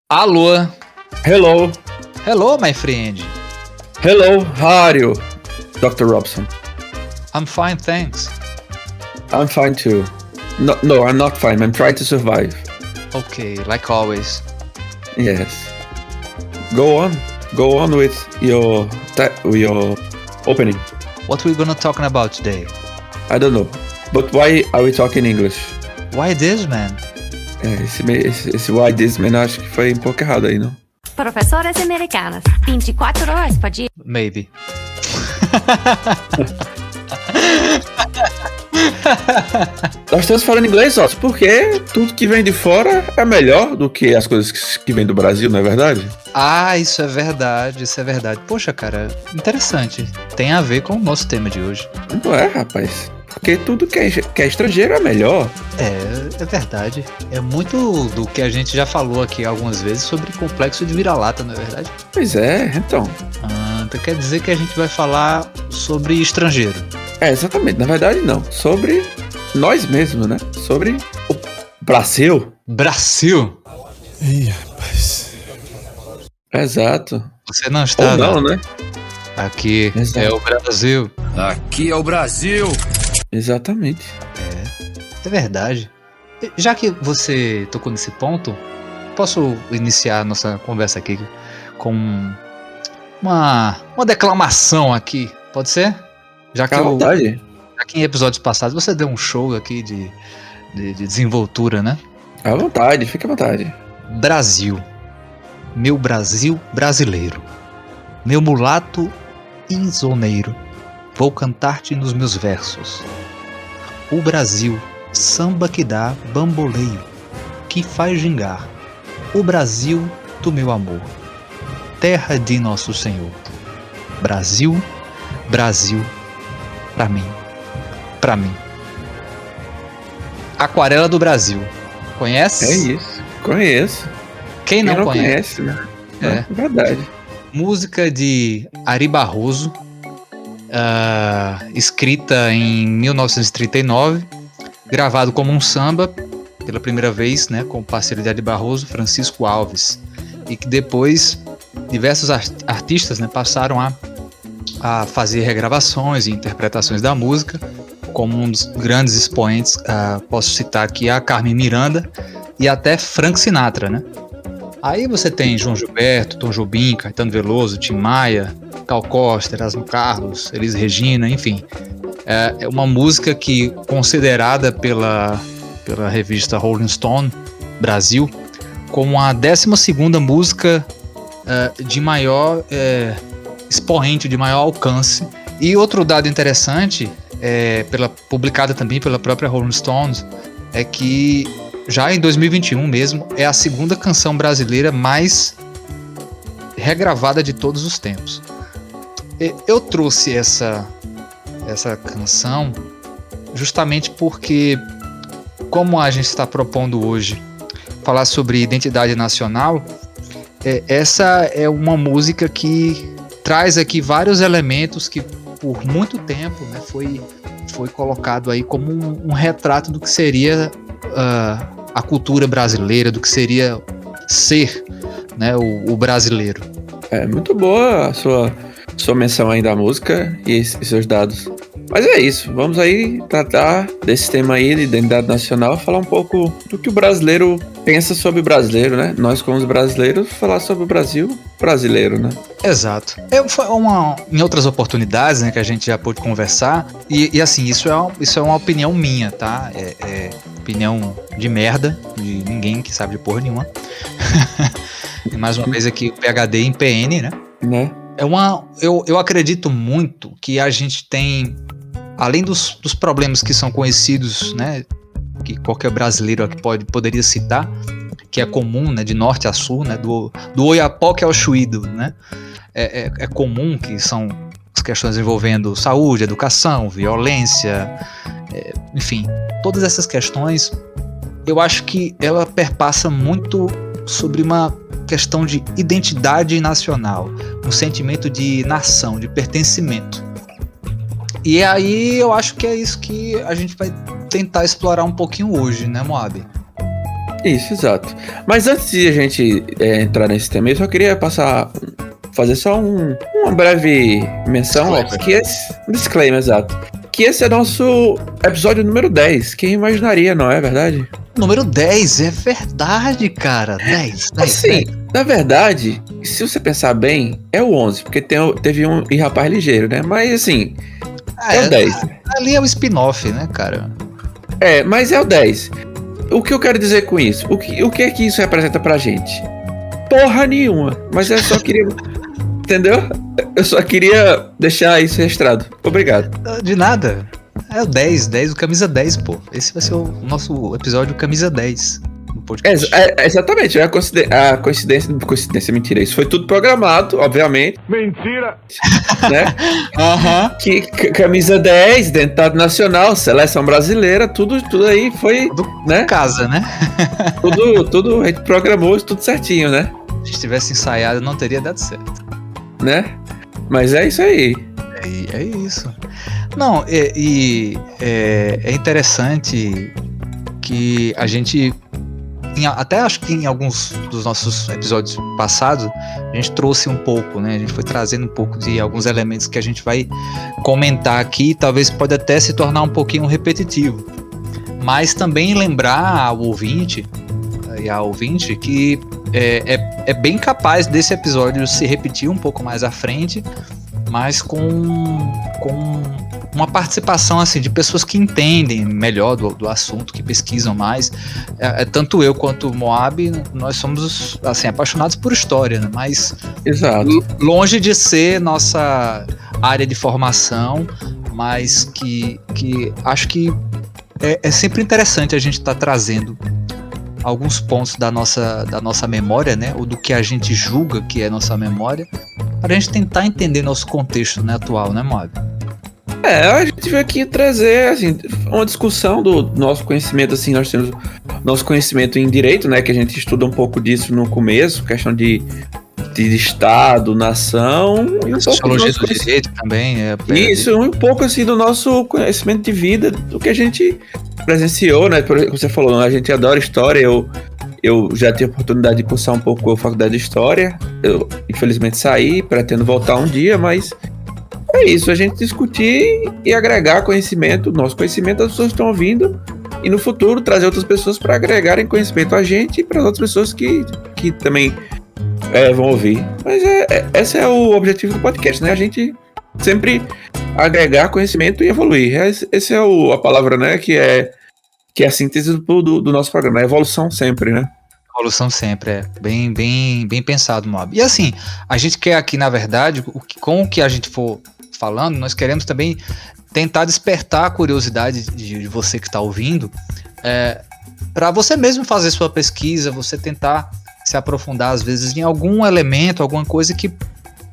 Alô? Hello. Hello, my friend. Hello, how are you, Dr. Robson? I'm fine, thanks. I'm fine too. No, I'm not fine. I'm trying to survive. Okay, like always. Yes. Go on with your opening. What we gonna talking about today? I don't know. But why are we talking English? Why this, man? Esse why this, man, acho que foi um pouco errado aí, não? Professoras americanas, 24 horas por dia. Maybe. Nós estamos falando inglês, ó, porque tudo que vem de fora é melhor do que as coisas que vêm do Brasil, não é verdade? Ah, isso é verdade. Poxa, cara, interessante. Tem a ver com o nosso tema de hoje. Não é, rapaz? Porque tudo que é estrangeiro é melhor. É verdade. É muito do que a gente já falou aqui algumas vezes sobre complexo de vira-lata, não é verdade? Pois é, então. Então quer dizer que a gente vai falar sobre estrangeiro. É, exatamente. Na verdade, não. Sobre nós mesmos, né? Sobre o Brasil. Brasil? Ih, rapaz. Exato. Você não está... Ou não, né? Aqui Exato. é o Brasil. Aqui é o Brasil. Exatamente. É verdade. Já que você tocou nesse ponto, posso iniciar a nossa conversa aqui com uma declamação aqui, pode ser? Já que, Fica à vontade. já que em episódios passados você deu um show aqui de desenvoltura, né? À vontade, fica à vontade. Brasil. Meu Brasil brasileiro. Meu mulato insoneiro. Vou cantar-te nos meus versos. O Brasil, samba que dá bamboleio, que faz gingar. O Brasil do meu amor, terra de nosso Senhor. Brasil, Brasil, pra mim. Aquarela do Brasil. Conhece? É isso. Conheço. Quem não conhece? né? É. Verdade. Música de Ari Barroso, escrita em 1939, gravado como um samba pela primeira vez, né, com o parceiro de Ari Barroso, Francisco Alves, e que depois diversos artistas, né, passaram a fazer regravações e interpretações da música, como um dos grandes expoentes, posso citar aqui a Carmen Miranda e até Frank Sinatra, né? Aí você tem João Gilberto, Tom Jobim, Caetano Veloso, Tim Maia, Gal Costa, Erasmo Carlos, Elis Regina, enfim. É uma música que, considerada pela revista Rolling Stone Brasil como a 12ª música de maior expoente, de maior alcance. E outro dado interessante, publicada também pela própria Rolling Stones, é que já em 2021 mesmo, é a 2ª canção brasileira mais regravada de todos os tempos. Eu trouxe essa canção justamente porque, como a gente está propondo hoje falar sobre identidade nacional, essa é uma música que traz aqui vários elementos que por muito tempo, né, foi colocado aí como um retrato do que seria a cultura brasileira, do que seria ser, né, o brasileiro. É muito boa a sua menção aí da música e seus dados. Mas é isso, vamos aí tratar desse tema aí de identidade nacional, falar um pouco do que o brasileiro pensa sobre o brasileiro, né? Nós, como os brasileiros, falar sobre o Brasil brasileiro, né? Exato. Em outras oportunidades, né, que a gente já pôde conversar, e assim, isso é uma opinião minha, tá? Opinião de merda, de ninguém que sabe de porra nenhuma. E mais uma vez aqui, o PhD em PN, né? Né? Eu acredito muito que a gente tem, além dos problemas que são conhecidos, né, que qualquer brasileiro aqui poderia citar, que é comum, né, de norte a sul, né, do Oiapoque ao Chuído, né, é comum, que são as questões envolvendo saúde, educação, violência, enfim, todas essas questões, eu acho que ela perpassa muito sobre uma questão de identidade nacional, um sentimento de nação, de pertencimento. E aí eu acho que é isso que a gente vai tentar explorar um pouquinho hoje, né, Moab? Isso, exato. Mas antes de a gente entrar nesse tema, eu só queria fazer só uma breve menção, ó, que esse disclaimer, exato. Que esse é nosso episódio número 10. Quem imaginaria, não é verdade? Número 10, é verdade, cara. 10. Assim, na verdade, se você pensar bem, é o 11, porque teve um e rapaz ligeiro, né? Mas assim, é o 10. Ali é o spin-off, né, cara? Mas é o 10. O que eu quero dizer com isso? O que é que isso representa pra gente? Porra nenhuma. Mas eu só queria... Entendeu? Eu só queria deixar isso registrado. Obrigado. De nada. É o 10, o camisa 10, pô. Esse vai ser o nosso episódio camisa 10 no podcast. Exatamente. A coincidência, mentira. Isso foi tudo programado, obviamente. Mentira! Né? Que camisa 10, Dentado Nacional, Seleção Brasileira, tudo aí foi, né? Casa, né? tudo a gente programou tudo certinho, né? Se tivesse ensaiado, não teria dado certo. Né? Mas é isso aí. É isso. Não, é interessante que a gente, até acho que em alguns dos nossos episódios passados, a gente trouxe um pouco, né? A gente foi trazendo um pouco de alguns elementos que a gente vai comentar aqui, talvez pode até se tornar um pouquinho repetitivo. Mas também lembrar ao ouvinte e à ouvinte que é bem capaz desse episódio se repetir um pouco mais à frente, mas com uma participação assim, de pessoas que entendem melhor do assunto, que pesquisam mais. Tanto eu quanto o Moab, nós somos assim, apaixonados por história, né? Mas exato. Longe de ser nossa área de formação, mas que acho que é sempre interessante a gente estar trazendo alguns pontos da nossa memória, né, ou do que a gente julga que é nossa memória, para a gente tentar entender nosso contexto, né, atual, né, Moab? A gente veio aqui trazer, assim, uma discussão do nosso conhecimento, assim, nós temos nosso conhecimento em direito, né, que a gente estuda um pouco disso no começo, questão de Estado, nação, e um sociologia do direito também. Isso, um pouco, assim, do nosso conhecimento de vida, do que a gente presenciou, né, como você falou, a gente adora história, eu já tive a oportunidade de cursar um pouco a faculdade de História, eu infelizmente saí, pretendo voltar um dia, mas é isso, a gente discutir e agregar conhecimento, nosso conhecimento as pessoas estão ouvindo, e no futuro trazer outras pessoas para agregarem conhecimento a gente e para as outras pessoas que também vão ouvir. Mas esse é o objetivo do podcast, né? A gente sempre agregar conhecimento e evoluir. Essa é a palavra, né? Que é a síntese do nosso programa. A evolução sempre, né? Evolução sempre, bem pensado, Mob. E assim, a gente quer aqui, na verdade, com o que a gente for falando, nós queremos também tentar despertar a curiosidade de você que está ouvindo, para você mesmo fazer sua pesquisa, você tentar se aprofundar, às vezes, em algum elemento, alguma coisa que,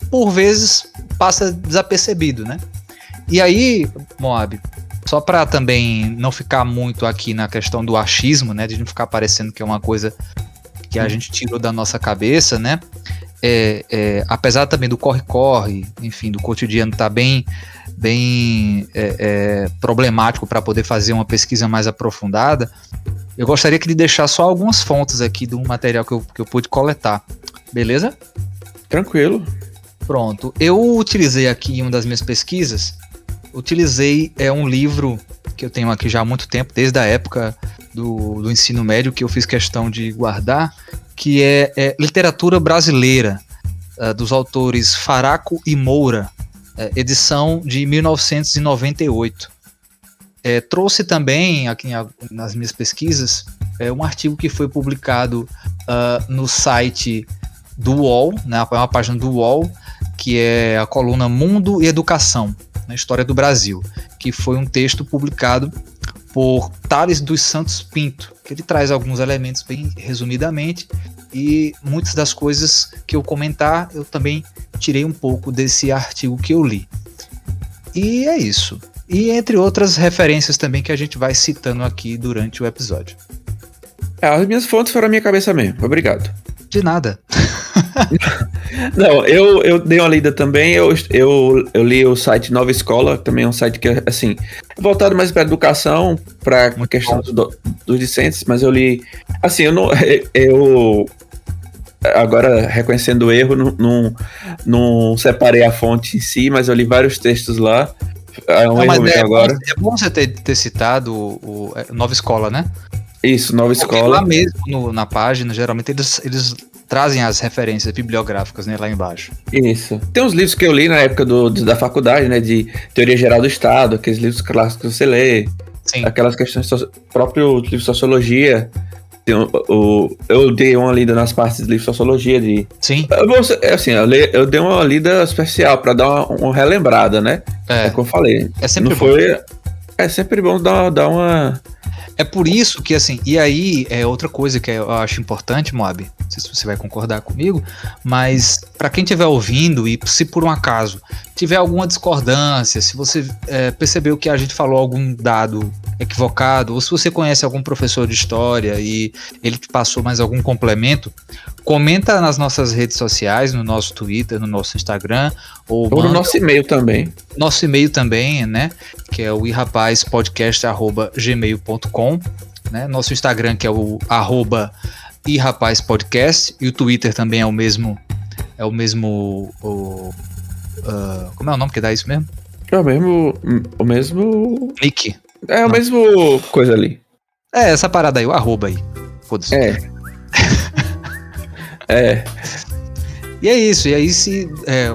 por vezes, passa desapercebido, né? E aí, Moab, só para também não ficar muito aqui na questão do achismo, né, de não ficar parecendo que é uma coisa que a gente tirou da nossa cabeça, né? Apesar também do corre-corre, enfim, do cotidiano estar bem problemático para poder fazer uma pesquisa mais aprofundada, eu gostaria de deixar só algumas fontes aqui do material que eu pude coletar, beleza? Tranquilo. Pronto, eu utilizei aqui em uma das minhas pesquisas, um livro que eu tenho aqui já há muito tempo, desde a época do ensino médio, que eu fiz questão de guardar, que é Literatura Brasileira, dos autores Faraco e Moura, edição de 1998. Trouxe também, aqui nas minhas pesquisas, um artigo que foi publicado no site do UOL, né, uma página do UOL, que é a coluna Mundo e Educação, na História do Brasil, que foi um texto publicado por Tales dos Santos Pinto, que ele traz alguns elementos bem resumidamente, e muitas das coisas que eu comentar, eu também tirei um pouco desse artigo que eu li. E é isso. E entre outras referências também que a gente vai citando aqui durante o episódio. As minhas fontes foram a minha cabeça mesmo. Obrigado. De nada. Não, eu dei uma lida também, eu li o site Nova Escola, também é um site que, assim, voltado mais para educação, para a questão dos discentes, mas eu li, assim, eu agora, reconhecendo o erro, não separei a fonte em si, mas eu li vários textos lá, é bom você ter citado o Nova Escola, né? Isso, Nova Porque Escola. lá mesmo, na página, geralmente eles trazem as referências bibliográficas, né, lá embaixo. Isso. Tem uns livros que eu li na época da faculdade, né, de Teoria Geral do Estado, aqueles livros clássicos que você lê, Sim. aquelas questões, próprio livro de Sociologia. Eu dei uma lida nas partes do livro de Sociologia. Sim. Eu dei uma lida especial para dar uma relembrada, né? É o que eu falei. É sempre bom. É sempre bom dar uma... É por isso que, assim, e aí é outra coisa que eu acho importante, Moab, não sei se você vai concordar comigo, mas para quem estiver ouvindo e se por um acaso tiver alguma discordância, se você percebeu que a gente falou algum dado equivocado, ou se você conhece algum professor de história e ele te passou mais algum complemento, comenta nas nossas redes sociais, no nosso Twitter, no nosso Instagram, ou no nosso e-mail também. Nosso e-mail também, né? Que é o irapazpodcast@gmail.com, né? Nosso Instagram, que é o @irapazpodcast, e o Twitter também é o mesmo. Como é o nome que dá isso mesmo? É o mesmo. Nick. É o mesmo coisa ali. É, essa parada aí, o arroba aí. Foda-se. E é isso, e aí se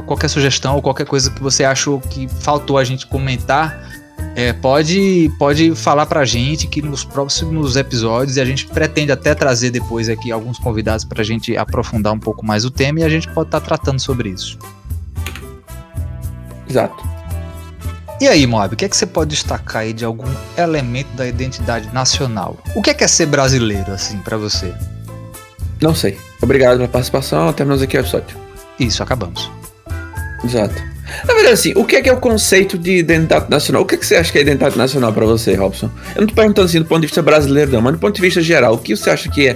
qualquer sugestão ou qualquer coisa que você achou que faltou a gente comentar, pode falar pra gente que nos próximos episódios, e a gente pretende até trazer depois aqui alguns convidados pra gente aprofundar um pouco mais o tema, e a gente pode estar tratando sobre isso. Exato. E aí, Moab, o que é que você pode destacar aí de algum elemento da identidade nacional? O que é ser brasileiro, assim, pra você? Não sei. Obrigado pela participação. Terminamos aqui o episódio. Isso, acabamos. Exato. Na verdade, assim, o que é o conceito de identidade nacional? O que você acha que é identidade nacional pra você, Robson? Eu não tô perguntando assim do ponto de vista brasileiro, não, mas do ponto de vista geral, o que você acha que é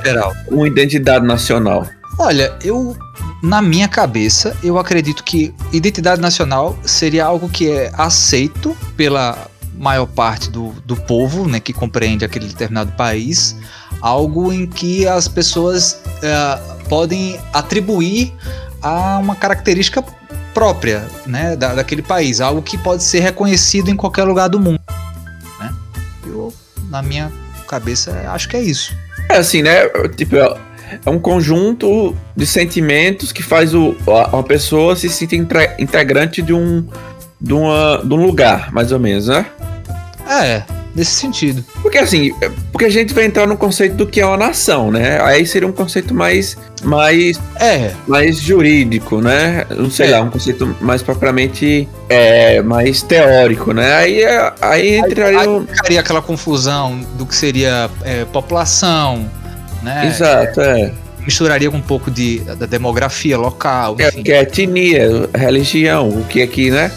uma identidade nacional? Olha, na minha cabeça, eu acredito que identidade nacional seria algo que é aceito pela maior parte do povo, né, que compreende aquele determinado país, algo em que as pessoas podem atribuir a uma característica própria, né, daquele país, algo que pode ser reconhecido em qualquer lugar do mundo, né? Eu, na minha cabeça, acho que é isso. É assim, né, tipo, é um conjunto de sentimentos que faz uma pessoa se sentir integrante de um lugar, mais ou menos, né? Nesse sentido. Porque assim, porque a gente vai entrar no conceito do que é uma nação, né? Aí seria um conceito mais jurídico, né? Não sei lá, um conceito mais propriamente mais teórico, né? Aí entraria... Aí ficaria aquela confusão do que seria população, né? Exato, Misturaria com um pouco da demografia local, enfim. Que é etnia, religião, o que aqui, né?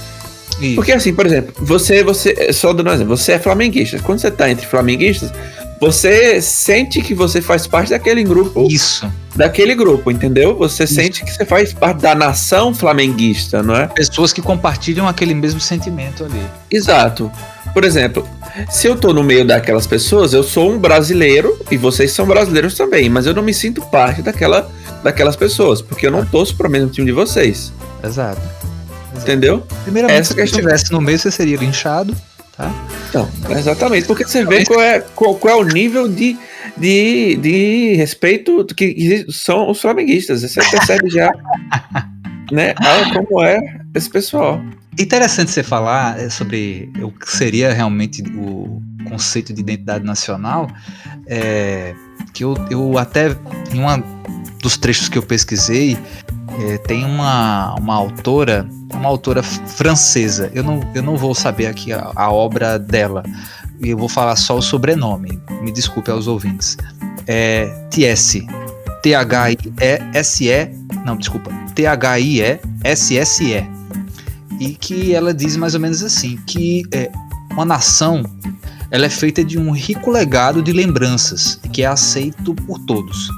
Isso. Porque assim, por exemplo, você só dando um exemplo, você é flamenguista. Quando você tá entre flamenguistas, você sente que você faz parte daquele grupo. Isso. Daquele grupo, entendeu? Você sente que você faz parte da nação flamenguista, não é? Pessoas que compartilham aquele mesmo sentimento ali. Exato. Por exemplo, se eu tô no meio daquelas pessoas, eu sou um brasileiro e vocês são brasileiros também, mas eu não me sinto parte daquelas pessoas, porque eu não torço pro mesmo time de vocês. Exato. Entendeu? Primeiramente, se você estivesse no meio, você seria linchado, tá? Então, exatamente, porque você vê qual é o nível de respeito que são os flamenguistas. Você percebe já, né, como é esse pessoal. Interessante você falar sobre o que seria realmente o conceito de identidade nacional, que eu até, em um dos trechos que eu pesquisei, tem uma autora francesa, eu não vou saber aqui a obra dela, e eu vou falar só o sobrenome, me desculpe aos ouvintes, Thiesse, Thiesse, e que ela diz mais ou menos assim, que uma nação, ela é feita de um rico legado de lembranças, que é aceito por todos.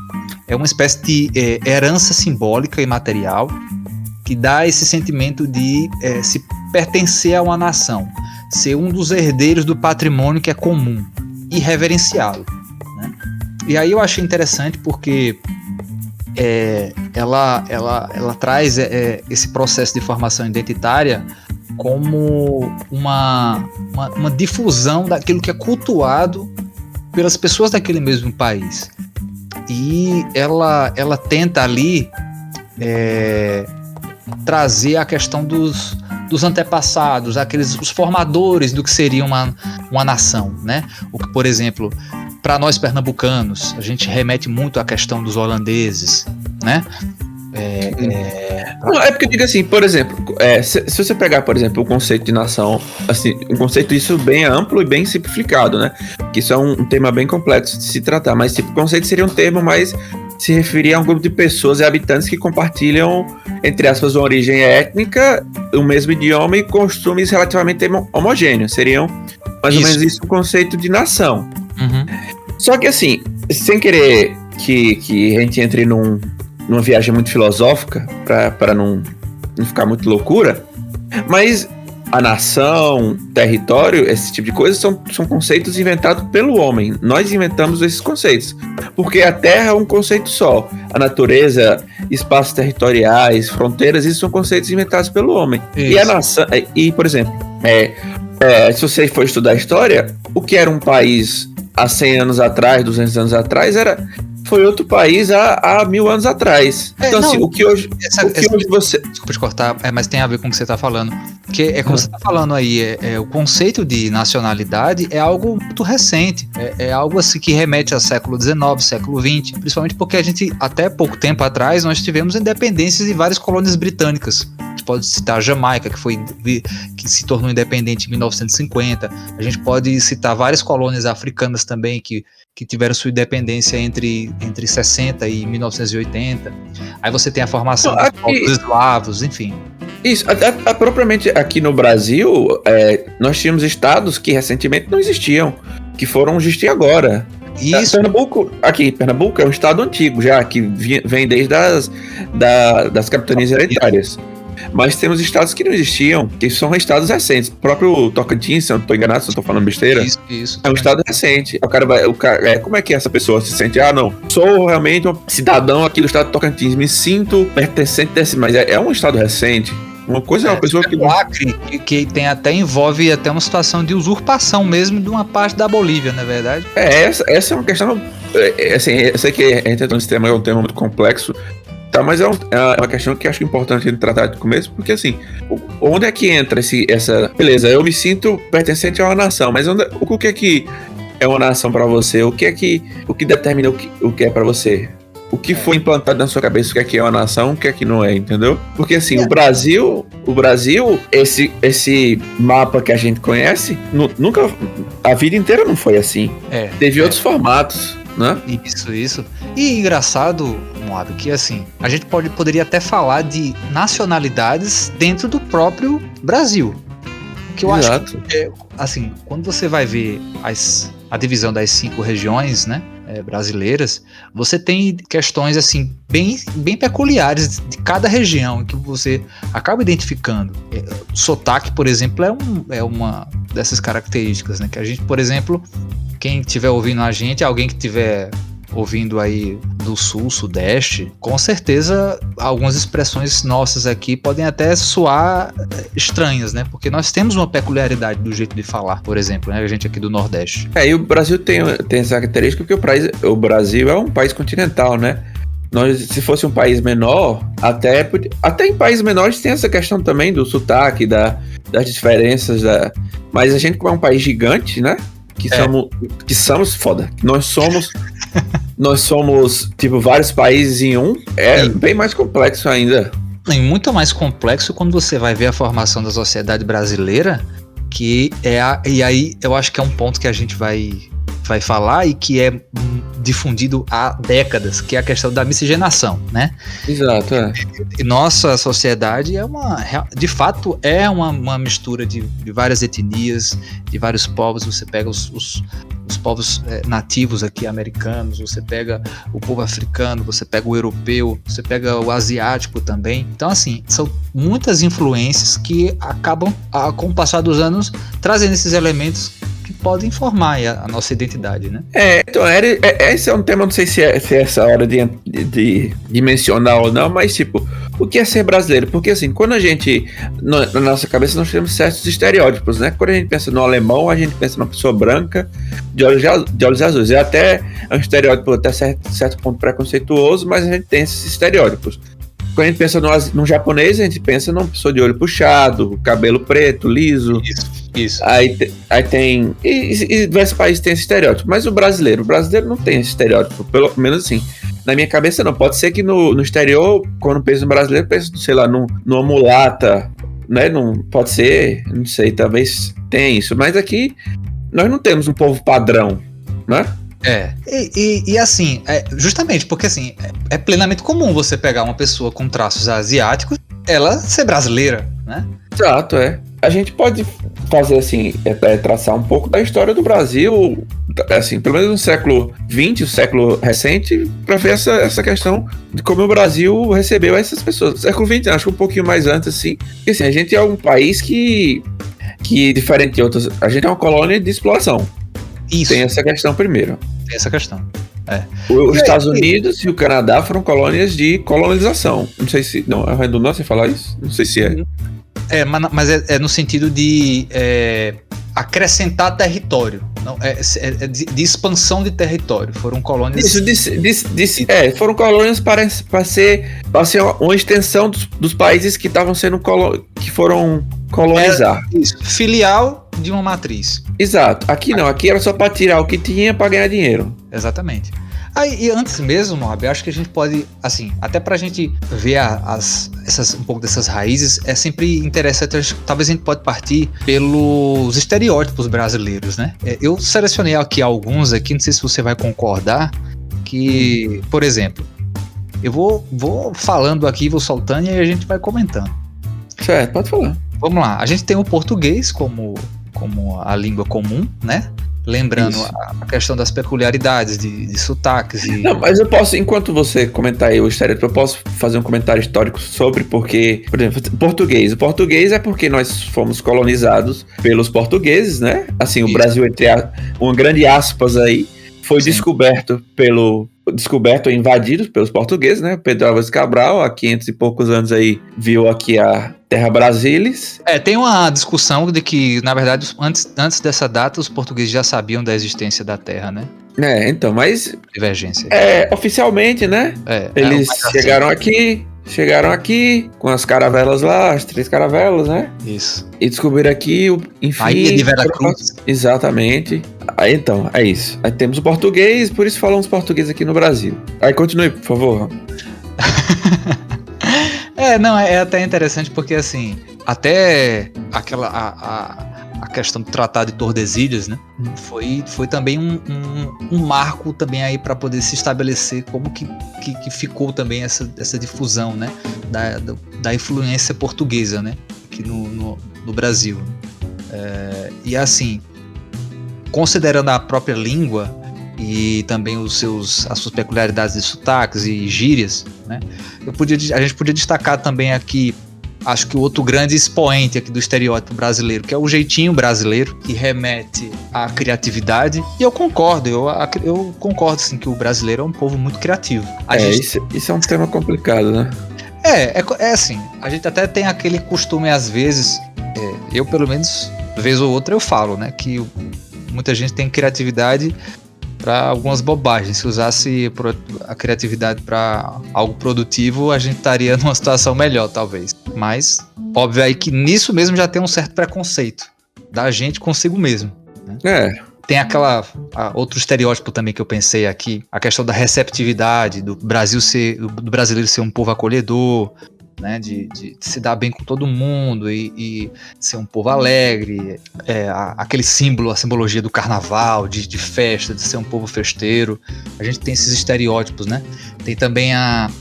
É uma espécie de herança simbólica e material, que dá esse sentimento de se pertencer a uma nação, ser um dos herdeiros do patrimônio que é comum e reverenciá-lo, né? E aí eu achei interessante porque ela traz esse processo de formação identitária como uma difusão daquilo que é cultuado pelas pessoas daquele mesmo país. E ela tenta ali trazer a questão dos antepassados, os formadores do que seria uma nação, né? O que, por exemplo, para nós pernambucanos, a gente remete muito à questão dos holandeses, né? É porque eu digo assim, por exemplo, se você pegar, por exemplo, o conceito de nação, assim, um conceito isso bem amplo e bem simplificado, né? Que isso é um tema bem complexo de se tratar, mas tipo, o conceito seria um termo mais se referir a um grupo de pessoas e habitantes que compartilham, entre aspas, uma origem étnica, o mesmo idioma e costumes relativamente homogêneos. Seriam mais ou menos isso o conceito de nação. Uhum. Só que assim, sem querer que a gente entre numa viagem muito filosófica, para não ficar muito loucura, mas a nação, território, esse tipo de coisa são conceitos inventados pelo homem. Nós inventamos esses conceitos, porque a terra é um conceito só, a natureza, espaços territoriais, fronteiras, isso são conceitos inventados pelo homem. Isso. E a nação, por exemplo, se você for estudar a história, o que era um país há 100 anos atrás, 200 anos atrás, foi outro país há 1000 anos atrás. Então, assim, o que hoje você... Desculpa te cortar, mas tem a ver com o que você está falando. Porque como você está falando aí, o conceito de nacionalidade é algo muito recente. É algo assim que remete ao século XIX, século XX. Principalmente porque a gente, até pouco tempo atrás, nós tivemos independências de várias colônias britânicas. A gente pode citar a Jamaica, que se tornou independente em 1950. A gente pode citar várias colônias africanas também que tiveram sua independência entre 60 e 1980. Aí você tem a formação dos eslavos, enfim. Isso, propriamente aqui no Brasil, nós tínhamos estados que recentemente não existiam, que foram existir agora. Isso. Pernambuco é um estado antigo já, que vem desde das capitanias hereditárias. Mas temos estados que não existiam, que são estados recentes. O próprio Tocantins, se eu não estou enganado, se eu estou falando besteira, isso. É um estado recente. Como é que essa pessoa se sente? Não, sou realmente um cidadão aqui do estado de Tocantins, me sinto pertencente desse, mas é um estado recente. Uma coisa é uma pessoa que... O Acre, que envolve até uma situação de usurpação mesmo de uma parte da Bolívia, na verdade. Essa é uma questão... assim, eu sei que a gente nesse tema é um tema muito complexo, tá, mas é uma questão que acho importante a gente tratar de começo, porque assim, onde é que entra essa... Beleza, eu me sinto pertencente a uma nação, mas o que é que é uma nação pra você? O que determina o que é pra você? O que foi implantado na sua cabeça, o que é uma nação, o que é que não é, entendeu? Porque assim, o Brasil, esse mapa que a gente conhece, nunca, a vida inteira não foi assim. Teve outros formatos, né? Isso. E engraçado, Moab, que assim, a gente poderia até falar de nacionalidades dentro do próprio Brasil. Que eu acho que, assim, quando você vai ver a divisão das 5 regiões, né, brasileiras, você tem questões assim bem peculiares de cada região que você acaba identificando. O sotaque, por exemplo, é uma dessas características, né? Que a gente, por exemplo, quem estiver ouvindo a gente, alguém que estiver ouvindo aí do sul, sudeste, com certeza algumas expressões nossas aqui podem até soar estranhas, né? Porque nós temos uma peculiaridade do jeito de falar, por exemplo, né? A gente aqui do Nordeste. E o Brasil tem essa característica porque o Brasil é um país continental, né? Se fosse um país menor, até em países menores tem essa questão também do sotaque, das diferenças, mas a gente, como é um país gigante, né? Que somos foda. Nós somos tipo vários países em um. Bem mais complexo ainda. E muito mais complexo quando você vai ver a formação da sociedade brasileira, e aí eu acho que é um ponto que a gente vai falar e que é difundido há décadas, que é a questão da miscigenação, né? Exato, E nossa sociedade de fato é uma mistura de várias etnias, de vários povos. Você pega os os povos nativos aqui, americanos, você pega o povo africano, você pega o europeu, você pega o asiático também. Então, assim, são muitas influências que acabam, com o passar dos anos, trazendo esses elementos que podem formar a nossa identidade, né? Então, esse é um tema, não sei se é essa hora de mencionar ou não, mas tipo, o que é ser brasileiro? Porque assim, quando a gente, na nossa cabeça, nós temos certos estereótipos, né? Quando a gente pensa no alemão, a gente pensa numa pessoa branca, de olhos azuis. É até um estereótipo até certo ponto preconceituoso, mas a gente tem esses estereótipos. Quando a gente pensa no japonês, a gente pensa numa pessoa de olho puxado, cabelo preto, liso. Isso. Aí tem. E diversos países têm esse estereótipo. Mas o brasileiro não tem esse estereótipo. Pelo menos assim. Na minha cabeça não. Pode ser que no exterior, quando pensa no brasileiro, pensa, sei lá, numa mulata. Né? Não, pode ser, não sei, talvez tenha isso. Mas aqui nós não temos um povo padrão, né? E assim, justamente porque assim, é plenamente comum você pegar uma pessoa com traços asiáticos, ela ser brasileira, né? Exato, A gente pode fazer assim, traçar um pouco da história do Brasil, assim, pelo menos no século XX, o século recente, para ver essa questão de como o Brasil recebeu essas pessoas. Século XX, acho que um pouquinho mais antes, assim. Porque assim, a gente é um país que diferente de outros, a gente é uma colônia de exploração. Isso. Tem essa questão primeiro. Tem essa questão. Os Estados Unidos e o Canadá foram colônias de colonização. Não sei se... Não, é redundância falar isso? Não sei se é. Mas é no sentido de acrescentar território. Não, de expansão de território. Foram colônias... foram colônias para ser uma extensão dos países que estavam sendo que foram colonizar. Isso. Filial de uma matriz. Exato. Aqui não. Aqui era só para tirar o que tinha para ganhar dinheiro. Exatamente. E antes mesmo, Moab, eu acho que a gente pode, assim, até pra gente ver um pouco dessas raízes, é sempre interessante, talvez a gente pode partir pelos estereótipos brasileiros, né? Eu selecionei aqui alguns aqui, não sei se você vai concordar, que, por exemplo, eu vou falando aqui, vou soltando e aí a gente vai comentando. Certo, pode falar. Vamos lá, a gente tem o português como a língua comum, né? Lembrando a questão das peculiaridades de sotaques. Não, mas eu posso, enquanto você comentar aí o estereótipo, eu posso fazer um comentário histórico sobre porque, por exemplo, português. O português é porque nós fomos colonizados pelos portugueses, né? Assim, o Brasil, entre uma grande aspas aí, foi descoberto ou invadido pelos portugueses, né? Pedro Álvares Cabral, há 500 e poucos anos aí, viu aqui a Terra Brasilis. Tem uma discussão de que, na verdade, antes dessa data, os portugueses já sabiam da existência da Terra, né? Então, mas... Divergência. Oficialmente, né? Eles chegaram aqui com as caravelas lá, as 3 caravelas, né? Isso. E descobriram aqui, enfim... A ilha de Veracruz. Exatamente. Aí, então, é isso. Aí temos o português, por isso falamos português aqui no Brasil. Aí continue, por favor. É até interessante porque, assim, até a questão do Tratado de Tordesilhas, né, foi também um marco também aí para poder se estabelecer como que ficou também essa difusão, né, da influência portuguesa, né, aqui no Brasil. E assim, considerando a própria língua e também as suas peculiaridades de sotaques e gírias, né? A gente podia destacar também aqui, acho que o outro grande expoente aqui do estereótipo brasileiro, que é o jeitinho brasileiro, que remete à criatividade. E eu concordo, eu concordo sim, que o brasileiro é um povo muito criativo. Isso é um tema complicado, né? É assim, a gente até tem aquele costume às vezes, eu pelo menos, vez ou outra eu falo, né, que muita gente tem criatividade para algumas bobagens. Se usasse a criatividade para algo produtivo, a gente estaria numa situação melhor, talvez. Mas, óbvio aí que nisso mesmo já tem um certo preconceito da gente consigo mesmo, né? Tem outro estereótipo também que eu pensei aqui, a questão da receptividade, do brasileiro ser um povo acolhedor, né, de se dar bem com todo mundo e ser um povo alegre, aquele símbolo, a simbologia do carnaval, de festa, de ser um povo festeiro. A gente tem esses estereótipos, né? Tem também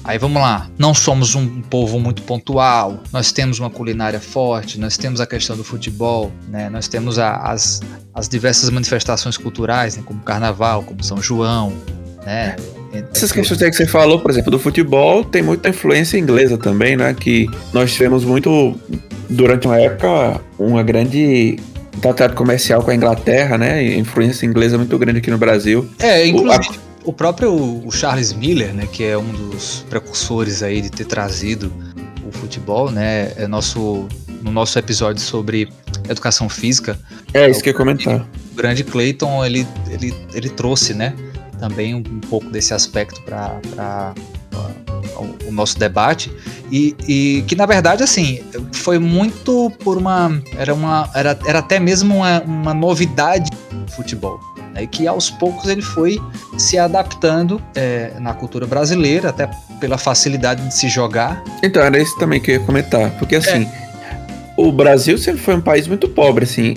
aí vamos lá, não somos um povo muito pontual, nós temos uma culinária forte, nós temos a questão do futebol, né? Nós temos as diversas manifestações culturais, né? Como Carnaval, como São João, né? Essas questões aí que você falou, por exemplo, do futebol, tem muita influência inglesa também, né? Que nós tivemos muito, durante uma época, uma grande tratado comercial com a Inglaterra, né? Influência inglesa muito grande aqui no Brasil. Inclusive o próprio Charles Miller, né? Que é um dos precursores aí de ter trazido o futebol, né? No nosso episódio sobre educação física. Isso que eu ia comentar. O grande Clayton, ele trouxe, né? Também um pouco desse aspecto para o nosso debate e que na verdade assim foi muito por era até mesmo uma novidade do futebol, né, e que aos poucos ele foi se adaptando na cultura brasileira, até pela facilidade de se jogar. Então era isso também que eu ia comentar, porque assim o Brasil sempre foi um país muito pobre, assim,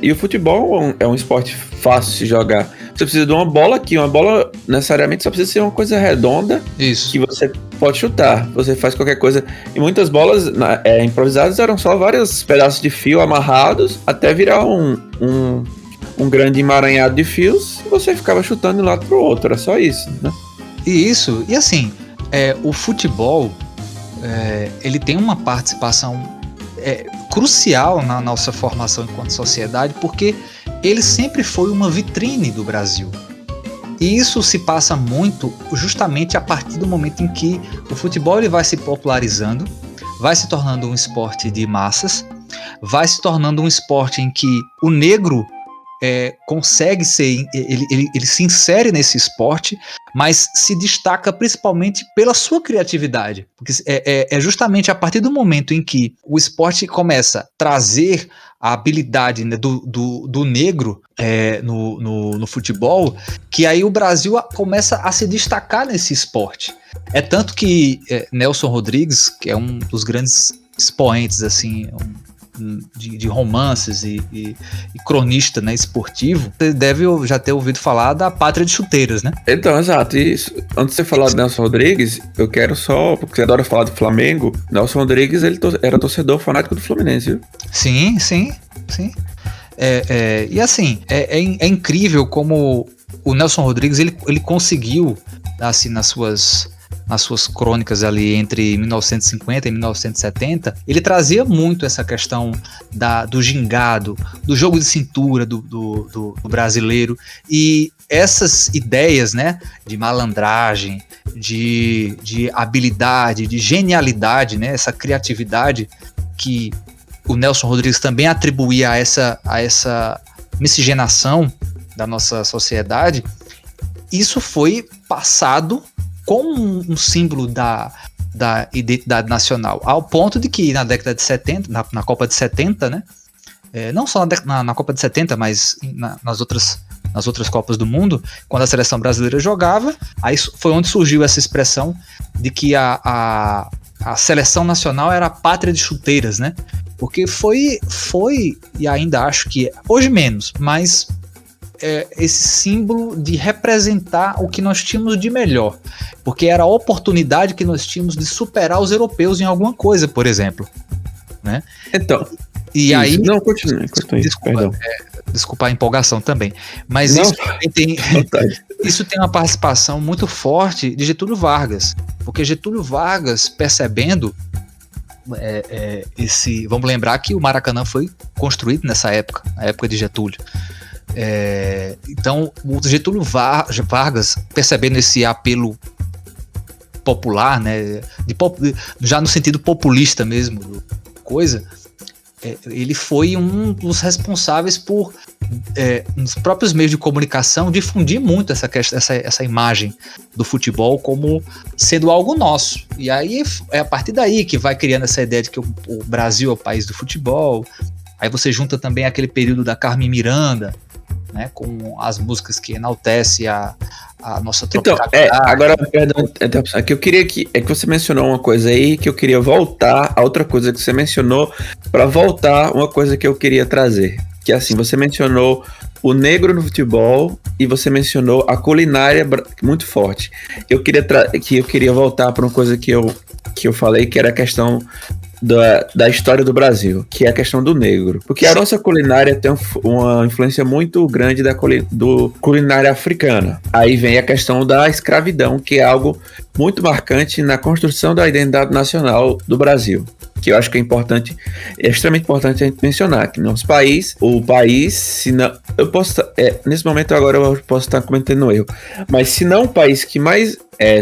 e o futebol é um esporte fácil de se jogar. Você precisa de uma bola aqui, uma bola necessariamente só precisa ser uma coisa redonda. Isso. Que você pode chutar, você faz qualquer coisa. E muitas bolas improvisadas eram só vários pedaços de fio amarrados até virar um grande emaranhado de fios e você ficava chutando de um lado pro outro, era só isso, né? E assim, o futebol, ele tem uma participação crucial na nossa formação enquanto sociedade, porque ele sempre foi uma vitrine do Brasil. E isso se passa muito justamente a partir do momento em que o futebol ele vai se popularizando, vai se tornando um esporte de massas, vai se tornando um esporte em que o negro consegue ser, ele se insere nesse esporte, mas se destaca principalmente pela sua criatividade, porque é justamente a partir do momento em que o esporte começa a trazer a habilidade, né, do negro no futebol, que aí o Brasil começa a se destacar nesse esporte. É tanto que Nelson Rodrigues, que é um dos grandes expoentes assim, de romances e cronista, né, esportivo, você deve já ter ouvido falar da Pátria de Chuteiras, né? Então, exato. E antes de você falar do Nelson Rodrigues, eu quero só, porque você adora falar do Flamengo, Nelson Rodrigues ele era torcedor fanático do Fluminense, viu? Sim. E assim, é incrível como o Nelson Rodrigues ele conseguiu, assim, nas suas crônicas ali entre 1950 e 1970, ele trazia muito essa questão do gingado, do jogo de cintura do brasileiro, e essas ideias, né, de malandragem, de habilidade, de genialidade, né, essa criatividade que o Nelson Rodrigues também atribuía a essa miscigenação da nossa sociedade. Isso foi passado como um símbolo da identidade nacional, ao ponto de que na década de 70, na Copa de 70, né, não só na Copa de 70, mas nas outras Copas do Mundo, quando a seleção brasileira jogava, aí foi onde surgiu essa expressão de que a seleção nacional era a pátria de chuteiras, né, porque foi e ainda acho que hoje menos, mas esse símbolo de representar o que nós tínhamos de melhor, porque era a oportunidade que nós tínhamos de superar os europeus em alguma coisa, por exemplo, né? Então, e aí não, continue, desculpa a empolgação também, mas isso tem uma participação muito forte de Getúlio Vargas, porque Getúlio Vargas, percebendo vamos lembrar que o Maracanã foi construído nessa época, na época de Getúlio. Então o Getúlio Vargas, percebendo esse apelo popular, né, já no sentido populista mesmo, ele foi um dos responsáveis por, nos próprios meios de comunicação, difundir muito essa imagem do futebol como sendo algo nosso. E aí é a partir daí que vai criando essa ideia de que o Brasil é o país do futebol. Aí você junta também aquele período da Carmen Miranda, né, com as músicas que enaltecem a nossa Então, tropicalidade. agora, perdão, é que eu queria que você mencionou uma coisa aí que eu queria voltar a outra coisa que você mencionou para voltar uma coisa que eu queria trazer. Que assim, você mencionou o negro no futebol e você mencionou a culinária muito forte. Eu queria voltar para uma coisa que eu falei, que era a questão da história do Brasil, que é a questão do negro. Porque a nossa culinária tem uma influência muito grande do culinária africana. Aí vem a questão da escravidão, que é algo muito marcante na construção da identidade nacional do Brasil. Que eu acho que é extremamente importante a gente mencionar, que nosso país, se não, eu posso, nesse momento agora eu posso estar cometendo um erro, mas se não o país que mais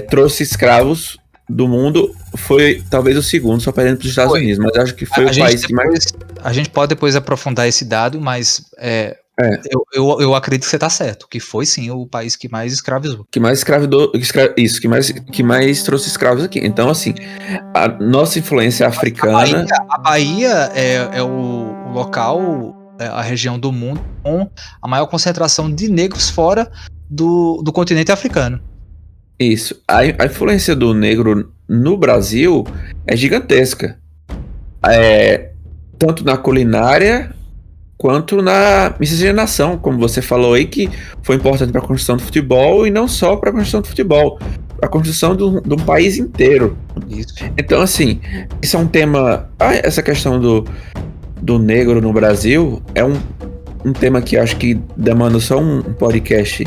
trouxe escravos do mundo, foi talvez o segundo, só perdendo para os Estados Unidos, mas acho que foi o país que mais... A gente pode depois aprofundar esse dado, mas eu acredito que você está certo, que foi sim o país que mais escravizou. Que mais que mais trouxe escravos aqui. Então, assim, a nossa influência africana... A Bahia é o local, a região do mundo com a maior concentração de negros fora do continente africano. Isso. A influência do negro no Brasil é gigantesca. Tanto na culinária quanto na miscigenação, como você falou aí, que foi importante para a construção do futebol e não só para a construção do futebol, para a construção de um país inteiro. Isso. Então, assim, isso é um tema... essa questão do negro no Brasil é um tema que acho que demanda só um podcast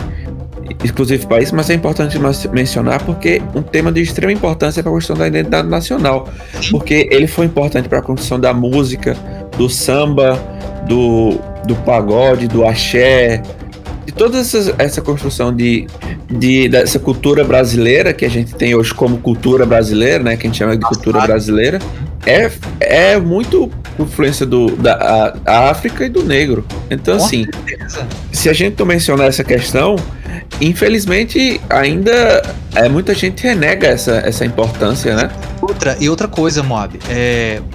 exclusivo para isso, mas é importante mencionar porque um tema de extrema importância para a construção da identidade nacional, porque ele foi importante para a construção da música, do samba, do pagode, do axé, de toda essa construção dessa cultura brasileira que a gente tem hoje como cultura brasileira, né, que a gente chama de cultura brasileira, é muito influência da África e do negro. Então, assim, se a gente não mencionar essa questão, infelizmente ainda muita gente renega essa importância, né? Outra coisa, Moab,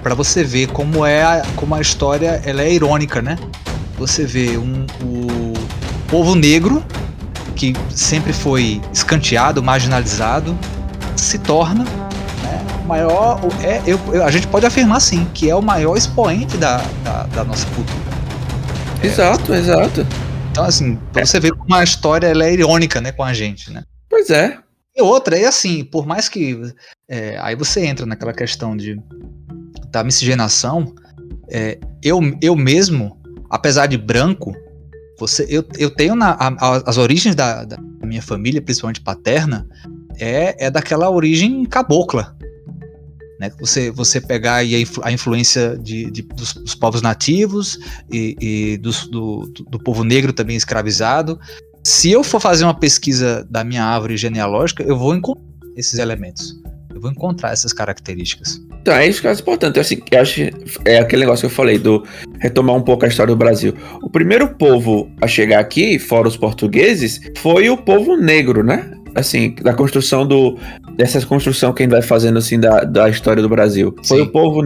para você ver como a história ela é irônica, né? Você vê o povo negro, que sempre foi escanteado, marginalizado, se torna, né, o maior... a gente pode afirmar sim, que é o maior expoente da nossa cultura. Exato. Então, assim, pra você ver como a história ela é irônica, né, com a gente, né? Pois é. E outra, assim, por mais que... aí você entra naquela questão da miscigenação, eu mesmo, apesar de branco, eu tenho as origens da minha família, principalmente paterna, é daquela origem cabocla, né? Você pegar aí a influência dos povos nativos e do povo negro também escravizado. Se eu for fazer uma pesquisa da minha árvore genealógica, eu vou encontrar esses elementos, eu vou encontrar essas características. Então, é isso que é importante. Eu acho é aquele negócio que eu falei, do retomar um pouco a história do Brasil. O primeiro povo a chegar aqui, fora os portugueses, foi o povo negro, né? Assim, da construção dessa construção que a gente vai fazendo, assim, da história do Brasil. Sim. Foi o povo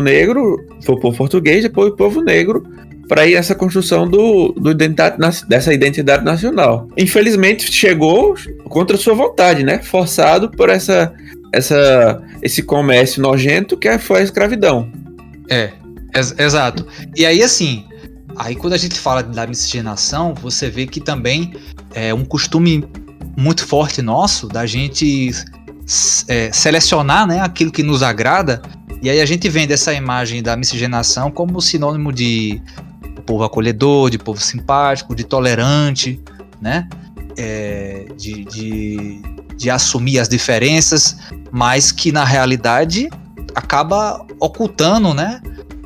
negro, foi o povo português, depois o povo negro, para ir nessa construção dessa identidade nacional. Infelizmente, chegou contra sua vontade, né? Forçado por esse comércio nojento que foi a escravidão. Exato. E aí, assim, quando a gente fala da miscigenação, você vê que também é um costume muito forte nosso da gente selecionar, né, aquilo que nos agrada, e aí a gente vende essa imagem da miscigenação como sinônimo de povo acolhedor, de povo simpático, de tolerante, né, de assumir as diferenças, mas que na realidade acaba ocultando, né,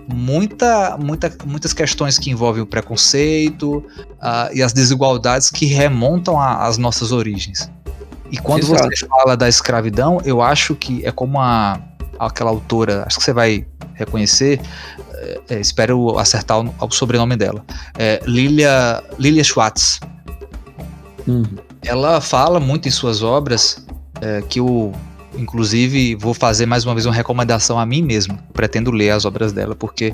muitas questões que envolvem o preconceito e as desigualdades que remontam às nossas origens. E quando Exato. você fala da escravidão, eu acho que é como aquela autora, acho que você vai reconhecer, espero acertar o sobrenome dela, Lilia Schwartz. Ela fala muito em suas obras que o inclusive, vou fazer mais uma vez uma recomendação a mim mesmo. Pretendo ler as obras dela, porque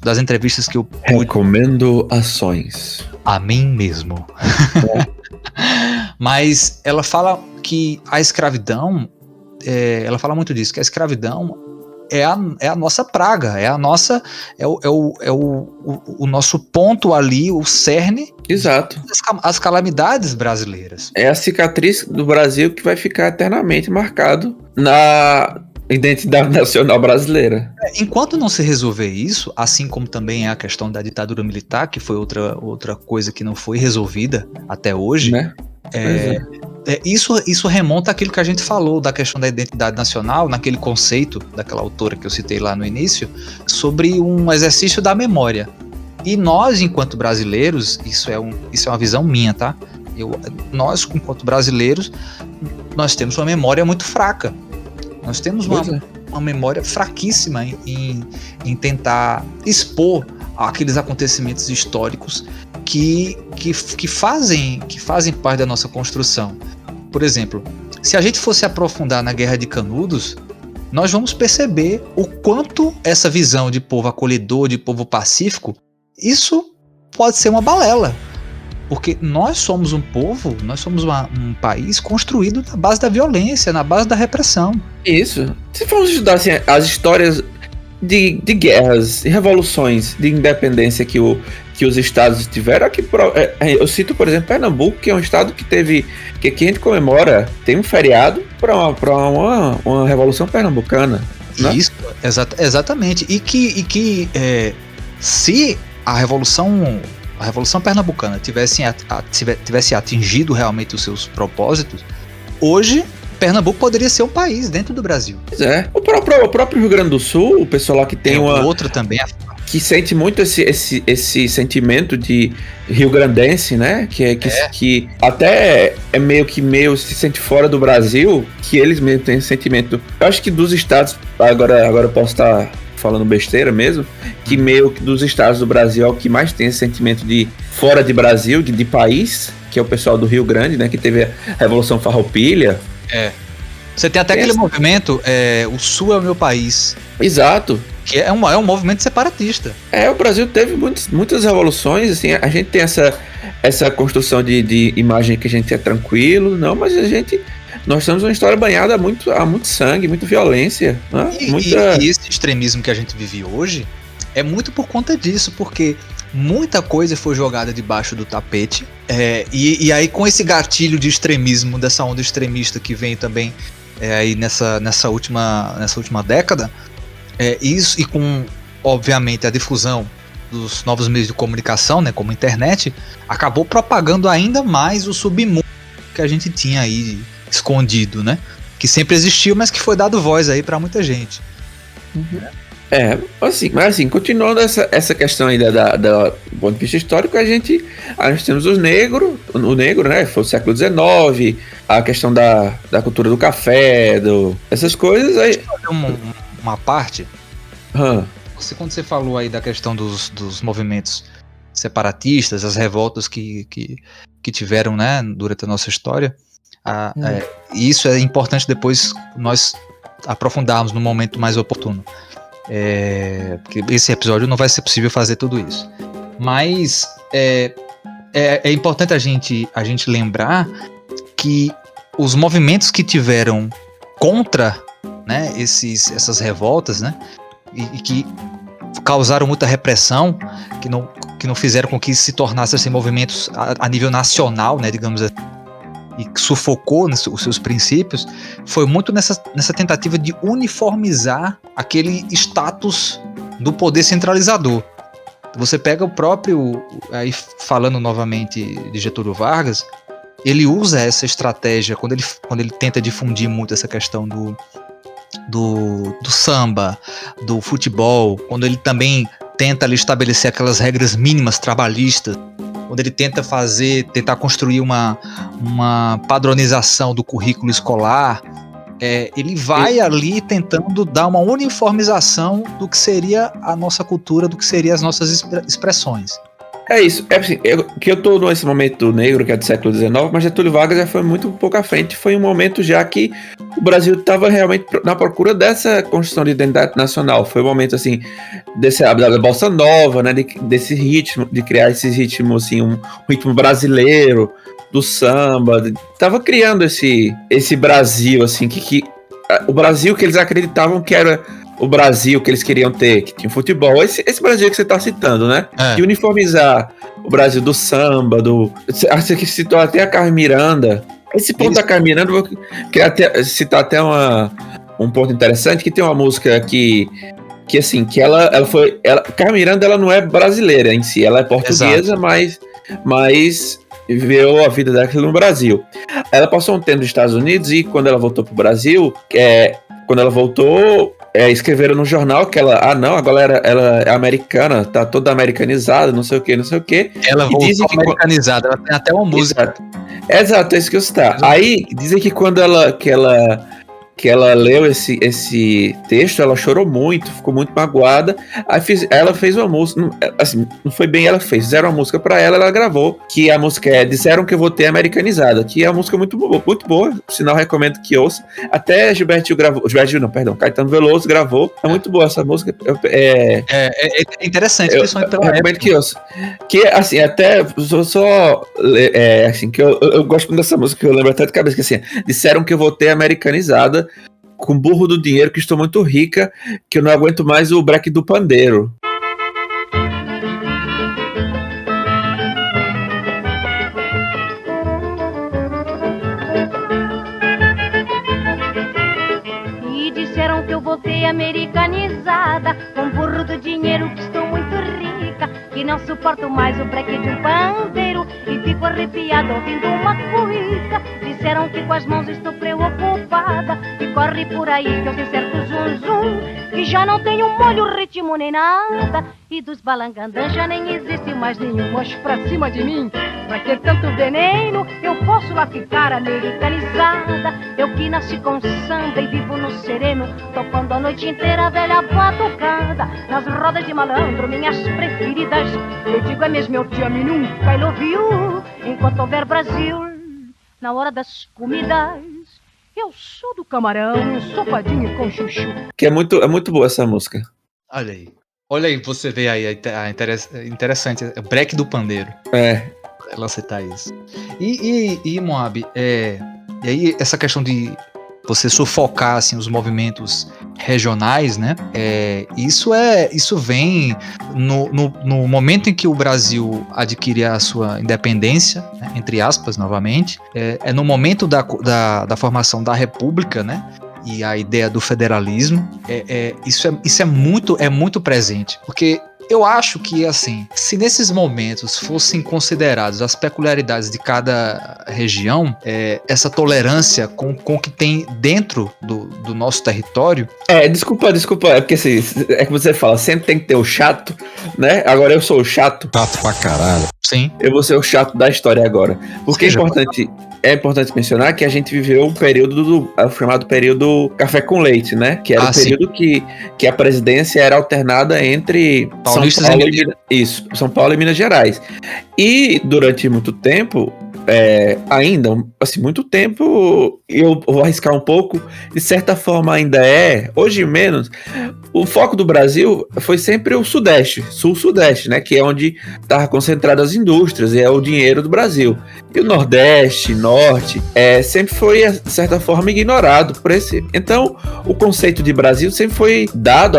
das entrevistas que eu pude... Recomendo ações. A mim mesmo. Mas ela fala que a escravidão, ela fala muito disso, que a escravidão é a nossa praga, é o nosso ponto ali, o cerne. Exato. As calamidades brasileiras. É a cicatriz do Brasil que vai ficar eternamente marcado na identidade nacional brasileira. Enquanto não se resolver isso, assim como também é a questão da ditadura militar, que foi outra coisa que não foi resolvida até hoje, Né? isso remonta àquilo que a gente falou da questão da identidade nacional, naquele conceito daquela autora que eu citei lá no início, sobre um exercício da memória. E nós, enquanto brasileiros, isso é uma visão minha, tá? Nós, enquanto brasileiros, nós temos uma memória muito fraca. Nós temos uma memória fraquíssima em tentar expor aqueles acontecimentos históricos que fazem parte da nossa construção. Por exemplo, se a gente fosse aprofundar na Guerra de Canudos, nós vamos perceber o quanto essa visão de povo acolhedor, de povo pacífico, isso pode ser uma balela. Porque nós somos um povo, nós somos um país construído na base da violência, na base da repressão. Isso. Se formos estudar assim, as histórias de guerras e revoluções de independência que os estados tiveram, aqui, eu cito, por exemplo, Pernambuco, que é um estado que a gente comemora, tem um feriado para uma revolução pernambucana. Né? Isso, exatamente. E que se a Revolução Pernambucana tivesse atingido realmente os seus propósitos, hoje Pernambuco poderia ser um país dentro do Brasil. Pois é. O próprio Rio Grande do Sul, o pessoal lá que tem outra também. Que sente muito esse sentimento de rio-grandense, né? Que até é meio se sente fora do Brasil, que eles mesmo têm esse sentimento. Eu acho que dos estados, agora eu posso estar falando besteira mesmo, que meio que dos estados do Brasil é o que mais tem esse sentimento de fora de Brasil, de país, que é o pessoal do Rio Grande, né? Que teve a Revolução Farroupilha. Você tem até aquele movimento, o Sul é o meu país. Exato. Que é um movimento separatista. O Brasil teve muitas revoluções, assim, a gente tem essa construção de imagem que a gente é tranquilo, não, mas nós temos uma história banhada há muito sangue, muita violência. Né? E esse extremismo que a gente vive hoje é muito por conta disso, porque muita coisa foi jogada debaixo do tapete, e aí com esse gatilho de extremismo, dessa onda extremista que vem também aí nessa última década, isso, e com, obviamente, a difusão dos novos meios de comunicação, né, como a internet, acabou propagando ainda mais o submundo que a gente tinha aí escondido, né? Que sempre existiu, mas que foi dado voz aí pra muita gente. Mas continuando essa questão aí do ponto de vista histórico, a gente temos o negro, né? Foi o século XIX, a questão da cultura do café, essas coisas aí. Deixa eu fazer uma parte. Quando você falou aí da questão dos movimentos separatistas, as revoltas que tiveram, né, durante a nossa história, isso é importante depois nós aprofundarmos no momento mais oportuno. Porque esse episódio não vai ser possível fazer tudo isso. Mas é importante a gente lembrar que os movimentos que tiveram contra, né, essas revoltas, né, e que causaram muita repressão, que não fizeram com que se tornassem assim, movimentos a nível nacional, né, digamos assim, e que sufocou os seus princípios, foi muito nessa tentativa de uniformizar aquele status do poder centralizador. Você pega o próprio, aí falando novamente de Getúlio Vargas, ele usa essa estratégia quando ele tenta difundir muito essa questão do samba, do futebol, quando ele também tenta ali estabelecer aquelas regras mínimas trabalhistas, quando ele tentar construir uma padronização do currículo escolar, ele vai ali tentando dar uma uniformização do que seria a nossa cultura, do que seriam as nossas expressões. É isso. É assim, eu tô nesse momento negro, que é do século XIX, mas Getúlio Vargas já foi muito pouco à frente. Foi um momento já que o Brasil estava realmente na procura dessa construção de identidade nacional. Foi um momento, assim, da Bossa Nova, né? Desse ritmo, de criar esse ritmo, assim, um ritmo brasileiro, do samba. Tava criando esse Brasil, assim, o Brasil que eles acreditavam que era o Brasil que eles queriam ter, que tinha futebol, esse Brasil que você tá citando, né? E uniformizar o Brasil do samba, você que citou até a Carmen Miranda. Esse ponto da Carmen Miranda, eu queria citar até um ponto interessante, que tem uma música que assim, que Carmen Miranda, ela não é brasileira em si, ela é portuguesa, mas viveu a vida dela no Brasil. Ela passou um tempo nos Estados Unidos e quando ela voltou pro Brasil, escreveram no jornal que agora ela é americana, tá toda americanizada, não sei o que. Ela voltou americanizada, ela tem até uma música. Exato, é isso que eu está. Aí, dizem que quando ela leu esse texto, ela chorou muito, ficou muito magoada. Aí ela fez uma música, assim, não foi bem ela fez, fizeram uma música pra ela gravou, que a música é Disseram Que Eu Vou Ter Americanizada, que é uma música muito boa, por sinal recomendo que ouça. Até Caetano Veloso gravou, é muito boa essa música. É interessante, principalmente pela recomendo que ouça. Que, assim, até assim, que eu gosto muito dessa música, que eu lembro até de cabeça, que assim, Disseram Que Eu Vou Ter Americanizada, com burro do dinheiro, que estou muito rica, que eu não aguento mais o break do pandeiro. E disseram que eu voltei americanizada, com burro do dinheiro, que estou muito rica, que não suporto mais o break de um pandeiro, e fico arrepiada ouvindo uma cuíca. Disseram que com as mãos estou preocupada, que corre por aí que eu sei certo zum, que já não tenho molho, ritmo nem nada, e dos balangandãs já nem existe mais nenhum. Mas pra cima de mim, pra que tanto veneno? Eu posso lá ficar americanizada, eu que nasci com samba e vivo no sereno, tocando a noite inteira a velha batucada, nas rodas de malandro, minhas preferidas. Eu digo é mesmo, eu te amo e nunca I love you, enquanto houver Brasil na hora das comidas. Eu sou do camarão, sopadinho com chuchu. Que é muito boa essa música. Olha aí, você vê aí, interessante, é break do pandeiro. Ela citar isso. E Moab, e aí essa questão de você sufocar assim, os movimentos regionais, né? Isso vem no momento em que o Brasil adquire a sua independência, né, entre aspas, novamente, no momento da formação da República, né? E a ideia do federalismo, isso é muito presente, porque eu acho que, assim, se nesses momentos fossem consideradas as peculiaridades de cada região, essa tolerância com o que tem dentro do nosso território... Desculpa, é porque assim, é que você fala, sempre tem que ter o chato, né? Agora eu sou o chato. Chato pra caralho. Sim. Eu vou ser o chato da história agora. Porque é importante mencionar que a gente viveu um período chamado período café com leite, né? Que era o período que a presidência era alternada entre São Paulo e Minas Gerais. E durante muito tempo, ainda, assim, muito tempo, eu vou arriscar um pouco, de certa forma ainda hoje menos, o foco do Brasil foi sempre o Sudeste, Sul-Sudeste, né, que é onde estavam concentradas as indústrias, e é o dinheiro do Brasil. E o Nordeste, Norte, sempre foi, de certa forma, ignorado por esse. Então, o conceito de Brasil sempre foi dado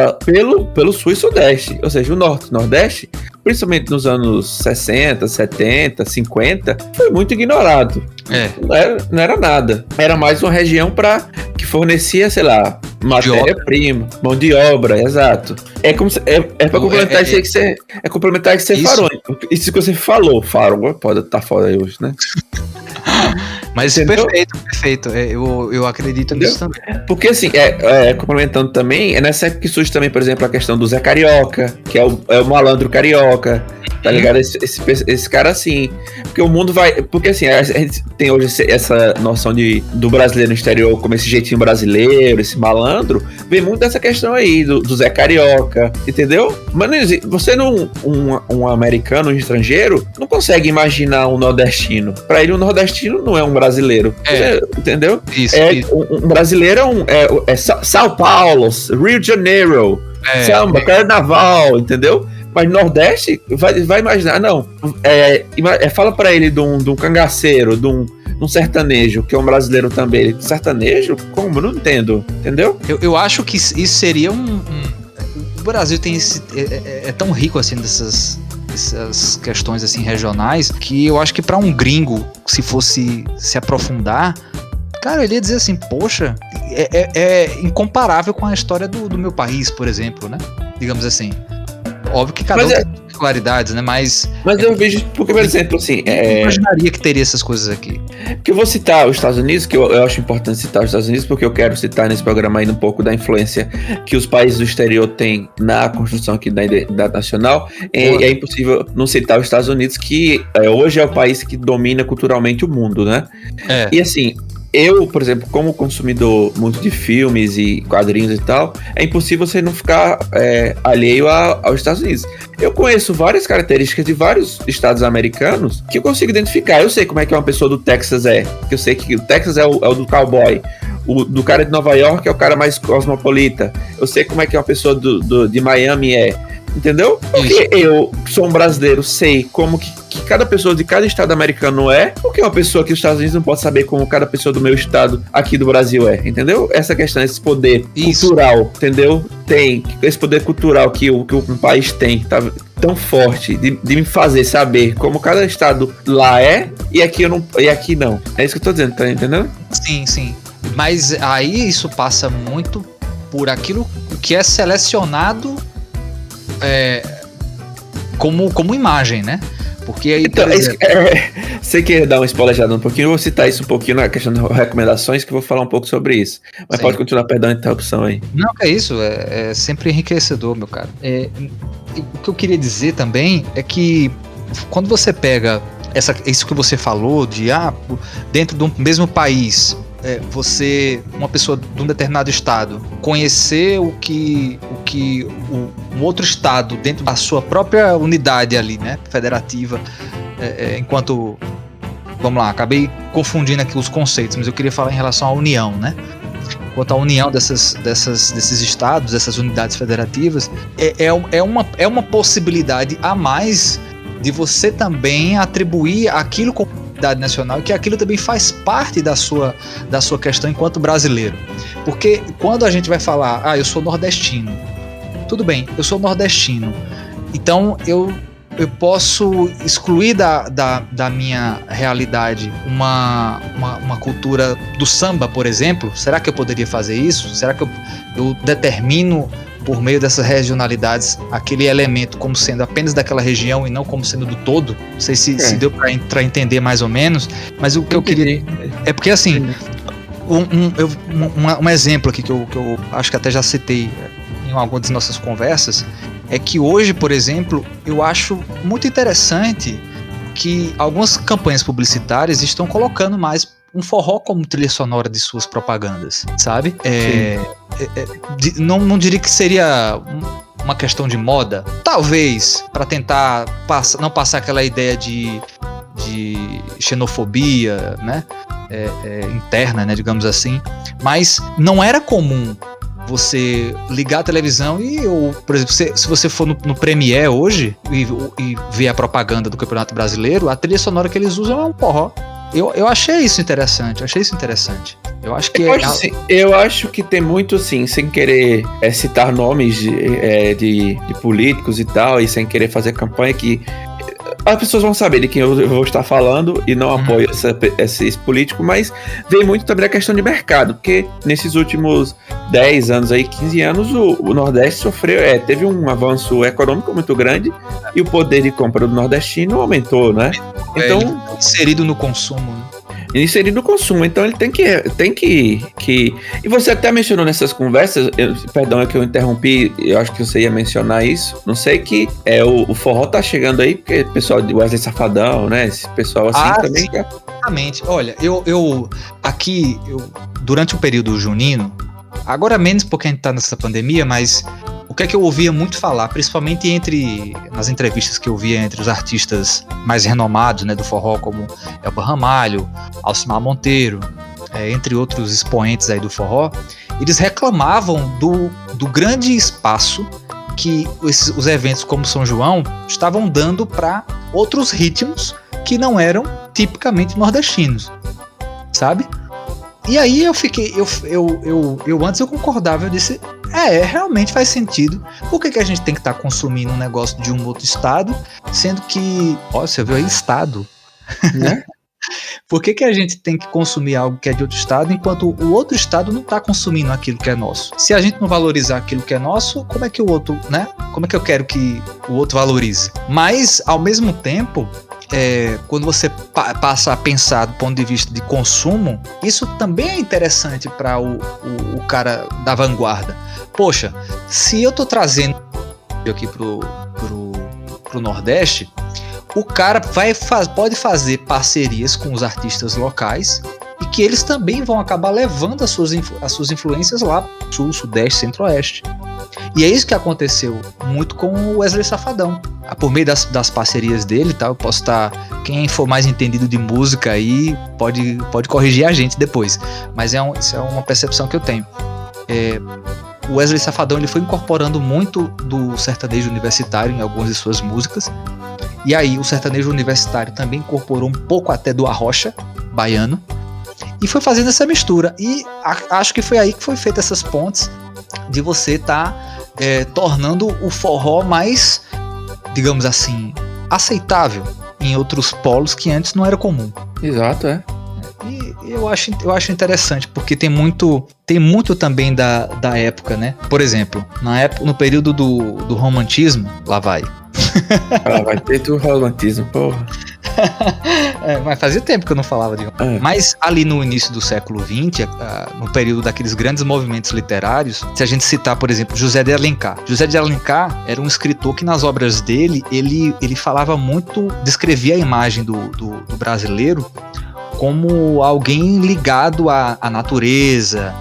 pelo Sul e Sudeste, ou seja, o Norte e Nordeste, principalmente nos anos 60, 70, 50, foi muito ignorado. Não era nada. Era mais uma região que fornecia, sei lá, matéria-prima, mão de obra, exato. É pra complementar isso aí que você. É complementar que você falou. Isso que você falou, Faro, pode estar fora aí hoje, né? Mas perfeito. Eu acredito nisso também. Porque assim, complementando também, é nessa época que surge também, por exemplo, a questão do Zé Carioca, que é o malandro carioca, tá ligado? Esse cara assim, porque o mundo vai, porque assim, a gente tem hoje essa noção do brasileiro no exterior como esse jeitinho brasileiro, esse malandro, vem muito dessa questão aí do Zé Carioca, entendeu? Mano, você um americano, um estrangeiro, não consegue imaginar um nordestino. Pra ele, um nordestino não é um brasileiro, entendeu? Isso. Um brasileiro é São Paulo, Rio de Janeiro, samba, carnaval, entendeu? Mas Nordeste vai imaginar, não. Fala pra ele de um cangaceiro, de um sertanejo, que é um brasileiro também. Sertanejo? Como? Não entendo, entendeu? Eu acho que isso seria o Brasil tem é tão rico assim dessas questões assim regionais, que eu acho que pra um gringo, se fosse se aprofundar, cara, ele ia dizer assim, poxa, é incomparável com a história do meu país, por exemplo, né? Digamos assim. Óbvio que cada um tem particularidades, né? Mas eu vejo, porque, por exemplo, assim... Eu imaginaria que teria essas coisas aqui. Porque eu vou citar os Estados Unidos, que eu acho importante citar os Estados Unidos, porque eu quero citar nesse programa ainda um pouco da influência que os países do exterior têm na construção aqui da identidade nacional. É impossível não citar os Estados Unidos, que hoje é o país que domina culturalmente o mundo, né? E assim... Eu, por exemplo, como consumidor muito de filmes e quadrinhos e tal, é impossível você não ficar alheio aos Estados Unidos. Eu conheço várias características de vários estados americanos que eu consigo identificar. Eu sei como é que uma pessoa do Texas que eu sei que o Texas é o do cowboy. O do cara de Nova York é o cara mais cosmopolita. Eu sei como é que uma pessoa de Miami entendeu? Porque eu sou um brasileiro, sei como que cada pessoa de cada estado americano porque uma pessoa aqui dos Estados Unidos não pode saber como cada pessoa do meu estado aqui do Brasil entendeu? Essa questão, esse poder cultural, entendeu? Tem esse poder cultural que um país tem, tá tão forte, de me fazer saber como cada estado lá e aqui aqui não. É isso que eu tô dizendo, tá entendendo? Sim. Mas aí isso passa muito por aquilo que é selecionado como imagem, né? Porque aí, então, você quer dar uma spoilerada um pouquinho? Eu vou citar isso um pouquinho na questão das recomendações, que eu vou falar um pouco sobre isso. Mas pode continuar, perdão a interrupção aí. Não, é isso, é sempre enriquecedor, meu cara. O que eu queria dizer também é que quando você pega isso que você falou de dentro de um mesmo país, uma pessoa de um determinado estado conhecer o que um outro estado dentro da sua própria unidade ali, né, federativa, enquanto, vamos lá, acabei confundindo aqui os conceitos, mas eu queria falar em relação à união, né, quanto à união desses estados, dessas unidades federativas, é uma possibilidade a mais de você também atribuir aquilo como unidade nacional, que aquilo também faz parte da sua questão enquanto brasileiro. Porque quando a gente vai falar, eu sou nordestino, tudo bem, eu sou nordestino, então eu posso excluir da minha realidade uma cultura do samba, por exemplo? Será que eu poderia fazer isso? Será que eu determino por meio dessas regionalidades aquele elemento como sendo apenas daquela região e não como sendo do todo? Não sei se deu para entender mais ou menos, mas o que eu queria é porque assim, um exemplo aqui que eu acho que até já citei em alguma das nossas conversas, é que hoje, por exemplo, eu acho muito interessante que algumas campanhas publicitárias estão colocando mais um forró como trilha sonora de suas propagandas, sabe? Não diria que seria uma questão de moda, talvez, para tentar não passar aquela ideia de xenofobia, né? Interna, né, digamos assim, mas não era comum você ligar a televisão por exemplo, se você for no Premiere hoje e ver a propaganda do Campeonato Brasileiro, a trilha sonora que eles usam é um forró. Eu achei isso interessante. Eu acho que eu acho que tem muito, assim, sem querer citar nomes de políticos e tal, e sem querer fazer campanha, que as pessoas vão saber de quem eu vou estar falando e não apoio esse político, mas vem muito também a questão de mercado, porque nesses últimos 10 anos aí, 15 anos, o Nordeste teve um avanço econômico muito grande e o poder de compra do nordestino aumentou, né? Então, inserido no consumo, né? inserir no consumo. Então ele tem que... E você até mencionou nessas conversas, perdão, é que eu interrompi, eu acho que você ia mencionar isso, não sei, que o forró tá chegando aí, porque o pessoal de Wesley Safadão, né, esse pessoal assim também... Sim, exatamente. Olha, eu durante o período junino, agora menos porque a gente tá nessa pandemia, mas o que é que eu ouvia muito falar, principalmente nas entrevistas que eu via entre os artistas mais renomados, né, do forró, como Elba Ramalho, Alcimar Monteiro, entre outros expoentes aí do forró, eles reclamavam do grande espaço que os eventos como São João estavam dando para outros ritmos que não eram tipicamente nordestinos, sabe? E aí eu fiquei, antes eu concordava, eu disse, realmente faz sentido. Por que a gente tem que estar consumindo um negócio de um outro estado, sendo que, você viu aí, estado, né? Por que a gente tem que consumir algo que é de outro estado, enquanto o outro estado não está consumindo aquilo que é nosso? Se a gente não valorizar aquilo que é nosso, como é que o outro, né? Como é que eu quero que o outro valorize? Mas, ao mesmo tempo, quando você passa a pensar do ponto de vista de consumo, isso também é interessante para o cara da vanguarda. Poxa, se eu tô trazendo aqui pro Nordeste, o cara pode fazer parcerias com os artistas locais e que eles também vão acabar levando as suas influências lá pro Sul, Sudeste, Centro-Oeste. E é isso que aconteceu muito com o Wesley Safadão. Por meio das parcerias dele, tá? Eu posso estar... Quem for mais entendido de música aí pode corrigir a gente depois. Mas isso é uma percepção que eu tenho. O Wesley Safadão ele foi incorporando muito do sertanejo universitário em algumas de suas músicas. E aí o sertanejo universitário também incorporou um pouco até do arrocha baiano. E foi fazendo essa mistura. E acho que foi aí que foi feita essas pontes de você tornando o forró mais, digamos assim, aceitável em outros polos que antes não era comum. Exato, E eu acho interessante, porque tem muito também da época, né? Por exemplo, no período do romantismo, lá vai. Vai ter do romantismo, porra. Mas fazia tempo que eu não falava de Mas ali no início do século XX, no período daqueles grandes movimentos literários, se a gente citar, por exemplo, José de Alencar. José de Alencar era um escritor que nas obras dele, ele falava muito, descrevia a imagem do brasileiro como alguém ligado à natureza,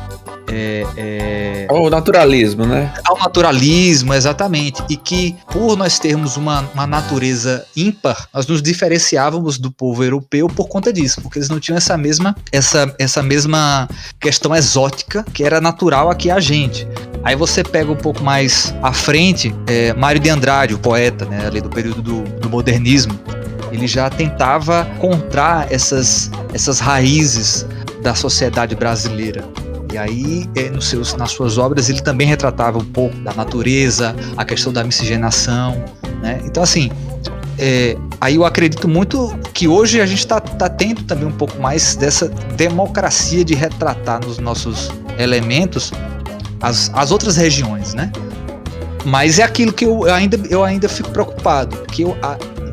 Ao naturalismo, né? Ao naturalismo, exatamente. E que, por nós termos uma natureza ímpar, nós nos diferenciávamos do povo europeu por conta disso, porque eles não tinham essa mesma questão exótica que era natural aqui a gente. Aí você pega um pouco mais à frente, Mário de Andrade, o poeta, né, ali do período do modernismo, ele já tentava encontrar essas raízes da sociedade brasileira. E aí, nas suas obras, ele também retratava um pouco da natureza, a questão da miscigenação, né? Então, assim, aí eu acredito muito que hoje a gente está tendo também um pouco mais dessa democracia de retratar nos nossos elementos as outras regiões, né? Mas é aquilo que eu ainda fico preocupado, que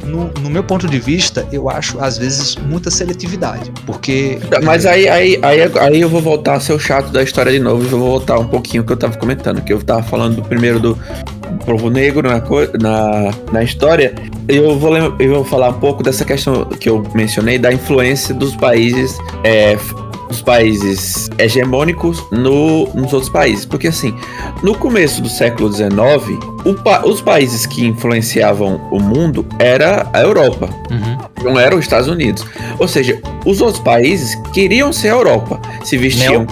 no meu ponto de vista, eu acho, às vezes, muita seletividade, porque... Mas aí eu vou voltar a ser o chato da história de novo, e vou voltar um pouquinho que eu tava comentando, que eu tava falando primeiro do povo negro na história. Eu vou falar um pouco dessa questão que eu mencionei, da influência dos países hegemônicos nos outros países, porque assim, no começo do século XIX, os países que influenciavam o mundo era a Europa, não eram os Estados Unidos, ou seja, os outros países queriam ser a Europa, se vestiam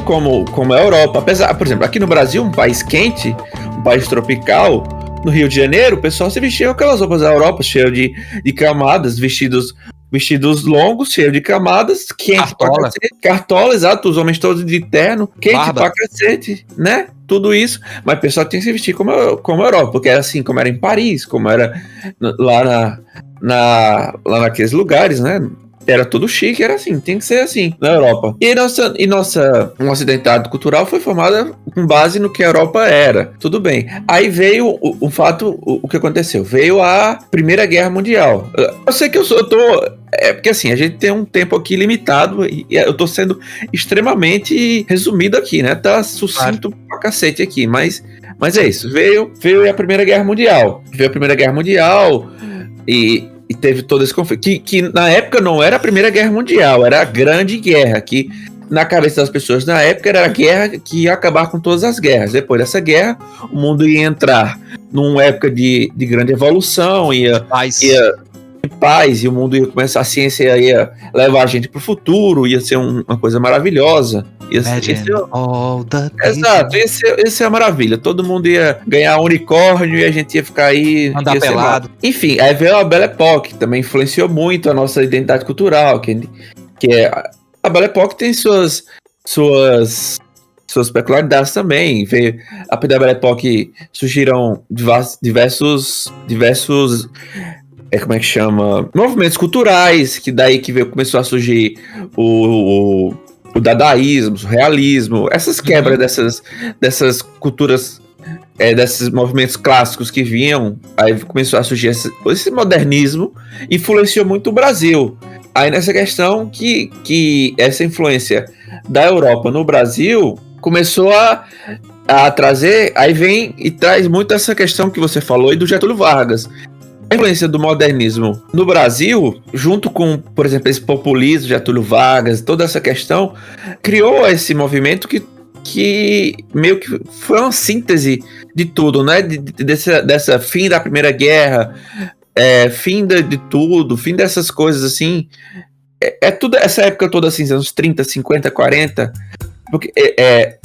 como a Europa, apesar, por exemplo, aqui no Brasil, um país quente, um país tropical, no Rio de Janeiro, o pessoal se vestia com aquelas roupas da Europa, cheio de camadas, vestidos longos, cheios de camadas, quente pra cacete, cartola, exato, os homens todos de terno, quente pra cacete, né? Tudo isso, mas o pessoal tinha que se vestir como a Europa, porque era assim, como era em Paris, como era lá naqueles lugares, né? Era tudo chique, era assim, tem que ser assim na Europa. E nossa identidade cultural foi formada com base no que a Europa era. Tudo bem. Aí veio o fato, o que aconteceu? Veio a Primeira Guerra Mundial. Eu sei que eu tô... É porque assim, a gente tem um tempo aqui limitado e eu tô sendo extremamente resumido aqui, né? Tá sucinto pra cacete aqui, mas é isso. Veio a Primeira Guerra Mundial. Veio a Primeira Guerra Mundial e teve todo esse conflito. Que na época não era a Primeira Guerra Mundial, era a Grande Guerra, que na cabeça das pessoas na época era a guerra que ia acabar com todas as guerras. Depois dessa guerra, o mundo ia entrar numa época de grande evolução, ia paz, e o mundo ia começar, a ciência ia levar a gente pro futuro, ia ser uma coisa maravilhosa. Exato, ia ser a maravilha. Todo mundo ia ganhar unicórnio e a gente ia ficar aí... Andar pelado. Enfim, aí veio a Belle Époque, que também influenciou muito a nossa identidade cultural, que é... A Belle Époque tem suas peculiaridades também. Veio, a partir da Belle Époque surgiram diversos como é que chama? Movimentos culturais, que daí começou a surgir o dadaísmo, o realismo, essas quebras dessas culturas, desses movimentos clássicos que vinham, aí começou a surgir esse modernismo, influenciou muito o Brasil. Aí nessa questão que essa influência da Europa no Brasil começou a trazer, aí vem e traz muito essa questão que você falou e do Getúlio Vargas. A influência do modernismo no Brasil, junto com, por exemplo, esse populismo, Getúlio Vargas, toda essa questão, criou esse movimento que meio que foi uma síntese de tudo, né? Dessa fim da Primeira Guerra, fim de tudo, fim dessas coisas assim. Tudo essa época toda assim, anos 30, 50, 40, porque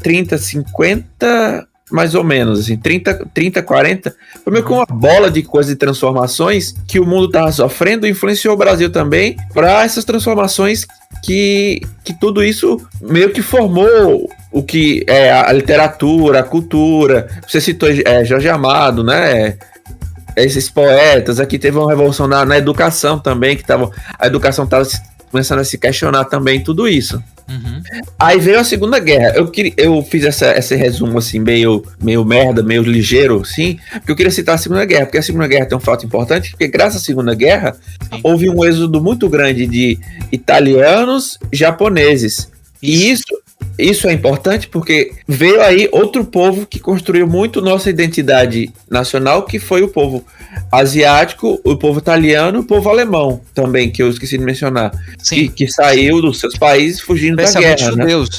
30, 50... mais ou menos, assim, 30, 40, foi meio que uma bola de coisas e transformações que o mundo estava sofrendo e influenciou o Brasil também para essas transformações que tudo isso meio que formou o que é a literatura, a cultura. Você citou Jorge Amado, né? Esses poetas, aqui teve uma revolução na educação também, a educação estava começando a se questionar também tudo isso. Uhum. Aí veio a Segunda Guerra. Eu fiz esse resumo assim, meio merda, meio ligeiro, sim, porque eu queria citar a Segunda Guerra, porque a Segunda Guerra tem um fato importante, porque graças à Segunda Guerra houve um êxodo muito grande de italianos, japoneses. E isso é importante porque veio aí outro povo que construiu muito nossa identidade nacional, que foi o povo asiático, o povo italiano, o povo alemão também, que eu esqueci de mencionar, que saiu dos seus países fugindo da guerra,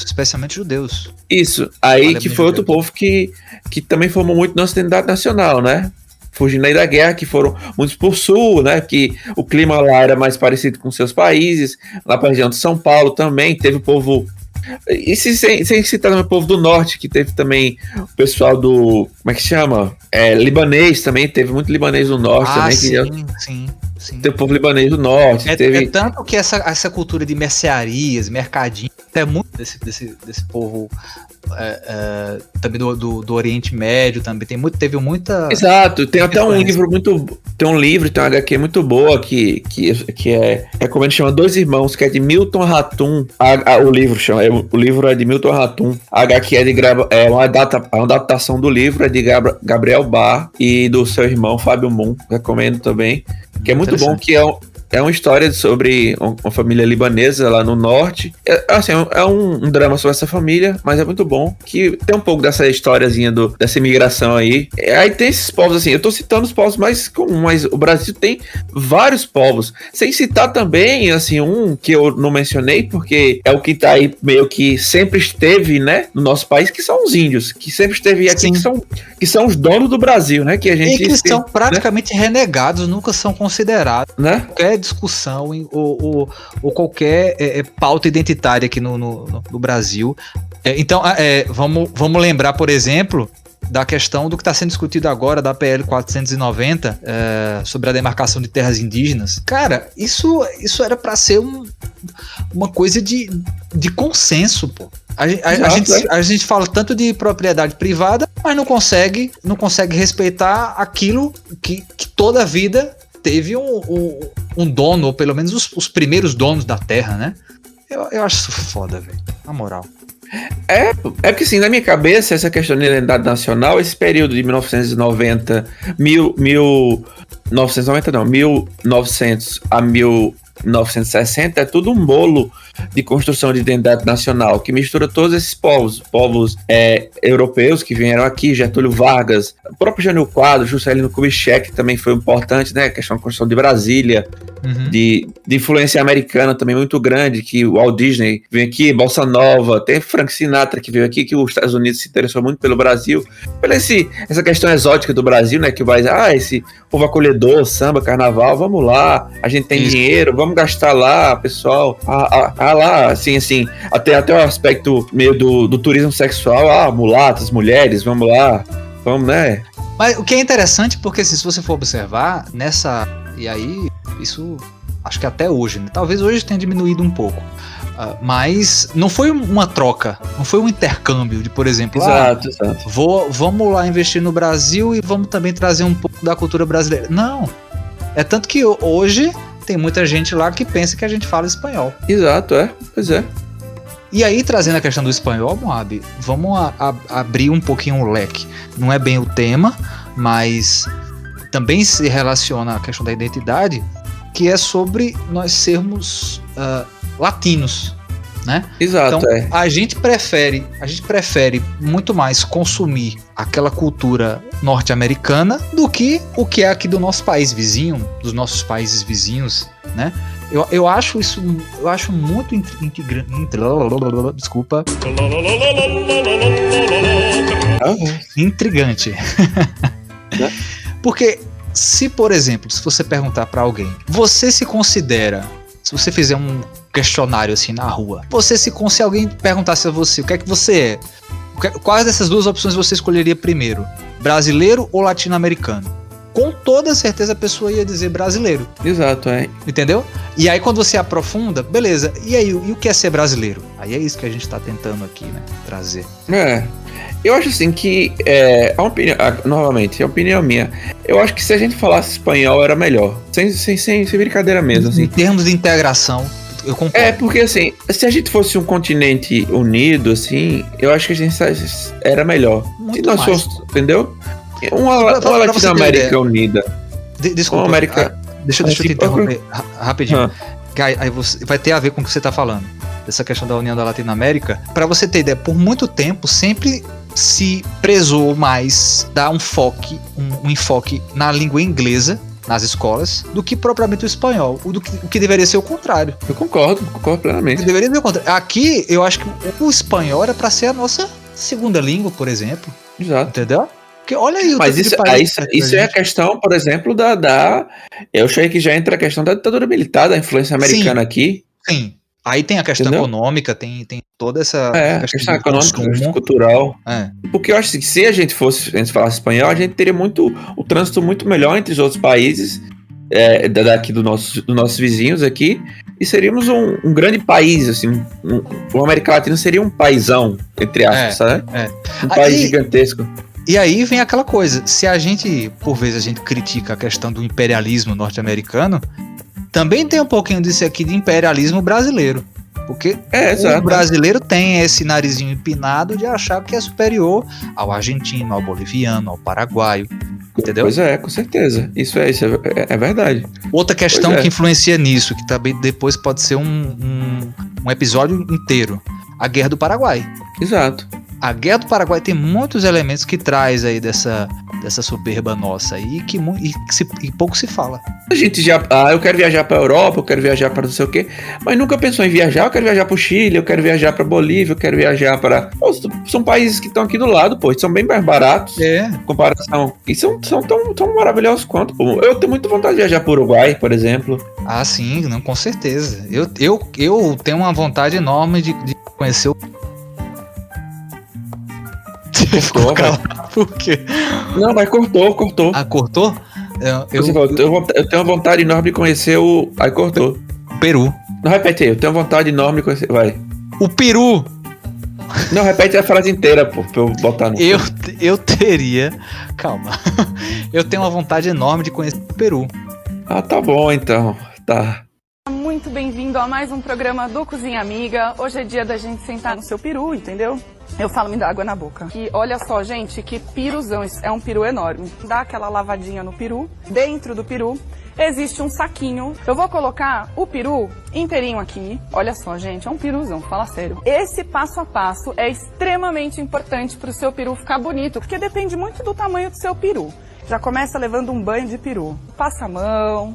especialmente judeus. Isso, aí que foi outro povo que também formou muito nossa identidade nacional, né? Fugindo aí da guerra, que foram muitos por sul, né? Que o clima lá era mais parecido com seus países, lá para a região de São Paulo também, teve o povo... E sem citar o povo do norte, que teve também o pessoal do... Como é que chama? Libanês também, teve muito libanês do norte também. Sim. Teve o povo libanês do norte. É tanto que essa cultura de mercearias, mercadinho, é muito desse povo também do Oriente Médio também. Teve muita... Exato, tem até um livro tem um uma HQ muito boa que como ele chama, Dois Irmãos, que é de Milton Ratum. O livro é de Milton Ratum. A HQ uma adaptação do livro, é de Gabriel Bar e do seu irmão Fábio Moon. Recomendo também. Que é muito bom, que é uma história sobre uma família libanesa lá no norte. É um drama sobre essa família, mas é muito bom. Que tem um pouco dessa historiazinha dessa imigração aí. Aí tem esses povos, assim, eu tô citando os povos mais comuns, mas o Brasil tem vários povos. Sem citar também, assim, um que eu não mencionei, porque é o que tá aí meio que sempre esteve, né, no nosso país, que são os índios, que sempre esteve aqui, que são os donos do Brasil, né, que a gente... E que são praticamente renegados, nunca são considerados, né? Qualquer discussão ou qualquer pauta identitária aqui no Brasil. Então, vamos lembrar, por exemplo, da questão do que está sendo discutido agora da PL 490 sobre a demarcação de terras indígenas. Cara, isso era para ser uma coisa de consenso, pô. A gente fala tanto de propriedade privada, mas não consegue respeitar aquilo que toda a vida teve um dono, ou pelo menos os primeiros donos da terra, né? Eu acho isso foda, velho. Na moral. É porque assim, na minha cabeça, essa questão de identidade nacional, esse período de 1990 a 1960 é tudo um bolo de construção de identidade nacional que mistura todos esses povos europeus que vieram aqui, Getúlio Vargas, o próprio Jânio Quadros, Juscelino Kubitschek também foi importante, né? A questão da construção de Brasília, de influência americana também muito grande, que o Walt Disney veio aqui, Bossa Nova, tem Frank Sinatra que veio aqui, que os Estados Unidos se interessou muito pelo Brasil, pela essa questão exótica do Brasil, né? Que vai esse povo acolhedor, samba, carnaval, vamos lá, a gente tem dinheiro, vamos gastar lá, pessoal, lá, assim, até o aspecto meio do turismo sexual, mulatas, mulheres, vamos lá, vamos, né? Mas o que é interessante, porque assim, se você for observar, e aí, isso, acho que até hoje, né? Talvez hoje tenha diminuído um pouco, mas não foi uma troca, não foi um intercâmbio de, por exemplo, exato. Vamos lá investir no Brasil e vamos também trazer um pouco da cultura brasileira. Não, é tanto que hoje tem muita gente lá que pensa que a gente fala espanhol. Exato, pois é. E aí, trazendo a questão do espanhol, Moab, vamos abrir um pouquinho o leque. Não é bem o tema, mas também se relaciona à questão da identidade, que é sobre nós sermos latinos, né? Exato, então, a gente prefere muito mais consumir aquela cultura norte-americana do que o que é aqui do nosso país vizinho, dos nossos países vizinhos, né? Eu acho muito desculpa. Intrigante. Porque se, por exemplo, se você perguntar pra alguém, você se considera, se você fizer um questionário assim na rua, se alguém perguntasse a você o que é que você é, quais dessas duas opções você escolheria primeiro? Brasileiro ou latino-americano? Com toda certeza a pessoa ia dizer brasileiro. Exato, Entendeu? E aí quando você aprofunda, beleza, e aí, e o que é ser brasileiro? Aí é isso que a gente tá tentando aqui, né, trazer. Eu acho assim que, novamente, é a opinião minha, eu acho que se a gente falasse espanhol era melhor, sem brincadeira mesmo, assim. Em termos de integração, eu concordo. Porque assim, se a gente fosse um continente unido, assim, eu acho que a gente era melhor. Muito se nós mais. Fosse, entendeu? Uma Latinoamérica unida. Desculpa, deixa eu te interromper rapidinho. Aí você, vai ter a ver com o que você tá falando, dessa questão da união da Latinoamérica. Pra você ter ideia, por muito tempo sempre se prezou mais dar um enfoque na língua inglesa nas escolas do que propriamente o espanhol, o que deveria ser o contrário. Eu concordo plenamente. Deveria ser o contrário. Aqui eu acho que o espanhol era pra ser a nossa segunda língua, por exemplo. Exato. Entendeu? Porque olha aí, mas isso é a questão, por exemplo, eu achei que já entra a questão da ditadura militar, da influência americana aqui. Sim. Aí tem a questão econômica, tem toda essa questão econômica, cultural. Porque eu acho que se a gente falasse espanhol, a gente teria o trânsito muito melhor entre os outros países daqui dos nossos vizinhos aqui, e seríamos um grande país, assim, o América Latina seria um paizão, entre aspas, sabe? Um país gigantesco. E aí vem aquela coisa, se a gente, por vezes, a gente critica a questão do imperialismo norte-americano, também tem um pouquinho disso aqui de imperialismo brasileiro. Porque o brasileiro tem esse narizinho empinado de achar que é superior ao argentino, ao boliviano, ao paraguaio. Entendeu? Pois é, com certeza. Isso é verdade. Outra questão que influencia nisso, que também depois pode ser um episódio inteiro. A Guerra do Paraguai. Exato. A Guerra do Paraguai tem muitos elementos que traz aí dessa soberba nossa aí e pouco se fala. A gente eu quero viajar pra Europa, eu quero viajar para não sei o quê, mas nunca pensou em viajar. Eu quero viajar pro Chile, eu quero viajar pra Bolívia, eu quero viajar para... São países que estão aqui do lado, pô, são bem mais baratos em comparação. E são tão maravilhosos quanto, pô. Eu tenho muita vontade de viajar pro Uruguai, por exemplo. Ah, sim, não, com certeza. Eu tenho uma vontade enorme de conhecer o... Por quê? Não, mas cortou. Ah, cortou? Eu tenho uma vontade enorme de conhecer o... Aí cortou. O Peru. Não, repete aí. Eu tenho vontade enorme de conhecer... Vai. O Peru. Não, repete a frase inteira, pô, pra eu botar no... Eu teria... Calma. Eu tenho uma vontade enorme de conhecer o Peru. Ah, tá bom então. Tá. Muito bem-vindo a mais um programa do Cozinha Amiga. Hoje é dia da gente sentar no seu peru, entendeu? Eu falo, me dá água na boca. E olha só, gente, que piruzão. Isso é um peru enorme. Dá aquela lavadinha no peru. Dentro do peru existe um saquinho. Eu vou colocar o peru inteirinho aqui. Olha só, gente, é um piruzão, fala sério. Esse passo a passo é extremamente importante para o seu peru ficar bonito, porque depende muito do tamanho do seu peru. Já começa levando um banho de peru. Passa a mão,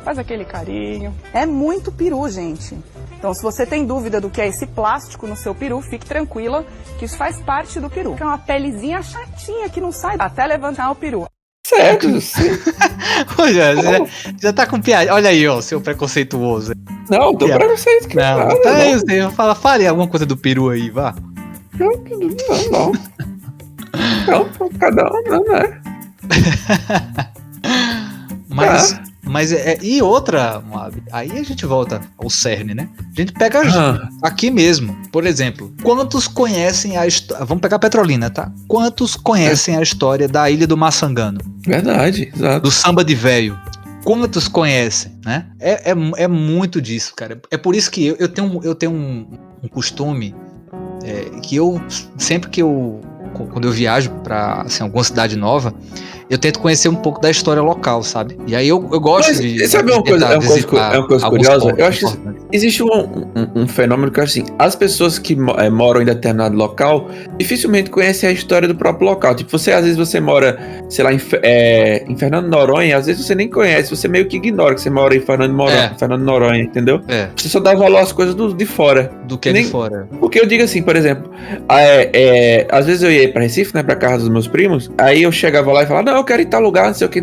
faz aquele carinho. É muito peru, gente. Então, se você tem dúvida do que é esse plástico no seu peru, fique tranquila que isso faz parte do peru. É uma pelezinha chatinha que não sai até levantar o peru. Sério? Sim. Olha, já tá com piada. Olha aí, ó, seu preconceituoso. Não, tô pra vocês. Que Não, nada, tá aí, não. você fale alguma coisa do peru aí, vá. Não. Não, cada um, não é. Mas e outra, Moab, aí a gente volta ao cerne, né? A gente pega aqui mesmo, por exemplo, quantos conhecem a história, vamos pegar Petrolina, tá? Quantos conhecem a história da Ilha do Maçangano? Verdade, exato. Do samba de véio? Quantos conhecem, né? É muito disso, cara. É por isso que eu tenho um costume que eu, sempre que quando eu viajo pra assim, alguma cidade nova, eu tento conhecer um pouco da história local, sabe? E aí eu gosto de. Sabe uma coisa curiosa? Eu acho que existe um fenômeno que eu acho assim: as pessoas que moram em determinado local dificilmente conhecem a história do próprio local. Tipo, às vezes você mora, sei lá, em Fernando de Noronha, às vezes você nem conhece, você meio que ignora que você mora em Fernando de Noronha, entendeu? Você só dá valor às coisas de fora. Do que é de fora. Porque eu digo assim, por exemplo, às vezes eu ia pra Recife, né, pra casa dos meus primos, aí eu chegava lá e falava, não, eu quero ir em tal lugar, não sei o que,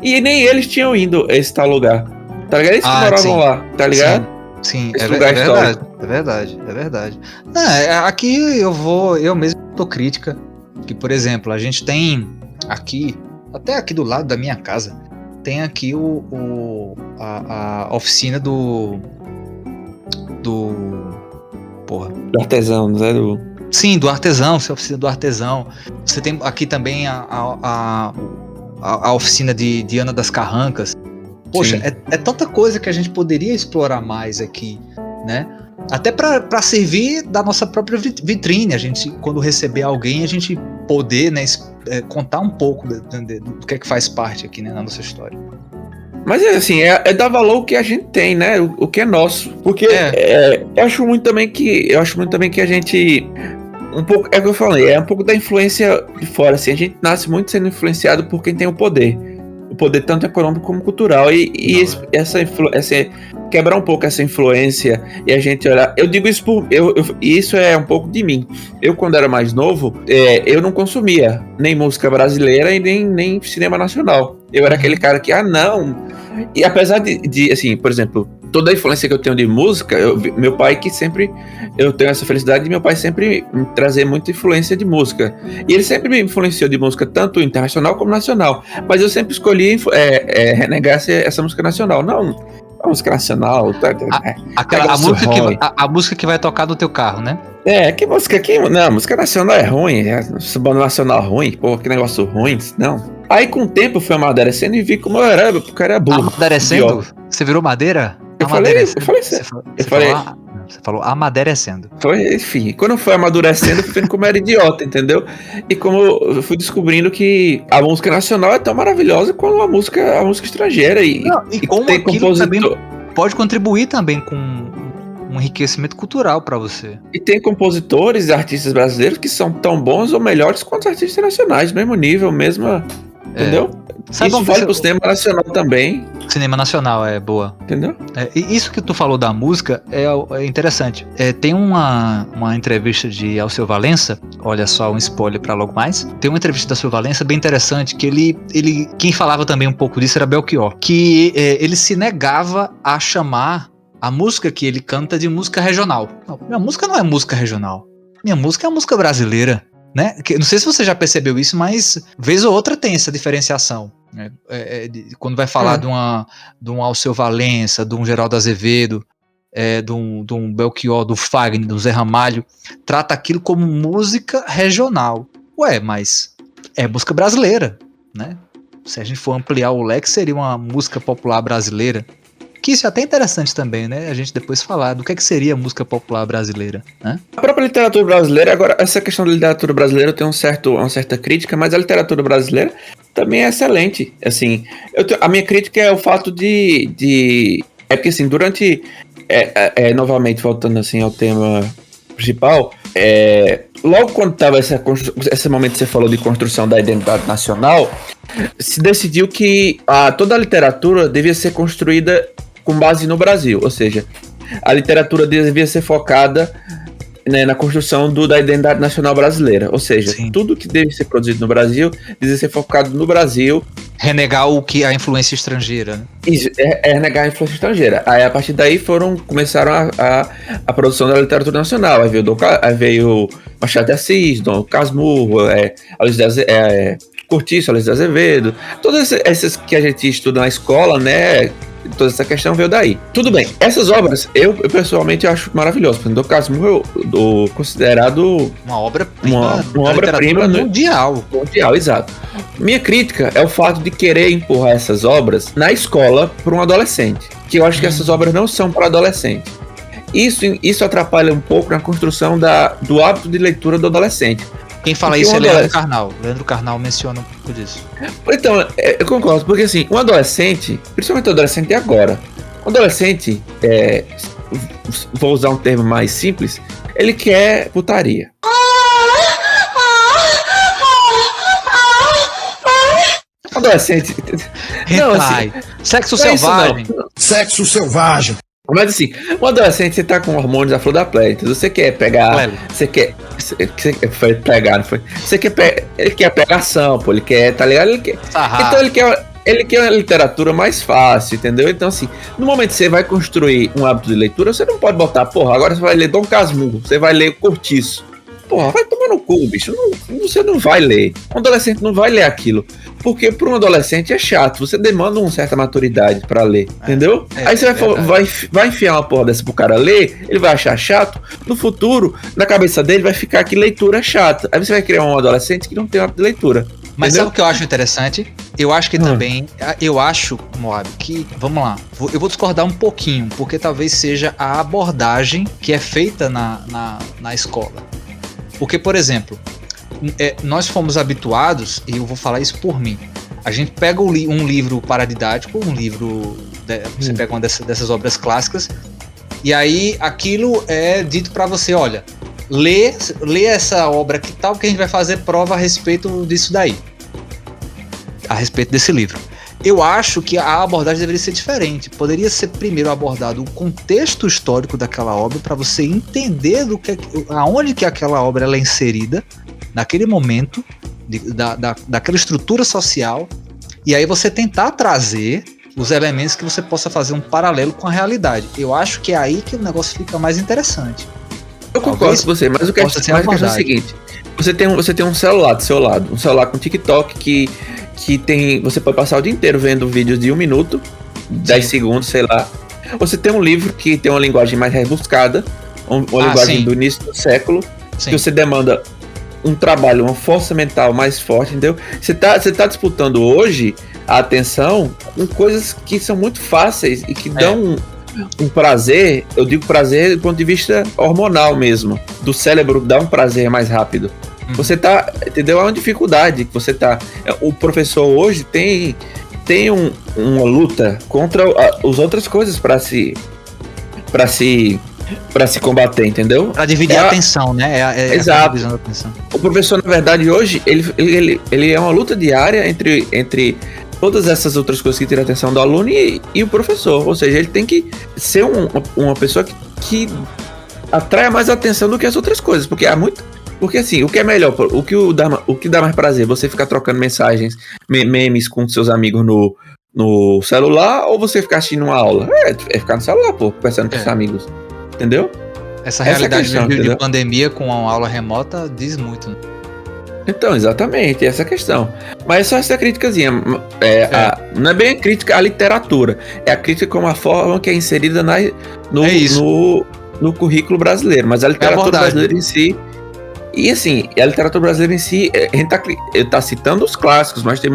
e nem eles tinham ido a esse tal lugar, tá ligado? Eles que moravam lá, tá ligado? Sim, esse lugar histórico. É verdade. Não, aqui eu mesmo dou crítica, que por exemplo, a gente tem aqui, até aqui do lado da minha casa, tem aqui a oficina do artesão, não é? Sim, do artesão, a oficina do artesão. Você tem aqui também a oficina de Ana das Carrancas. Poxa, é tanta coisa que a gente poderia explorar mais aqui, né? Até para servir da nossa própria vitrine. A gente, quando receber alguém, a gente poder, né, contar um pouco do que é que faz parte aqui, né, na nossa história. Mas assim, é dar valor o que a gente tem, né? O que é nosso. Porque eu acho muito também que a gente... Um pouco, é o que eu falei, é um pouco da influência de fora, assim, a gente nasce muito sendo influenciado por quem tem o poder tanto econômico como cultural, e essa quebrar um pouco essa influência, e a gente olhar, eu digo isso isso é um pouco de mim. Eu, quando era mais novo, eu não consumia nem música brasileira e nem cinema nacional. Eu era aquele cara que, não, e apesar de assim, por exemplo, toda a influência que eu tenho de música, meu pai que sempre, eu tenho essa felicidade de meu pai sempre me trazer muita influência de música, e ele sempre me influenciou de música tanto internacional como nacional, mas eu sempre escolhi renegar essa música nacional. Não, a música nacional, a música que vai tocar no teu carro, né? Que música aqui? Não, a música nacional é ruim, banda nacional ruim, pô, que negócio ruim, não. Aí com o tempo eu fui amadurecendo e vi como eu era, porque eu era burro. Amadurecendo? Você virou madeira? Eu Você falou amadurecendo. Foi, enfim, quando eu fui amadurecendo, eu fui vendo como eu era idiota, entendeu? E como eu fui descobrindo que a música nacional é tão maravilhosa quanto a música estrangeira. E como tem aquilo também pode contribuir também com um enriquecimento cultural para você. E tem compositores e artistas brasileiros que são tão bons ou melhores quanto os artistas nacionais, mesmo nível, mesma... Entendeu? Isso vale pro cinema nacional também. Cinema nacional é boa. Entendeu? E isso que tu falou da música é interessante. Tem uma entrevista de Alceu Valença, olha só, um spoiler pra logo mais. Tem uma entrevista da Alceu Valença bem interessante, que ele quem falava também um pouco disso era Belchior, que ele se negava a chamar a música que ele canta de música regional. Não, minha música não é música regional. Minha música é a música brasileira. Né? Não sei se você já percebeu isso, mas vez ou outra tem essa diferenciação, né? Quando vai falar de um Alceu Valença, de um Geraldo Azevedo, de um Belchior, do Fagner, do Zé Ramalho, trata aquilo como música regional. Mas é música brasileira, né? se a gente for ampliar o leque, seria uma música popular brasileira. Que isso é até interessante também, né? A gente depois falar do que seria a música popular brasileira, né? A própria literatura brasileira, agora, essa questão da literatura brasileira tem uma certa crítica, mas a literatura brasileira também é excelente. Assim, a minha crítica é o fato de é porque, assim, durante... novamente, voltando assim ao tema principal, logo quando estava esse momento que você falou de construção da identidade nacional, se decidiu que toda a literatura devia ser construída com base no Brasil, ou seja, a literatura devia ser focada, né, na construção da identidade nacional brasileira, ou seja, Sim. tudo que deve ser produzido no Brasil deve ser focado no Brasil. Renegar a influência estrangeira, né? Isso, renegar a influência estrangeira. Aí, a partir daí, começaram a produção da literatura nacional. Aí veio Machado de Assis, Dom Casmurro, Cortiço, Aloysio de Azevedo, todas essas que a gente estuda na escola, né? Toda essa questão veio daí. Tudo bem, essas obras eu pessoalmente acho maravilhosas. Dom Casmurro considerado Uma obra-prima. uma obra-prima mundial. Mundial, exato. Minha crítica é o fato de querer empurrar essas obras na escola para um adolescente, que eu acho que essas obras não são para adolescente. Isso atrapalha um pouco na construção do hábito de leitura do adolescente. Quem fala Porque isso é Leandro Carnal. Leandro Carnal menciona um pouco disso. Então, eu concordo, porque assim, um adolescente, principalmente o adolescente de agora, o adolescente, vou usar um termo mais simples, ele quer putaria. Adolescente. Não, assim, sexo não é isso, selvagem. não. Sexo selvagem. Mas assim, um adolescente, você tá com hormônios à flor da pele, então você quer pegar. Plebe. Foi pegar, não foi? Ele quer pegação, pô, ele quer, tá ligado? Então ele quer uma literatura mais fácil, entendeu? Então, assim, no momento que você vai construir um hábito de leitura, você não pode botar, porra, agora você vai ler Dom Casmurro, você vai ler Cortiço. Porra, vai tomar no cu, bicho. Você não vai ler. Um adolescente não vai ler aquilo. Porque para um adolescente é chato. Você demanda uma certa maturidade pra ler. Entendeu? Aí você vai enfiar uma porra dessa pro cara ler, ele vai achar chato. No futuro, na cabeça dele, vai ficar que leitura é chata. Aí você vai criar um adolescente que não tem hábito de leitura. Mas entendeu? sabe o que eu acho interessante? Eu acho que também... Eu acho, Moab, que... Vamos lá. Eu vou discordar um pouquinho, porque talvez seja a abordagem que é feita na escola. Porque, por exemplo, nós fomos habituados, e eu vou falar isso por mim, a gente pega um livro paradidático, você pega uma dessas obras clássicas, e aí aquilo é dito pra você, olha, lê essa obra que tal, que a gente vai fazer prova a respeito disso daí. A respeito desse livro. Eu acho que a abordagem deveria ser diferente. Poderia ser primeiro abordado o contexto histórico daquela obra para você entender aonde que aquela obra ela é inserida naquele momento daquela estrutura social, e aí você tentar trazer os elementos que você possa fazer um paralelo com a realidade. Eu acho que é aí que o negócio fica mais interessante. Eu concordo com você, mas o que é o seguinte: você tem um celular do seu lado, um celular com TikTok que você pode passar o dia inteiro vendo vídeos de 1 minuto, 10 segundos, sei lá. Você tem um livro que tem uma linguagem mais rebuscada, uma linguagem do início do século, que você demanda um trabalho, uma força mental mais forte, entendeu? Você tá disputando hoje a atenção com coisas que são muito fáceis e que dão um prazer, eu digo prazer do ponto de vista hormonal mesmo, do cérebro dá um prazer mais rápido. Você tá, entendeu? É uma dificuldade que você tá. O professor hoje tem uma luta contra as outras coisas para se combater, entendeu? Pra dividir a atenção, né? Exato. A divisão da atenção. O professor, na verdade, hoje, ele é uma luta diária entre todas essas outras coisas que tiram a atenção do aluno e o professor. Ou seja, ele tem que ser uma pessoa que atraia mais atenção do que as outras coisas. Porque assim, o que é melhor, o que dá mais prazer? Você ficar trocando mensagens, memes com seus amigos no celular, ou você ficar assistindo uma aula? É ficar no celular, pô, conversando com seus amigos. Entendeu? Essa realidade de pandemia com uma aula remota diz muito, né? Então, exatamente, essa questão. Mas é só essa criticazinha. Não é bem a crítica à literatura, é a crítica como a forma que é inserida no currículo brasileiro. Mas a literatura brasileira em si. E assim, a literatura brasileira em si, a gente tá citando os clássicos, mas tem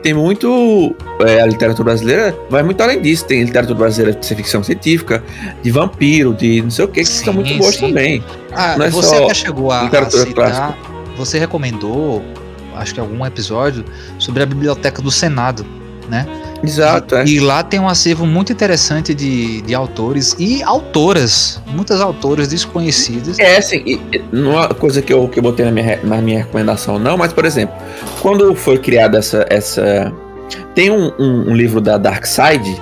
tem muito... a literatura brasileira vai muito além disso. Tem literatura brasileira de ficção científica, de vampiro, de não sei o que são muito boas também. Não é você só até chegou a literatura citar, clássica. você recomendou, acho que algum episódio, sobre a Biblioteca do Senado, né? Exato, E lá tem um acervo muito interessante de autores e autoras, muitas autoras desconhecidas. Assim, não é uma coisa que eu botei na minha recomendação, não, mas, por exemplo, quando foi criada essa... Tem um livro da Dark Side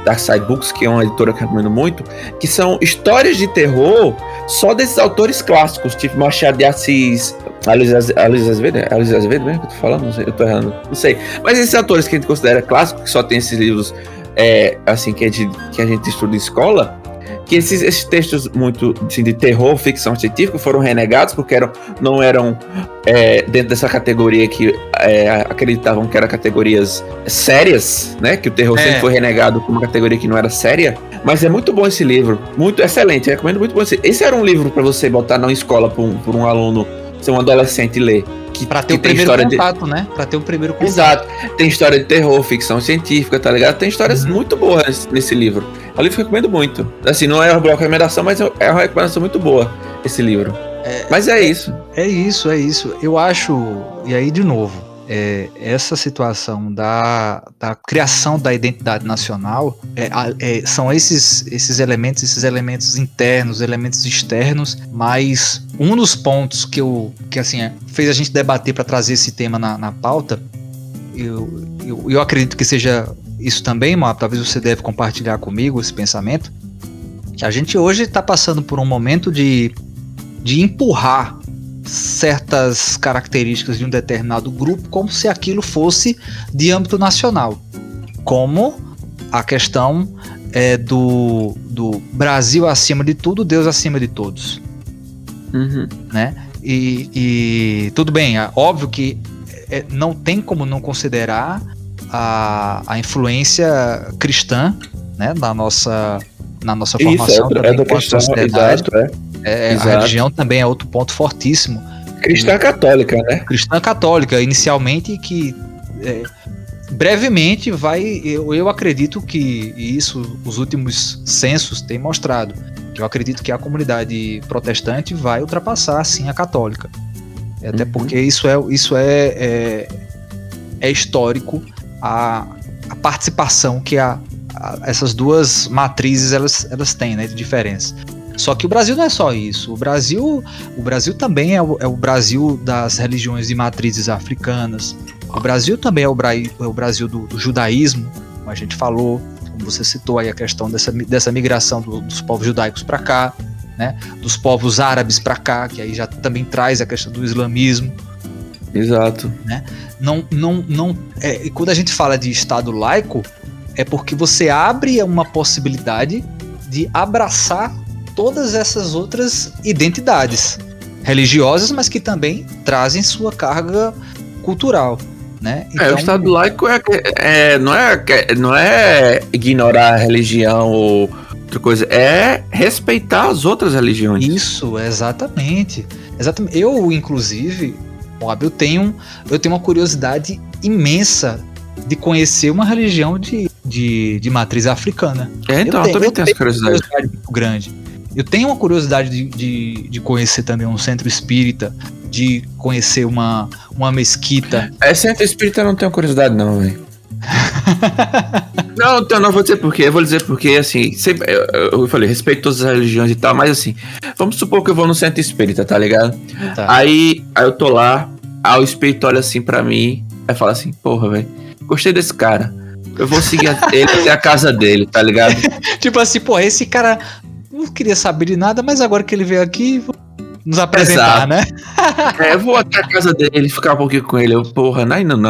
Books, que é uma editora que eu recomendo muito, que são histórias de terror só desses autores clássicos, tipo Machado de Assis, Alice Azevedo mesmo que eu tô falando? Não sei, eu tô errando, não sei. Mas esses autores que a gente considera clássicos, que só tem esses livros, assim, que a gente estuda em escola, que esses textos muito assim, de terror, ficção científica, foram renegados porque não eram dentro dessa categoria que acreditavam que eram categorias sérias, né? Que o terror sempre foi renegado como uma categoria que não era séria. Mas é muito bom esse livro, muito excelente, eu recomendo muito bom. Esse era um livro para você botar na escola por um aluno, ser um adolescente ler. Pra ter o primeiro contato, né? Pra ter o primeiro contato. Exato. Tem história de terror, ficção científica, tá ligado? Tem histórias muito boas nesse livro. É um livro que eu recomendo muito. Assim, não é uma boa recomendação, mas é uma recomendação muito boa, esse livro. Mas é isso. É isso. Eu acho, e aí de novo, essa situação da criação da identidade nacional são esses elementos internos, elementos externos, mas um dos pontos que assim, fez a gente debater para trazer esse tema na pauta, eu acredito que seja isso também, Moab, talvez você deve compartilhar comigo esse pensamento, que a gente hoje está passando por um momento de empurrar certas características de um determinado grupo como se aquilo fosse de âmbito nacional, como a questão do Brasil acima de tudo, Deus acima de todos, né? E tudo bem, é óbvio que não tem como não considerar a influência cristã, né, na nossa formação também enquanto sociedade. A religião também é outro ponto fortíssimo. Cristã católica, né? Cristã católica, inicialmente, que brevemente eu acredito que isso os últimos censos têm mostrado, que eu acredito que a comunidade protestante vai ultrapassar, sim, a católica. Até porque isso é histórico, a participação que essas duas matrizes elas têm, né, de diferença. Só que o Brasil não é só isso. O Brasil também é o Brasil das religiões de matrizes africanas. O Brasil também é o Brasil do judaísmo, como a gente falou, como você citou aí a questão dessa migração dos povos judaicos para cá, né? Dos povos árabes para cá, que aí já também traz a questão do islamismo. Exato. Né? E quando a gente fala de Estado laico, é porque você abre uma possibilidade de abraçar todas essas outras identidades religiosas, mas que também trazem sua carga cultural, né? Então, o Estado laico não é ignorar a religião ou outra coisa, é respeitar as outras religiões. Isso, exatamente. Eu, inclusive, eu tenho uma curiosidade imensa de conhecer uma religião de matriz africana. Então, eu também tenho essa curiosidade muito grande. Eu tenho uma curiosidade de conhecer também um centro espírita, de conhecer uma mesquita. Centro espírita eu não tenho curiosidade não, velho. Não vou dizer por quê. Eu vou dizer porque, assim, sempre, eu falei, respeito todas as religiões e tal, mas assim, vamos supor que eu vou no centro espírita, tá ligado? Tá. Aí eu tô lá, aí o espírito olha assim pra mim, aí fala assim, porra, velho, gostei desse cara. Eu vou seguir ele até a casa dele, tá ligado? Tipo assim, porra, esse cara não queria saber de nada, mas agora que ele veio aqui, vou nos apresentar, né? Eu vou até a casa dele, ficar um pouquinho com ele. Porra, aí não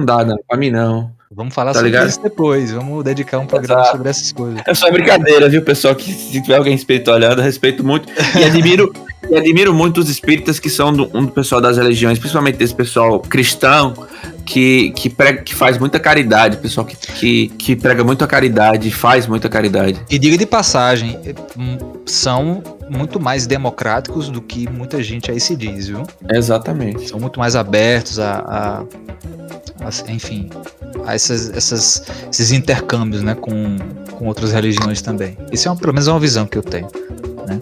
dá, não, pra mim não. Vamos falar sobre isso depois, vamos dedicar um programa sobre essas coisas. É só brincadeira, viu, pessoal? Que se tiver alguém espiritualhando, eu respeito muito e admiro muito os espíritas que são do pessoal das religiões, principalmente desse pessoal cristão que faz muita caridade, pessoal que prega muito a caridade, faz muita caridade. E diga de passagem, são muito mais democráticos do que muita gente aí se diz, viu? Exatamente. São muito mais abertos enfim, esses intercâmbios, né, com outras religiões também. Isso pelo menos é uma visão que eu tenho, né?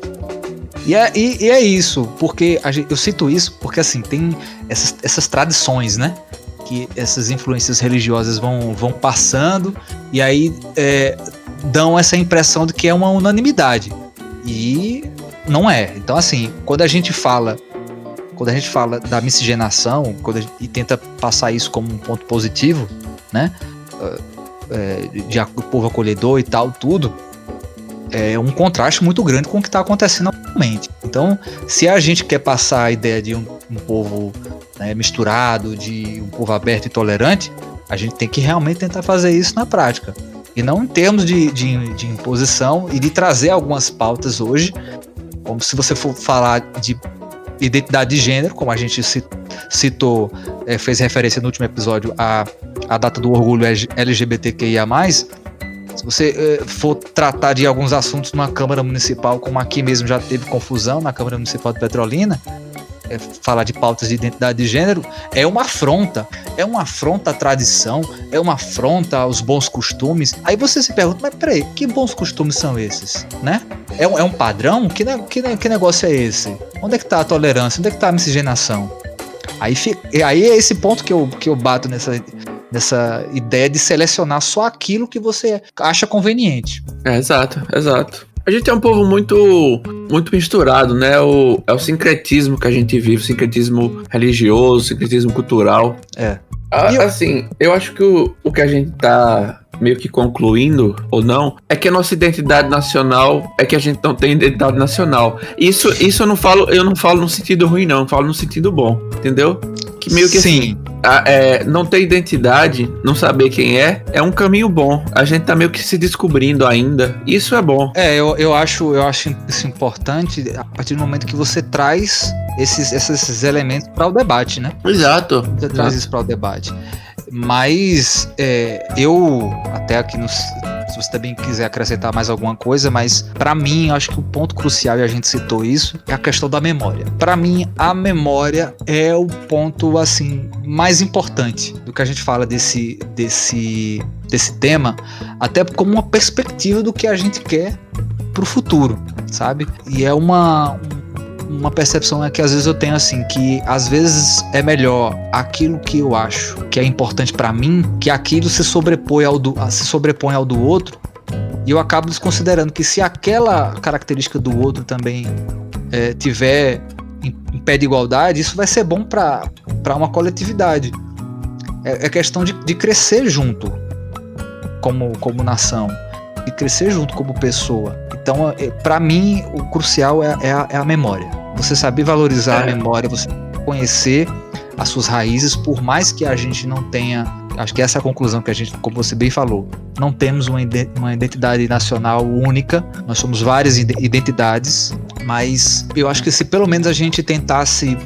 E é isso, porque eu cito isso porque assim, tem essas tradições, né? Que essas influências religiosas vão passando e aí dão essa impressão de que é uma unanimidade. E não é. Então assim, quando a gente fala da miscigenação e tenta passar isso como um ponto positivo, né? De povo acolhedor e tal, tudo, é um contraste muito grande com o que está acontecendo atualmente. Então, se a gente quer passar a ideia de um povo, né, misturado, de um povo aberto e tolerante, a gente tem que realmente tentar fazer isso na prática. E não em termos de imposição e de trazer algumas pautas hoje, como se você for falar de identidade de gênero, como a gente citou, fez referência no último episódio à data do orgulho LGBTQIA+, se você for tratar de alguns assuntos numa Câmara Municipal, como aqui mesmo já teve confusão na Câmara Municipal de Petrolina, falar de pautas de identidade de gênero é uma afronta à tradição, é uma afronta aos bons costumes. Aí você se pergunta, mas peraí, que bons costumes são esses, né? É um padrão? Que negócio é esse? Onde é que tá a tolerância? Onde é que tá a miscigenação? Aí é esse ponto que eu bato nessa ideia de selecionar só aquilo que você acha conveniente. Exato. A gente é um povo muito misturado, né? É o sincretismo que a gente vive, o sincretismo religioso, o sincretismo cultural. Assim, eu acho que o que a gente tá meio que concluindo, ou não, é que a nossa identidade nacional é que a gente não tem identidade nacional. Isso eu não falo no sentido ruim, não, eu falo no sentido bom, entendeu? Que meio que sim. Assim, não ter identidade, não saber quem é um caminho bom. A gente tá meio que se descobrindo ainda. Isso é bom. Eu acho isso importante a partir do momento que você traz esses elementos para o debate, né? Exato. Você traz isso para o debate. Mas eu, até aqui, se você também quiser acrescentar mais alguma coisa, mas para mim, eu acho que o ponto crucial, e a gente citou isso, é a questão da memória. Para mim, a memória é o ponto, assim, mais importante do que a gente fala desse tema, até como uma perspectiva do que a gente quer pro futuro, sabe? E é uma percepção que às vezes eu tenho, assim, que às vezes é melhor aquilo que eu acho que é importante pra mim, que aquilo se sobrepõe ao do outro, e eu acabo desconsiderando que se aquela característica do outro também tiver em pé de igualdade, isso vai ser bom pra uma coletividade. É questão de crescer junto como nação, de crescer junto como pessoa. Então, para mim, o crucial é a memória. Você saber valorizar a memória, você conhecer as suas raízes, por mais que a gente não tenha... Acho que essa é a conclusão que a gente, como você bem falou, não temos uma identidade nacional única, nós somos várias identidades, mas eu acho que se pelo menos a gente tentasse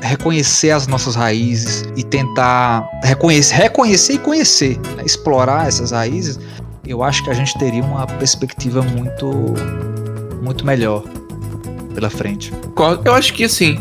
reconhecer as nossas raízes e tentar reconhecer e conhecer, né? Explorar essas raízes, eu acho que a gente teria uma perspectiva muito melhor pela frente. Eu acho que, assim,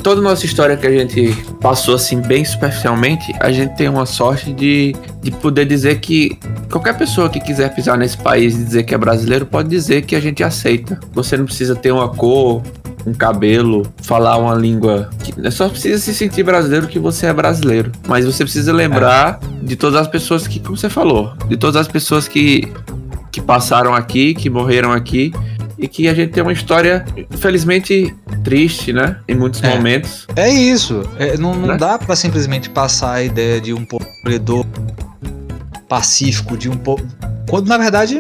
toda a nossa história que a gente passou, assim, bem superficialmente, a gente tem uma sorte de poder dizer que qualquer pessoa que quiser pisar nesse país e dizer que é brasileiro, pode dizer que a gente aceita. Você não precisa ter uma cor, um cabelo, falar uma língua. Só precisa se sentir brasileiro que você é brasileiro. Mas você precisa lembrar de todas as pessoas que, como você falou, de todas as pessoas que passaram aqui, que morreram aqui, e que a gente tem uma história, infelizmente, triste, né? Em muitos momentos. É isso. Não dá pra simplesmente passar a ideia de um povo acolhedor, pacífico, de um povo... Quando, na verdade,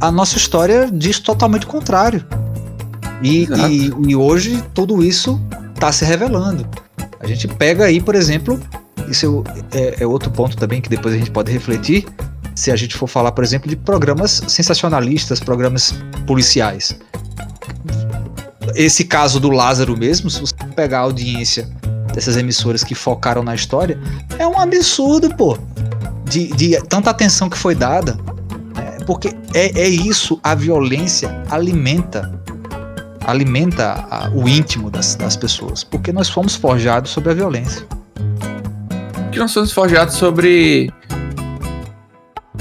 a nossa história diz totalmente o contrário. E hoje tudo isso está se revelando. A gente pega aí, por exemplo, isso é outro ponto também que depois a gente pode refletir, se a gente for falar, por exemplo, de programas sensacionalistas, programas policiais. Esse caso do Lázaro mesmo, se você pegar a audiência dessas emissoras que focaram na história, é um absurdo, pô, de tanta atenção que foi dada, porque é isso, a violência alimenta o íntimo das pessoas, porque nós fomos forjados sobre a violência. que nós fomos forjados sobre...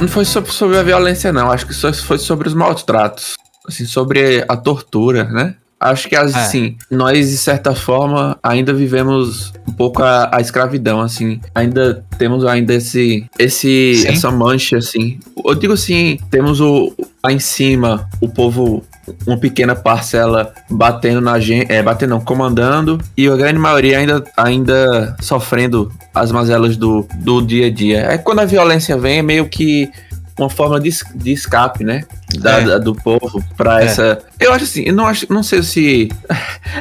Não foi sobre a violência, não. Acho que só foi sobre os maltratos. Assim, sobre a tortura, né? Acho que, assim, nós, de certa forma, ainda vivemos um pouco a escravidão, assim. Ainda temos essa mancha, assim. Eu digo assim, temos lá em cima, o povo, uma pequena parcela batendo na gente, comandando, e a grande maioria ainda sofrendo as mazelas do dia a dia. É quando a violência vem, é meio que uma forma de escape, né? Do povo pra essa... Eu acho assim, não sei se...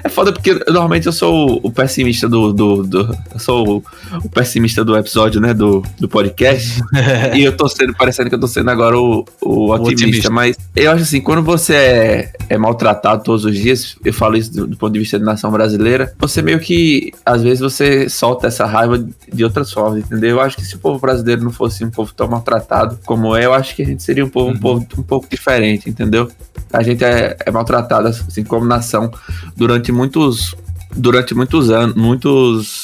É foda porque normalmente eu sou o pessimista eu sou o pessimista do episódio, né? Do podcast. E eu tô parecendo que eu tô sendo agora o otimista. Mas eu acho assim, quando você é maltratado todos os dias, eu falo isso do ponto de vista da nação brasileira, você meio que, às vezes, você solta essa raiva de outras formas, entendeu? Eu acho que se o povo brasileiro não fosse um povo tão maltratado como eu acho que a gente seria um povo um pouco diferente, entendeu? A gente é maltratado, assim, como nação durante muitos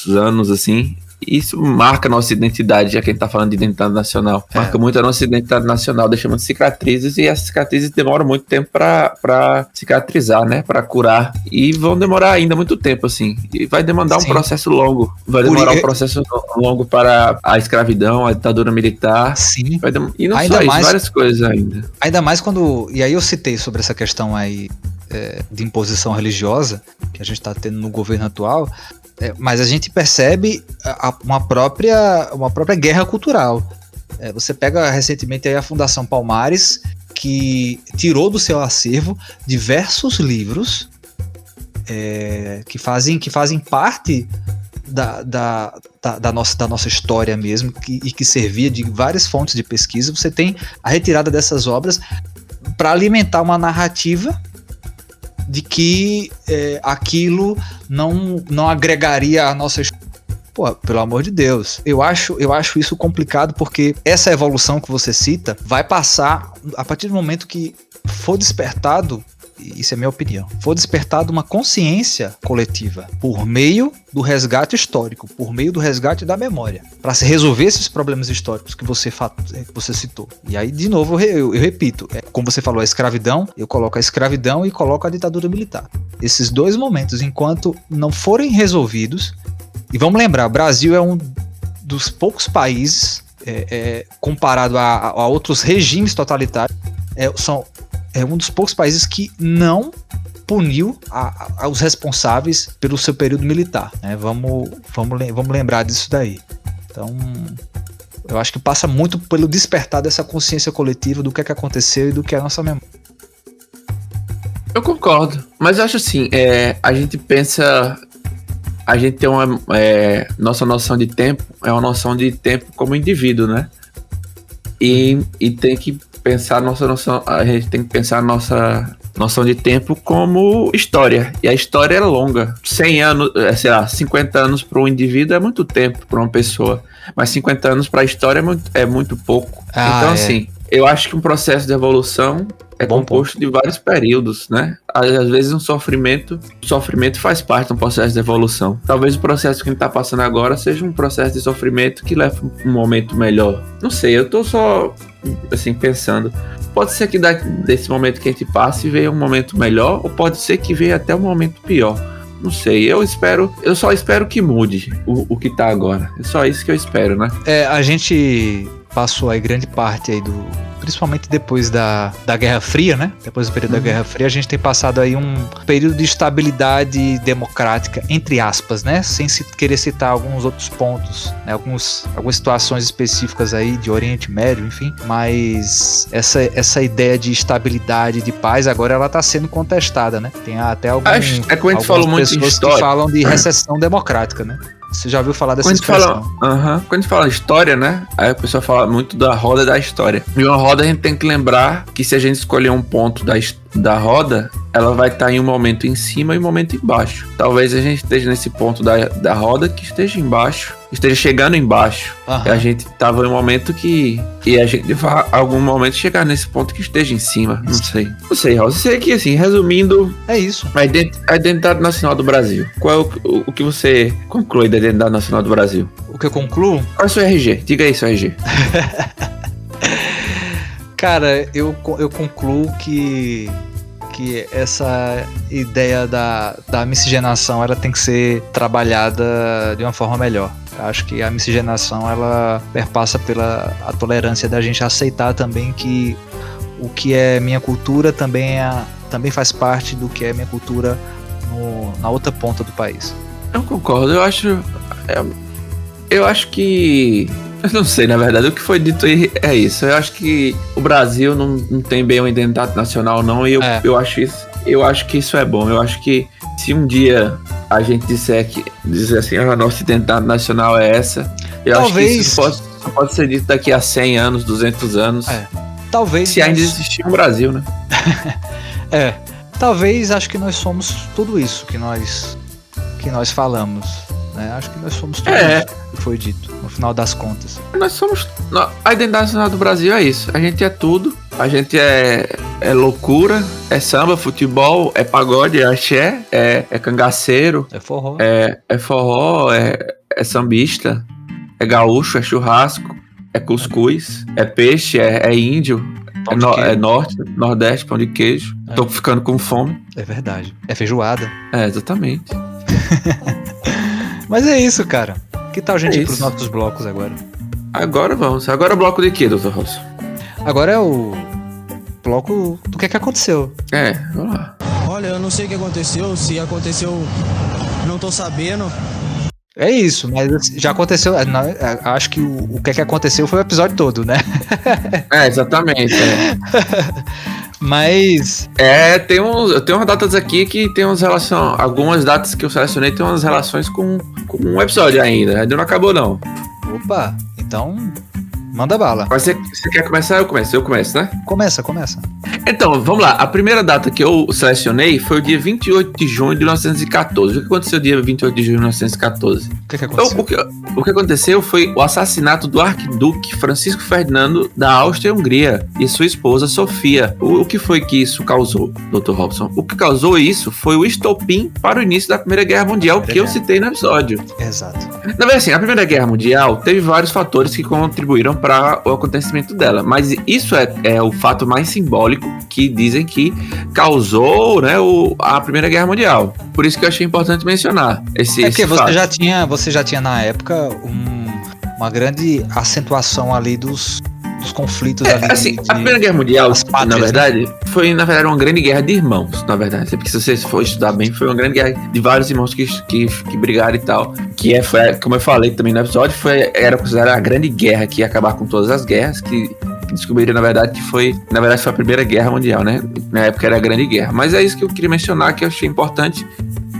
anos, assim. Isso marca a nossa identidade, já que a gente tá falando de identidade nacional. Marca muito a nossa identidade nacional, deixa muitas cicatrizes, e essas cicatrizes demoram muito tempo pra cicatrizar, né? Pra curar. E vão demorar ainda muito tempo, assim. E vai demandar um processo longo. Vai demorar um processo longo para a escravidão, a ditadura militar. Sim. E não ainda só isso, várias coisas ainda. Ainda mais quando... E aí eu citei sobre essa questão aí de imposição religiosa, que a gente tá tendo no governo atual... mas a gente percebe uma própria guerra cultural. Você pega recentemente aí a Fundação Palmares, que tirou do seu acervo diversos livros que fazem parte da nossa história mesmo, e que servia de várias fontes de pesquisa. Você tem a retirada dessas obras para alimentar uma narrativa de que aquilo não agregaria a nossa história. Pô, pelo amor de Deus. Eu acho isso complicado, porque essa evolução que você cita vai passar a partir do momento que for despertado, isso é minha opinião, for despertado uma consciência coletiva por meio do resgate histórico, por meio do resgate da memória, para se resolver esses problemas históricos que você citou. E aí, de novo, eu repito, como você falou, a escravidão, eu coloco a escravidão e coloco a ditadura militar. Esses dois momentos, enquanto não forem resolvidos, e vamos lembrar, o Brasil é um dos poucos países, comparado a outros regimes totalitários, é um dos poucos países que não puniu os responsáveis pelo seu período militar, né? Vamos lembrar disso daí. Então, eu acho que passa muito pelo despertar dessa consciência coletiva do que aconteceu e do que é a nossa memória. Eu concordo, mas eu acho assim, a gente tem uma... nossa noção de tempo é uma noção de tempo como indivíduo, né? E tem que pensar a gente tem que pensar a nossa noção de tempo como história. E a história é longa. 100 anos, 50 anos para um indivíduo é muito tempo para uma pessoa. Mas 50 anos para a história é muito pouco. Então, assim, eu acho que um processo de evolução é composto de vários períodos, né? Às vezes o sofrimento faz parte de um processo de evolução. Talvez o processo que a gente tá passando agora seja um processo de sofrimento que leva um momento melhor. Não sei, eu tô só, assim, pensando. Pode ser que desse momento que a gente passe venha um momento melhor, ou pode ser que venha até um momento pior. Não sei, eu só espero que mude o que tá agora. É só isso que eu espero, né? A gente passou aí grande parte aí principalmente depois da Guerra Fria, né? Depois do período da Guerra Fria, a gente tem passado aí um período de estabilidade democrática, entre aspas, né? Sem querer citar alguns outros pontos, né? Algumas situações específicas aí de Oriente Médio, enfim. Mas essa ideia de estabilidade, de paz, agora ela tá sendo contestada, né? Tem até algumas pessoas que falam de recessão democrática, né? Você já ouviu falar dessa expressão? Quando a gente fala história, né? Aí a pessoa fala muito da roda da história. E uma roda a gente tem que lembrar que se a gente escolher um ponto da roda, ela vai estar em um momento em cima e um momento embaixo. Talvez a gente esteja nesse ponto da roda que esteja embaixo, esteja chegando embaixo. E a gente tava em um momento que... E a gente vai, algum momento, chegar nesse ponto que esteja em cima. Não sei, Raul. Eu sei que, assim, resumindo... É isso. A identidade nacional do Brasil. Qual é o que você conclui da identidade nacional do Brasil? O que eu concluo? Qual é o seu RG? Diga aí, seu RG. Cara, eu concluo que essa ideia da miscigenação, ela tem que ser trabalhada de uma forma melhor. Eu acho que a miscigenação, ela perpassa pela a tolerância da gente aceitar também que o que é minha cultura também faz parte do que é minha cultura na outra ponta do país. Eu concordo, eu acho que... Eu não sei, na verdade, o que foi dito aí é isso. Eu acho que o Brasil não tem bem uma identidade nacional, não, e eu acho que isso é bom. Eu acho que se um dia a gente dizer assim, a nossa identidade nacional é essa, eu acho que isso pode ser dito daqui a 100 anos, 200 anos. Talvez. Se ainda existir um Brasil, né? Talvez, acho que nós somos tudo isso que nós falamos. Né? Acho que nós somos tudo isso que foi dito, no final das contas. Nós somos... A identidade nacional do Brasil é isso. A gente é tudo. A gente é loucura, é samba, futebol, é pagode, é axé, é cangaceiro. É forró. É forró, é sambista, é gaúcho, é churrasco, é cuscuz, é peixe, é índio, é norte, nordeste, pão de queijo. Tô ficando com fome. É verdade. É feijoada. Exatamente. Mas é isso, cara. Que tal a gente ir pros nossos blocos agora? Agora vamos. Agora é o bloco de quê, Dr. Rosso? Agora é o bloco do que aconteceu. Vamos lá. Olha, eu não sei o que aconteceu. Se aconteceu, não tô sabendo. É isso, mas já aconteceu. Acho que o que aconteceu foi o episódio todo, né? Exatamente. Mas... eu tenho umas datas aqui que tem algumas datas que eu selecionei tem umas relações com um episódio ainda não acabou não. Opa, então manda bala. Mas você quer começar? Eu começo, né? Começa. Então, vamos lá. A primeira data que eu selecionei foi o dia 28 de junho de 1914. O que aconteceu no dia 28 de junho de 1914? O que aconteceu? O que aconteceu foi o assassinato do arquiduque Francisco Ferdinando da Áustria-Hungria e sua esposa Sofia. O que foi que isso causou, Dr. Robson? O que causou isso foi o estopim para o início da Primeira Guerra Mundial, eu citei no episódio. Exato. Na verdade, assim, a Primeira Guerra Mundial teve vários fatores que contribuíram para o acontecimento dela, mas isso é o fato mais simbólico que dizem que causou, né, a Primeira Guerra Mundial. Por isso que eu achei importante mencionar esse fato. Você já tinha na época uma grande acentuação ali dos conflitos ali. Assim, a Primeira Guerra Mundial, pátrias, na verdade, foi uma grande guerra de irmãos, na verdade. Porque se você for estudar bem, foi uma grande guerra de vários irmãos que brigaram e tal. Foi, como eu falei também no episódio, era considerada a grande guerra que ia acabar com todas as guerras, que descobriram, na verdade, que foi a Primeira Guerra Mundial, né? Na época era a Grande Guerra. Mas é isso que eu queria mencionar, que eu achei importante,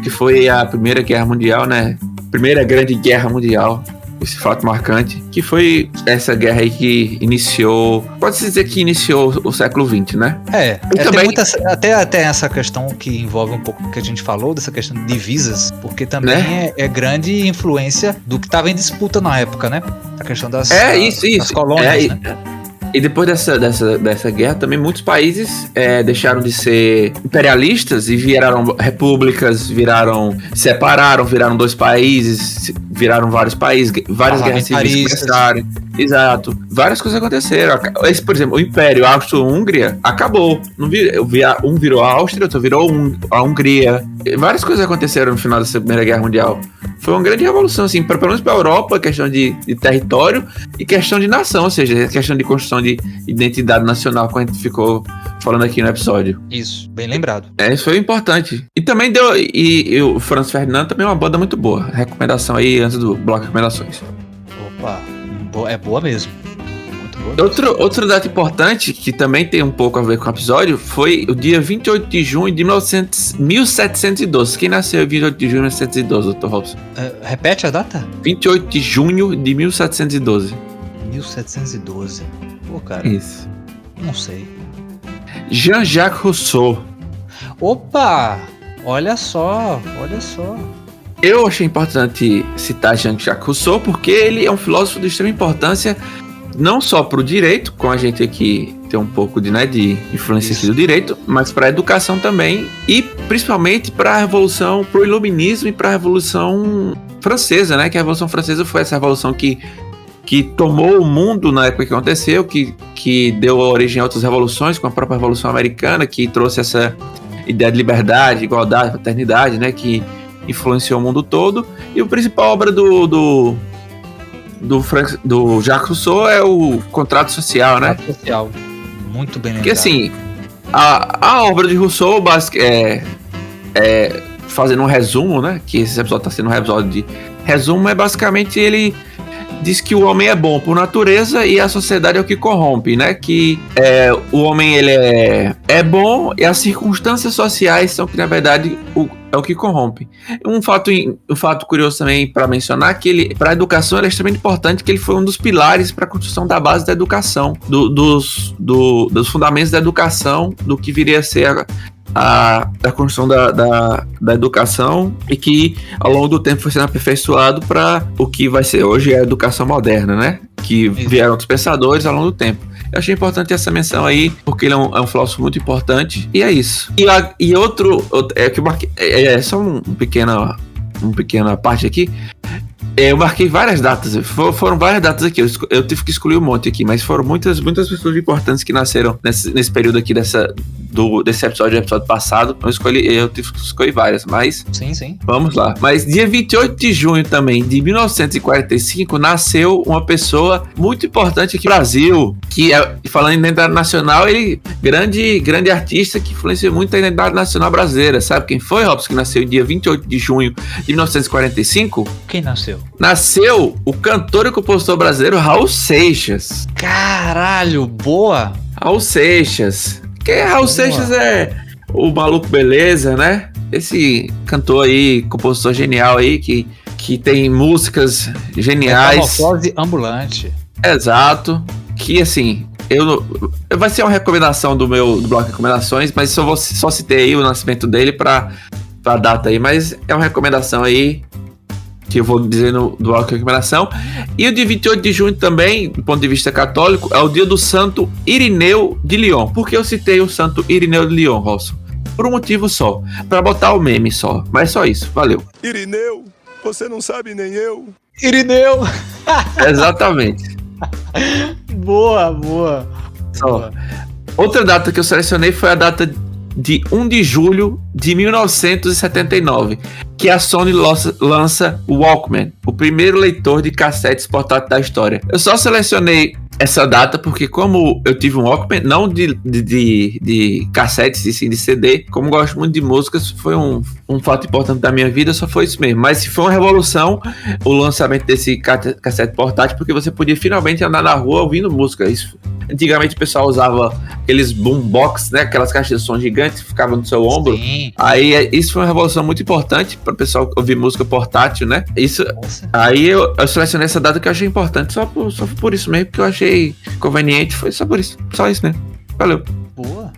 que foi a Primeira Guerra Mundial, né? Primeira Grande Guerra Mundial, esse fato marcante, que foi essa guerra aí que iniciou, pode-se dizer que iniciou o século XX, né? Também... até essa questão que envolve um pouco do que a gente falou, dessa questão de divisas, porque também né? é grande influência do que estava em disputa na época, né? A questão das colônias, né? E depois dessa guerra, também muitos países deixaram de ser imperialistas e viraram repúblicas, separaram, viraram dois países, viraram vários países, várias guerras civis começaram. Exato. Várias coisas aconteceram. Por exemplo, o Império Austro-Húngria acabou. Um virou a Áustria, outro virou a Hungria. Várias coisas aconteceram no final dessa Primeira Guerra Mundial. Foi uma grande revolução, assim, pelo menos para a Europa, questão de território e questão de nação, ou seja, questão de construção de identidade nacional, como a gente ficou falando aqui no episódio. Isso, bem lembrado. Isso foi importante. E também e o Franz Ferdinand também é uma banda muito boa. Recomendação aí antes do bloco de recomendações. Opa, é boa mesmo. Muito boa. Outro dado importante, que também tem um pouco a ver com o episódio, foi o dia 28 de junho de 1712. Quem nasceu em 28 de junho de 1712, Dr. Robson? Repete a data? 28 de junho de 1712. 1712. Pô, cara. Isso. Não sei. Jean-Jacques Rousseau. Opa! Olha só. Eu achei importante citar Jean-Jacques Rousseau porque ele é um filósofo de extrema importância, não só para o direito, com a gente aqui tem um pouco de influência aqui do direito, mas para a educação também, e principalmente para a revolução, para o iluminismo e para a revolução francesa, né? Que a revolução francesa foi essa revolução que tomou o mundo na época que aconteceu, que deu origem a outras revoluções, com a própria Revolução Americana, que trouxe essa ideia de liberdade, igualdade, fraternidade, né? Que influenciou o mundo todo. E a principal obra do Jacques Rousseau é o Contrato Social, né? Contrato Social. Muito bem lembrado. Porque assim, a obra de Rousseau, fazendo um resumo, né? Que esse episódio está sendo um episódio de resumo, é basicamente ele diz que o homem é bom por natureza e a sociedade é o que corrompe, né? Que o homem ele é bom e as circunstâncias sociais são que na verdade é o que corrompe. Um fato curioso também para mencionar que para a educação ele é extremamente importante, que ele foi um dos pilares para a construção da base da educação, dos fundamentos da educação, do que viria a ser a construção da educação, e que ao longo do tempo foi sendo aperfeiçoado para o que vai ser hoje a educação moderna, né? Que vieram outros pensadores ao longo do tempo. Eu achei importante essa menção aí, porque ele é um filósofo muito importante, e é isso. E outro que eu marquei, só uma pequena parte aqui. Eu marquei várias datas, foram várias datas aqui, eu tive que excluir um monte aqui, mas foram muitas pessoas importantes que nasceram nesse período aqui desse episódio passado. Eu tive que escolher várias, mas sim. Vamos lá. Mas dia 28 de junho também, de 1945, nasceu uma pessoa muito importante aqui no Brasil, que falando em identidade nacional, ele grande artista que influenciou muito a identidade nacional brasileira. Sabe quem foi, Robson, que nasceu dia 28 de junho de 1945? Quem nasceu? Nasceu o cantor e compositor brasileiro Raul Seixas. Caralho, boa! Raul Seixas. Que Raul Seixas é o maluco beleza, né? Esse cantor aí, compositor genial aí, que tem músicas geniais. Metamorfose ambulante. Exato. Que assim, vai ser uma recomendação do bloco de recomendações, mas só citei aí o nascimento dele pra data aí, mas é uma recomendação aí que eu vou dizer do bloco de recomendação. E o de 28 de junho também, do ponto de vista católico, é o dia do Santo Irineu de Lyon. Por que eu citei o Santo Irineu de Lyon, Robson? Por um motivo só, pra botar o meme só, mas só isso, valeu. Irineu, você não sabe nem eu. Irineu! Exatamente. Boa. Só. Outra data que eu selecionei foi a data de 1 de julho de 1979, que a Sony lança o Walkman, o primeiro leitor de cassetes portátil da história. Eu só selecionei essa data porque, como eu tive um Walkman, não de cassetes e sim de CD, como gosto muito de músicas, foi um fato importante da minha vida, só foi isso mesmo. Mas foi uma revolução o lançamento desse cassete portátil, porque você podia finalmente andar na rua ouvindo música. Antigamente o pessoal usava aqueles boombox, né? Aquelas caixas de som gigantes que ficavam no seu ombro. Sim. Aí isso foi uma revolução muito importante para o pessoal ouvir música portátil, né? Aí eu selecionei essa data que eu achei importante, só por isso mesmo, porque eu achei conveniente, foi só por isso. Só isso mesmo. Valeu. Boa.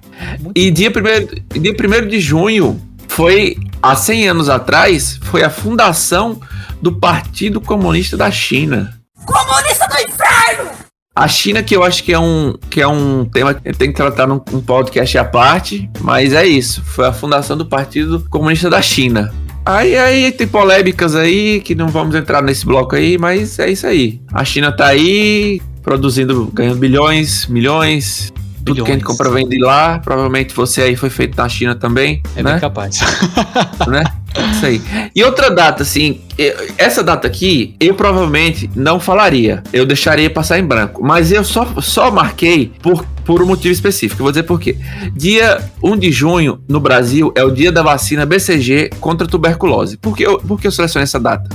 E dia 1º de junho foi, há 100 anos atrás, foi a fundação do Partido Comunista da China. Comunista do inferno! A China, que eu acho que é um tema que tem que tratar num podcast à parte, mas é isso. Foi a fundação do Partido Comunista da China. Aí tem polêmicas aí, que não vamos entrar nesse bloco aí, mas é isso aí. A China tá aí, produzindo, ganhando bilhões, milhões. Tudo que a gente compra vem de lá. Provavelmente você aí foi feito na China também. É, né? Bem capaz. Né? Isso aí. E outra data, assim, essa data aqui, eu provavelmente não falaria. Eu deixaria passar em branco. Mas eu só marquei por um motivo específico. Eu vou dizer por quê. Dia 1 de junho, no Brasil, é o dia da vacina BCG contra a tuberculose. Por que eu selecionei essa data?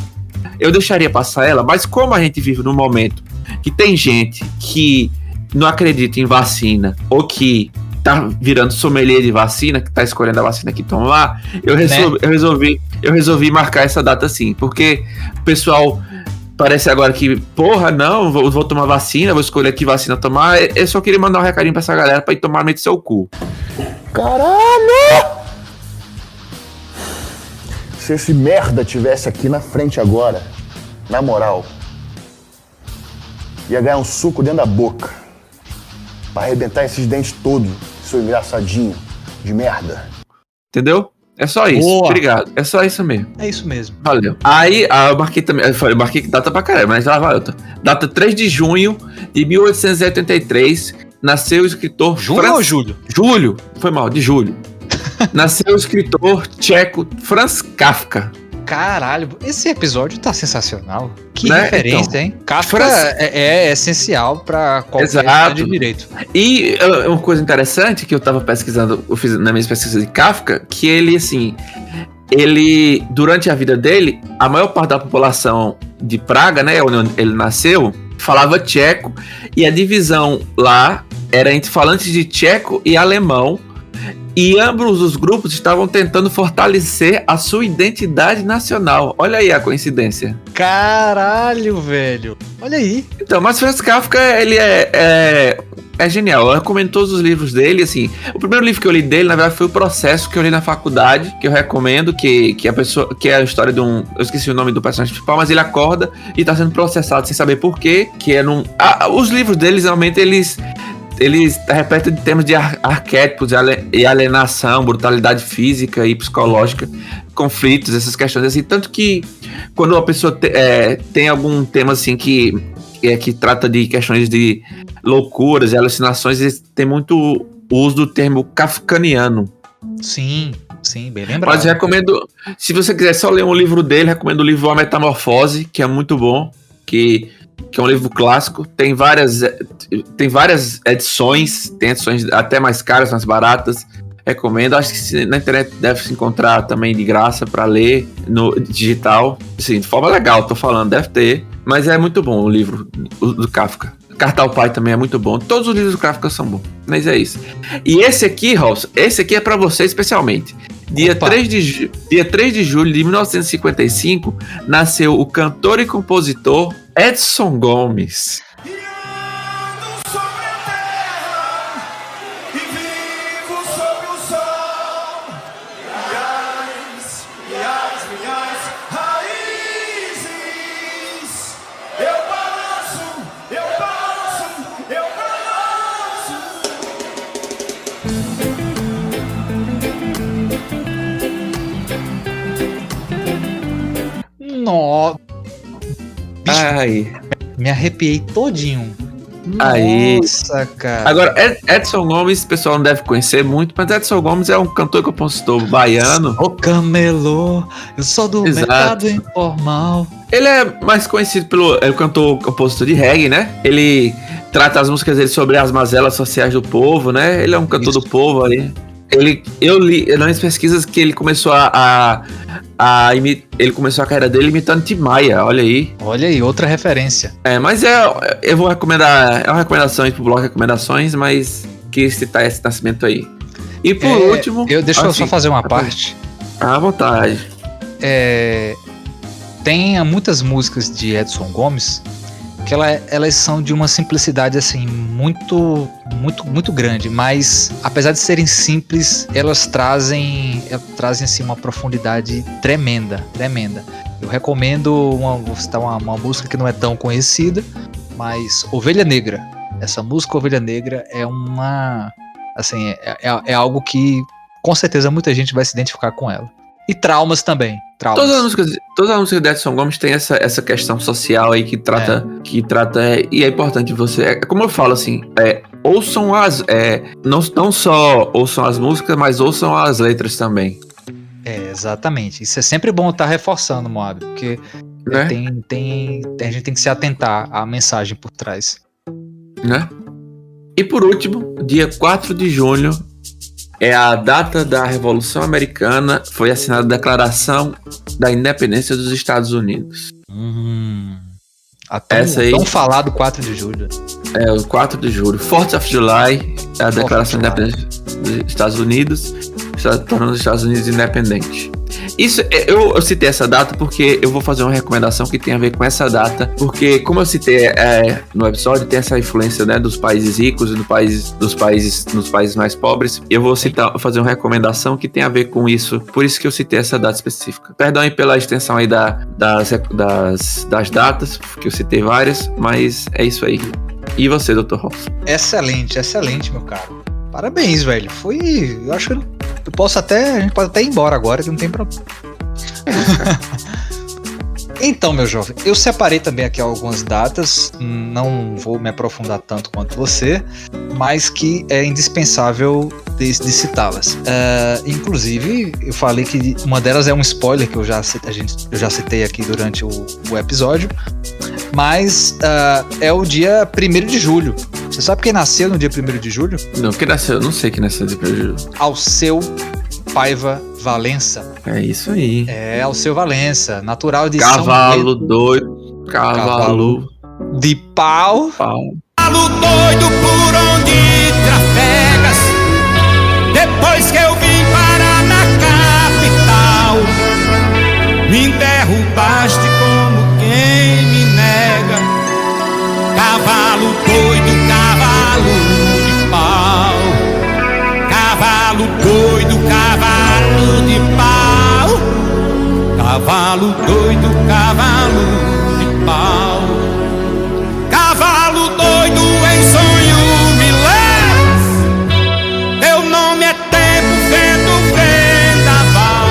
Eu deixaria passar ela, mas como a gente vive num momento que tem gente que não acredita em vacina, ou que tá virando sommelier de vacina, que tá escolhendo a vacina que tomar, eu resolvi marcar essa data assim, porque o pessoal parece agora que, porra, não, vou tomar vacina, vou escolher que vacina tomar. Eu só queria mandar um recadinho pra essa galera pra ir tomar meio do seu cu. Caralho! Se esse merda tivesse aqui na frente agora, na moral, ia ganhar um suco dentro da boca pra arrebentar esses dentes todos, seu engraçadinho de merda. Entendeu? É só isso. Boa. Obrigado. É só isso mesmo. É isso mesmo. Valeu. Aí, eu marquei também. Eu marquei que data pra caralho, mas já vai outra. Data 3 de junho de 1883. Nasceu o escritor. Junho ou julho? Julho. Foi mal, de julho. Nasceu o escritor tcheco Franz Kafka. Caralho, esse episódio tá sensacional. Que Né? referência, Então, hein? Kafka é essencial pra qualquer Exato. de direito. E uma coisa interessante que eu tava pesquisando, eu fiz na minha pesquisa de Kafka, que ele, assim, durante a vida dele, a maior parte da população de Praga, né, onde ele nasceu, falava tcheco, e a divisão lá era entre falantes de tcheco e alemão, e ambos os grupos estavam tentando fortalecer a sua identidade nacional. Olha aí a coincidência. Caralho, velho. Olha aí. Então, mas Franz Kafka, ele é genial. Eu recomendo todos os livros dele, assim. O primeiro livro que eu li dele, na verdade, foi O Processo, que eu li na faculdade, que eu recomendo, que é a história de um... Eu esqueci o nome do personagem principal, mas ele acorda e tá sendo processado sem saber por quê, que é num... os livros deles, realmente, eles repetem temas de arquétipos e alienação, brutalidade física e psicológica, conflitos, essas questões assim. Tanto que quando uma pessoa tem algum tema assim que trata de questões de loucuras e alucinações, eles têm muito uso do termo kafkaniano. Sim, bem lembrado. Mas recomendo, se você quiser só ler um livro dele, recomendo o livro A Metamorfose, que é muito bom, que é um livro clássico, tem várias edições, tem edições até mais caras, mais baratas, recomendo. Acho que na internet deve se encontrar também de graça para ler no digital, assim, de forma legal, tô falando, deve ter, mas é muito bom o livro do Kafka. Carta ao Pai também é muito bom, todos os livros do Kafka são bons, mas é isso. E esse aqui, Robson, é para você especialmente. Dia 3 de julho de 1955, nasceu o cantor e compositor Edson Gomes. Nossa. Ai. Me arrepiei todinho. Aí. Nossa, cara. Agora, Edson Gomes, o pessoal não deve conhecer muito, mas Edson Gomes é um cantor e compositor baiano. O camelô, eu sou do Exato. mercado informal. Ele é mais conhecido pelo cantor compositor de reggae, né? Ele trata as músicas dele sobre as mazelas sociais do povo, né? Ele é um cantor do povo aí. Eu li nas pesquisas que ele começou ele começou a carreira dele imitando Tim Maia, olha aí. Olha aí, outra referência. Mas eu vou recomendar, é uma recomendação aí pro bloco de recomendações, mas que citar esse nascimento aí. E por último... Deixa eu só fazer uma parte. À vontade. Tem muitas músicas de Edson Gomes que elas são de uma simplicidade assim muito grande, mas apesar de serem simples, elas trazem assim uma profundidade tremenda. Eu recomendo vou citar uma música que não é tão conhecida, mas Ovelha Negra. Essa música Ovelha Negra é assim, é algo que com certeza muita gente vai se identificar com ela. E Traumas também. Todas as músicas de Edson Gomes tem essa questão social aí que trata e é importante você, como eu falo assim, ouçam não só ouçam as músicas, mas ouçam as letras também. Exatamente. Isso é sempre bom estar reforçando, Moab, porque a gente tem que se atentar à mensagem por trás. Né? E por último, dia 4 de junho é a data da Revolução Americana, foi assinada a Declaração da Independência dos Estados Unidos. Tão falado 4 de julho. O 4 de julho. 4th of July é a Declaração da Independência dos Estados Unidos, tornando os Estados Unidos independentes. Isso, eu citei essa data porque eu vou fazer uma recomendação que tem a ver com essa data, porque como eu citei no episódio, tem essa influência, né, dos países ricos e dos países mais pobres. Eu vou fazer uma recomendação que tem a ver com isso, por isso que eu citei essa data específica. Perdão aí pela extensão aí das datas, porque eu citei várias, mas é isso aí. E você, Dr. Hoff? Excelente, meu caro. Parabéns, velho. Eu acho que a gente pode até ir embora agora, que não tem problema. Então, meu jovem, eu separei também aqui algumas datas, não vou me aprofundar tanto quanto você, mas que é indispensável de citá-las. Inclusive, eu falei que uma delas é um spoiler que eu já citei aqui durante o episódio, mas é o dia 1º de julho. Você sabe quem nasceu no dia 1º de julho? Não, quem nasceu? Eu não sei quem nasceu no dia 1º de julho. Alceu Paiva Valença. É isso aí. É, Alceu Valença, natural de Cavalo doido. Cavalo de pau. Cavalo doido por onde trafegas. Depois que eu vim parar na capital, me derrubaste como quem me nega. Cavalo doido, cavalo de pau. Cavalo doido, cavalo de pau. Cavalo doido, cavalo de pau. Cavalo doido em sonho me levas. Teu nome é tempo, vento, vendaval.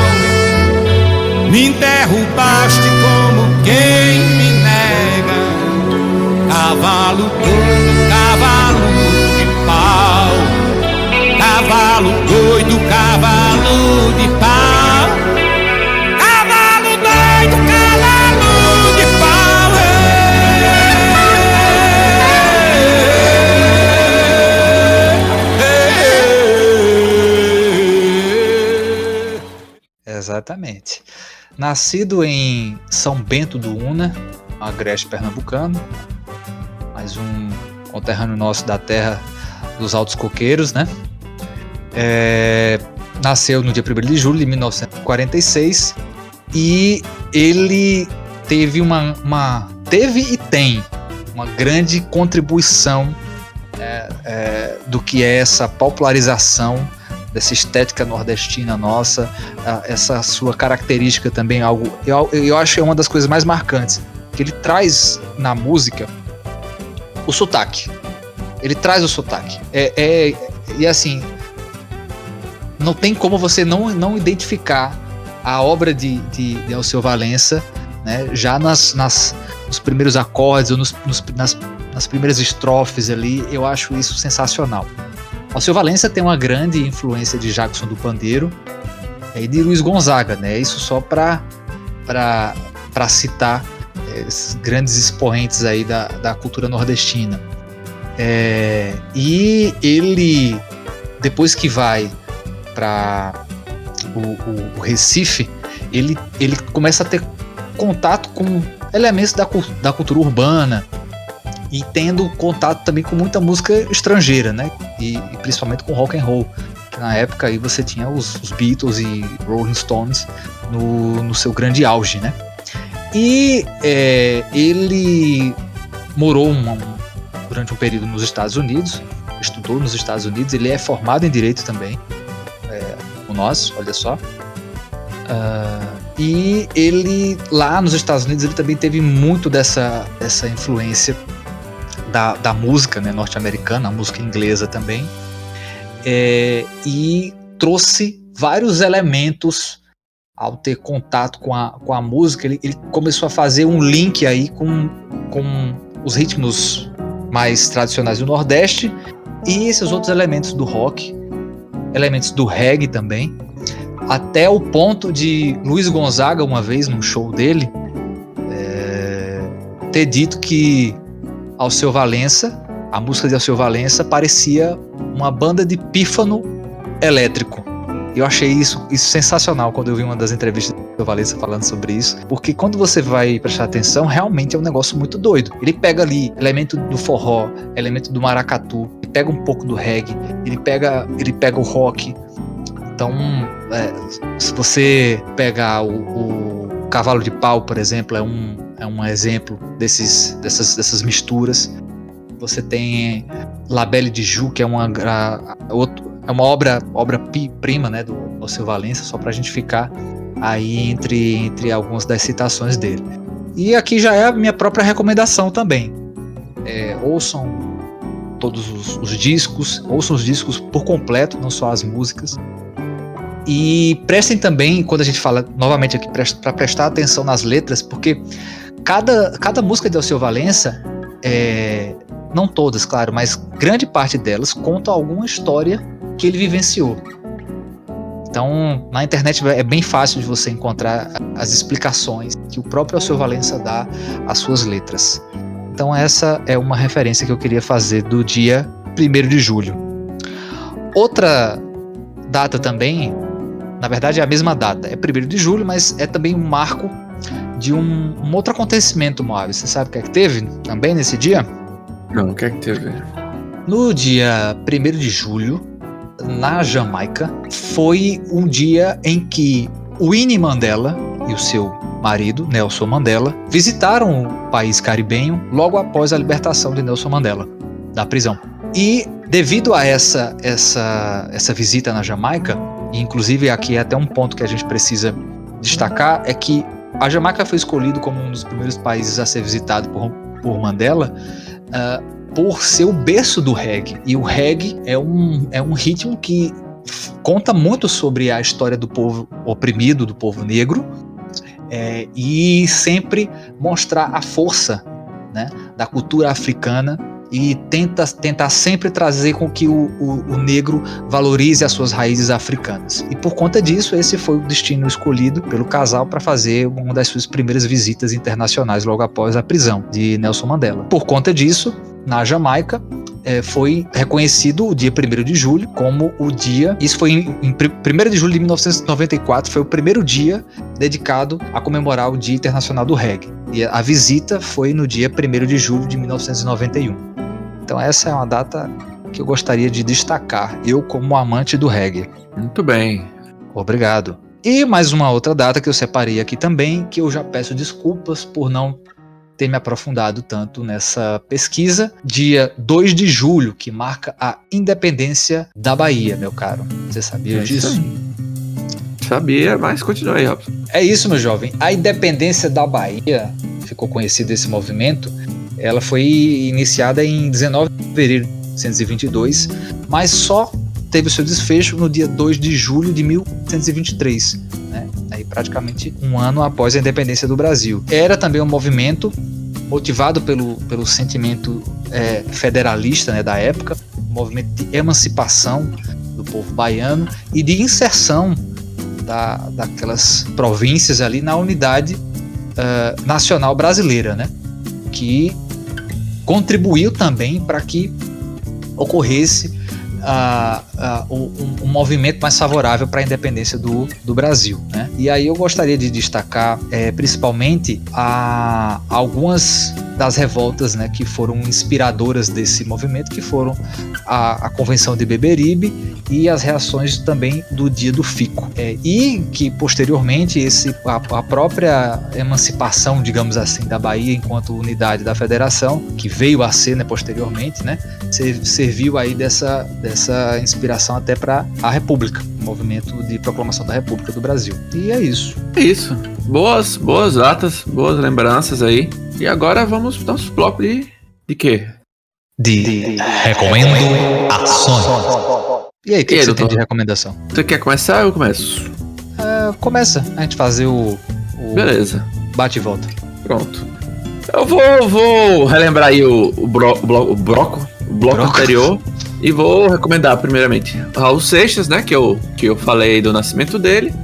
Me derrubaste como quem me nega. Cavalo doido, cavalo de pau. Cavalo doido, cavalo de pau. Cavalo doido, cavalo de pau. Exatamente. Nascido em São Bento do Una, agreste pernambucano, mais um conterrâneo nosso da terra dos Altos Coqueiros, né? Nasceu no dia 1º de julho de 1946 e ele teve e tem uma grande contribuição do que é essa popularização dessa estética nordestina nossa, essa sua característica também, algo eu acho que é uma das coisas mais marcantes, que ele traz na música o sotaque. Ele traz o sotaque. E assim, não tem como você não identificar a obra de Alceu Valença, né, já nos primeiros acordes ou nas primeiras estrofes ali. Eu acho isso sensacional. Alceu Valença tem uma grande influência de Jackson do Pandeiro e de Luiz Gonzaga, né? Isso só para citar esses grandes expoentes aí da cultura nordestina. E ele, depois que vai para o Recife, ele começa a ter contato com elementos da cultura urbana e tendo contato também com muita música estrangeira, né? E principalmente com rock and roll, que na época aí você tinha os Beatles e Rolling Stones no seu grande auge, né? E ele morou durante um período nos Estados Unidos, estudou nos Estados Unidos, ele é formado em Direito também, como nós, olha só. E ele, lá nos Estados Unidos, ele também teve muito dessa influência da música, né, norte-americana, a música inglesa também, e trouxe vários elementos. Ao ter contato com a música, ele começou a fazer um link aí com os ritmos mais tradicionais do Nordeste e esses outros elementos do rock, elementos do reggae também, até o ponto de Luiz Gonzaga, uma vez num show dele, ter dito que Alceu Valença, a música de Alceu Valença, parecia uma banda de pífano elétrico. Eu achei isso sensacional quando eu vi uma das entrevistas do Alceu Valença falando sobre isso, porque quando você vai prestar atenção, realmente é um negócio muito doido. Ele pega ali elemento do forró, elemento do maracatu, ele pega um pouco do reggae, ele pega o rock Então, se você pegar o Cavalo de Pau, por exemplo, é um exemplo dessas misturas. Você tem La Belle de Joux, que é uma obra-prima, né, do Alceu Valença, só para a gente ficar aí entre algumas das citações dele. E aqui já é a minha própria recomendação também. Ouçam todos os discos, ouçam os discos por completo, não só as músicas. E prestem também, quando a gente fala novamente aqui, para prestar atenção nas letras, porque cada música de Alceu Valença, não todas, claro, mas grande parte delas conta alguma história que ele vivenciou. Então, na internet é bem fácil de você encontrar as explicações que o próprio Alceu Valença dá às suas letras. Então, essa é uma referência que eu queria fazer do dia 1º de julho. Outra data também, na verdade é a mesma data, é 1º de julho, mas é também um marco de um outro acontecimento, Moab. Você sabe o que é que teve também nesse dia? Não, o que é que teve? No dia 1º de julho, na Jamaica, foi um dia em que Winnie Mandela e o seu marido, Nelson Mandela, visitaram o país caribenho logo após a libertação de Nelson Mandela da prisão. E devido a essa visita na Jamaica, e inclusive aqui é até um ponto que a gente precisa destacar, é que a Jamaica foi escolhido como um dos primeiros países a ser visitado por Mandela, por ser o berço do reggae. E o reggae é um ritmo que conta muito sobre a história do povo oprimido, do povo negro, e sempre mostrar a força, né, da cultura africana, e tentar sempre trazer com que o negro valorize as suas raízes africanas. E por conta disso, esse foi o destino escolhido pelo casal para fazer uma das suas primeiras visitas internacionais logo após a prisão de Nelson Mandela. Por conta disso, na Jamaica, foi reconhecido o dia 1º de julho como o dia... Isso foi em 1º de julho de 1994, foi o primeiro dia dedicado a comemorar o Dia Internacional do Reggae. E a visita foi no dia 1º de julho de 1991. Então essa é uma data que eu gostaria de destacar, eu como amante do reggae. Muito bem. Obrigado. E mais uma outra data que eu separei aqui também, que eu já peço desculpas por não ter me aprofundado tanto nessa pesquisa. Dia 2 de julho, que marca a independência da Bahia, meu caro. Você sabia disso? Sabia, mas continua aí, Robson. É isso, meu jovem. A independência da Bahia, ficou conhecido esse movimento, ela foi iniciada em 19 de fevereiro de 1922, mas só teve o seu desfecho no dia 2 de julho de 1823, né? Aí praticamente um ano após a independência do Brasil. Era também um movimento motivado pelo sentimento federalista, né, da época, um movimento de emancipação do povo baiano e de inserção daquelas províncias ali na unidade nacional brasileira, né? Que contribuiu também para que ocorresse um movimento mais favorável para a independência do Brasil, né? E aí eu gostaria de destacar principalmente algumas das revoltas, né, que foram inspiradoras desse movimento, que foram a Convenção de Beberibe e as reações também do Dia do Fico, e que posteriormente a própria emancipação, digamos assim, da Bahia enquanto unidade da federação, que veio a ser, né, posteriormente, né, serviu aí dessa inspiração até para a República, o movimento de proclamação da República do Brasil. E é isso. É isso. Boas datas, boas lembranças aí. E agora vamos para o nosso bloco de quê? De recomendo ações. E aí, o que você tem de recomendação? Você quer começar ou eu começo? Começa a gente fazer o beleza. Bate e volta. Pronto. Eu vou relembrar aí o bloco anterior e vou recomendar primeiramente Raul Seixas, né, que eu falei do nascimento dele.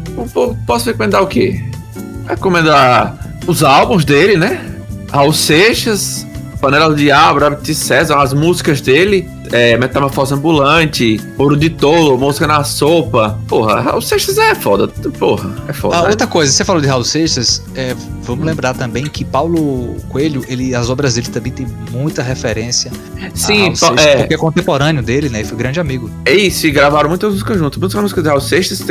Posso recomendar o quê? Recomendar os álbuns dele, né? Raul Seixas, Panela do Diabo, Rabbit César, as músicas dele, Metamorfose Ambulante, Ouro de Tolo, Mosca na Sopa. Porra, Raul Seixas é foda. Porra, é foda. Outra coisa, você falou de Raul Seixas, vamos lembrar também que Paulo Coelho, as obras dele também tem muita referência. Sim, porque é contemporâneo dele, né? E foi grande amigo. É isso, e gravaram muitas músicas juntos. Muitas músicas de Raul Seixas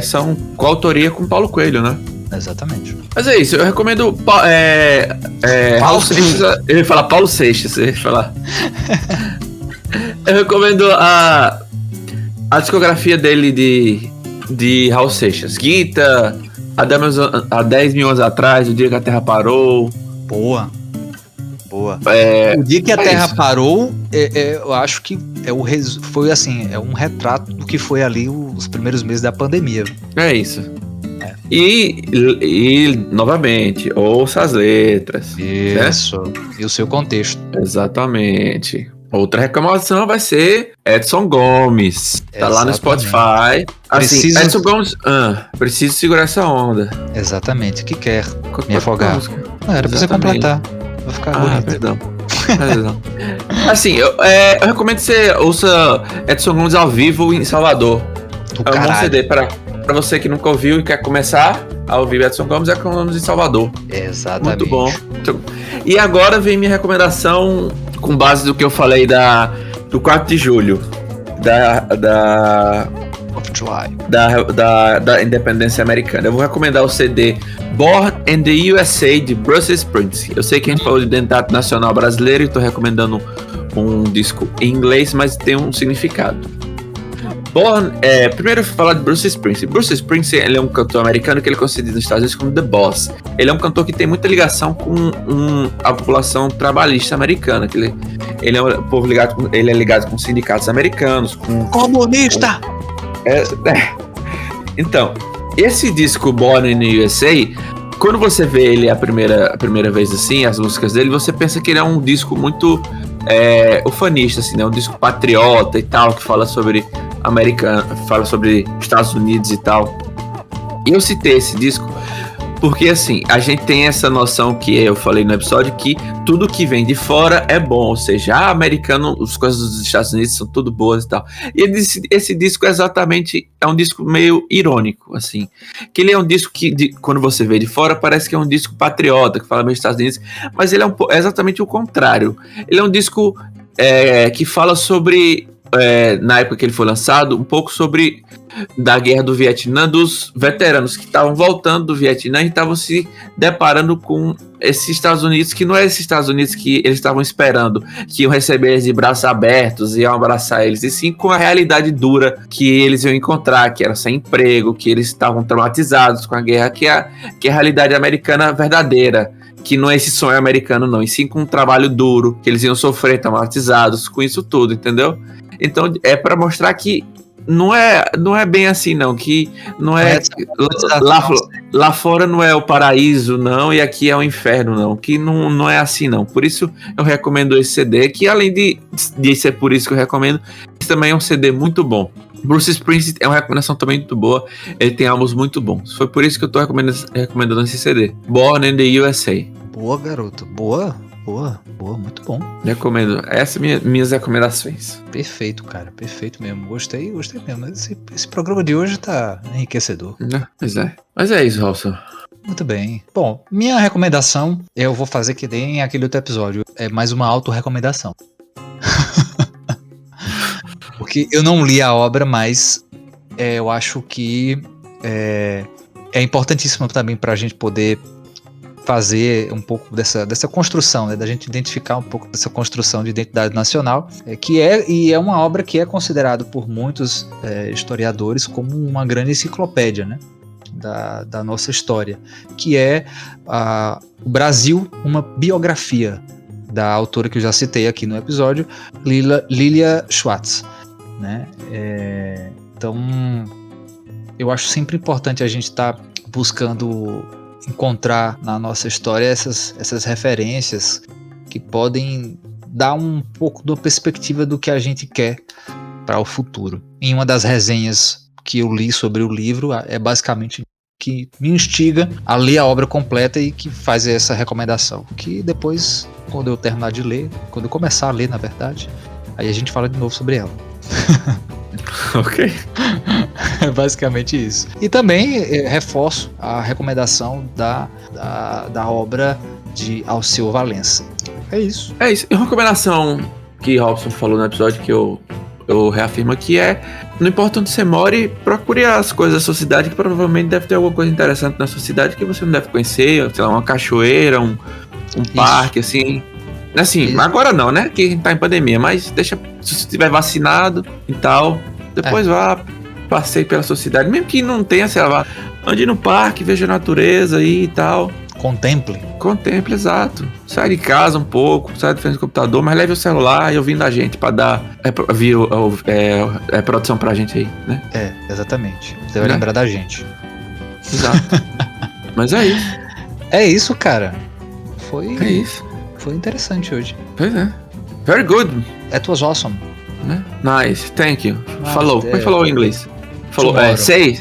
são coautoria com Paulo Coelho, né? Exatamente. Mas é isso, eu recomendo Raul Seixas. Eu ia falar Paulo Seixas, eu ia falar. Eu recomendo a discografia dele de Raul Seixas. Guita, há 10 mil anos atrás, O Dia que a Terra Parou. Boa. O Dia que a Terra Parou, eu acho que foi assim, é um retrato do que foi ali os primeiros meses da pandemia. É isso. E novamente, ouça as letras. Isso. Né? E o seu contexto. Exatamente. Outra reclamação vai ser Edson Gomes. Tá lá no Spotify. Assim, Edson Gomes, preciso segurar essa onda. Exatamente. O que quer me afogar? Era pra você completar. Vai ficar bonito. Perdão. Assim, eu recomendo que você ouça Edson Gomes ao vivo em Salvador. É um bom CD pra você que nunca ouviu e quer começar a ouvir Edson Gomes, Edson Gomes em Salvador. Exatamente. Muito bom. E agora vem minha recomendação com base do que eu falei do 4 de julho, da independência americana. Eu vou recomendar o CD Born in the USA de Bruce Springsteen. Eu sei que a gente falou de identidade nacional brasileira e estou recomendando um disco em inglês, mas tem um significado. Primeiro eu vou falar de Bruce Springsteen. Bruce Springsteen, ele é um cantor americano que ele é conhecido nos Estados Unidos como The Boss. Ele é um cantor que tem muita ligação com a população trabalhista americana. Que ele é um povo ligado, ele é ligado com sindicatos americanos, com comunista. Então, esse disco Born in the USA, quando você vê ele a primeira vez assim, as músicas dele, você pensa que ele é um disco muito ufanista, assim, né? Um disco patriota e tal, que fala sobre fala sobre Estados Unidos e tal. E eu citei esse disco porque, assim, a gente tem essa noção que eu falei no episódio, que tudo que vem de fora é bom, ou seja, americano, as coisas dos Estados Unidos são tudo boas e tal. E esse disco é um disco meio irônico, assim, que ele é um disco que, quando você vê de fora, parece que é um disco patriota, que fala bem dos Estados Unidos, mas ele é exatamente o contrário. Ele é um disco que fala sobre, na época que ele foi lançado, um pouco sobre da guerra do Vietnã, dos veteranos que estavam voltando do Vietnã e estavam se deparando com esses Estados Unidos, que não é esses Estados Unidos que eles estavam esperando, que iam receber eles de braços abertos, iam abraçar eles, e sim com a realidade dura que eles iam encontrar, que era sem emprego, que eles estavam traumatizados com a guerra, que é a realidade americana verdadeira, que não é esse sonho americano não, e sim com um trabalho duro, que eles iam sofrer traumatizados com isso tudo, entendeu? Então é para mostrar que não é bem assim não, que não é lá fora não é o paraíso não, e aqui é o inferno não, que não é assim não. Por isso eu recomendo esse CD, que além de ser por isso que eu recomendo, esse também é um CD muito bom. Bruce Springsteen é uma recomendação também muito boa, ele tem álbuns muito bons. Foi por isso que eu tô recomendando esse CD, Born in the USA. Boa, garoto, boa, muito bom. Recomendo, essas minhas recomendações. Perfeito, cara, perfeito mesmo. Gostei mesmo. Esse programa de hoje tá enriquecedor. Pois é. Mas é isso, Rolson. Muito bem. Bom, minha recomendação, eu vou fazer que nem aquele outro episódio, é mais uma auto-recomendação. Porque eu não li a obra, mas eu acho que é importantíssimo também pra gente poder fazer um pouco dessa construção, né, da gente identificar um pouco dessa construção de identidade nacional, que é uma obra que é considerada por muitos historiadores como uma grande enciclopédia, né, da nossa história, que é o Brasil, uma biografia da autora que eu já citei aqui no episódio, Lilia Schwartz, né? Então eu acho sempre importante a gente estar buscando encontrar na nossa história essas referências que podem dar um pouco da perspectiva do que a gente quer para o futuro. Em uma das resenhas que eu li sobre o livro, é basicamente que me instiga a ler a obra completa e que faz essa recomendação, que depois, quando eu terminar de ler, quando eu começar a ler, na verdade, Aí a gente fala de novo sobre ela. Ok. É basicamente isso. E também reforço a recomendação da obra de Alceu Valença. É isso. É isso. E uma recomendação que Robson falou no episódio que eu reafirmo aqui não importa onde você more, procure as coisas da sua cidade, que provavelmente deve ter alguma coisa interessante na sua cidade que você não deve conhecer, sei lá, uma cachoeira, um parque, assim. Assim, Isso. agora não, né? Que a gente tá em pandemia, mas deixa, se você estiver vacinado e tal, depois vá, passeie pela sua cidade, mesmo que não tenha, sei lá, ande no parque, veja a natureza aí e tal. Contemple, exato. Sai de casa um pouco, sai de frente do computador, mas leve o celular e ouvindo a gente pra dar produção pra gente aí, né? Exatamente. Você vai Né? lembrar da gente. Exato. Mas é isso. É isso, cara. É isso. Foi interessante hoje. Pois é. Very good. That was awesome. Né? Nice. Thank you. Nice, Falou. Como é que falou em inglês? Falou. Tomorrow. Say.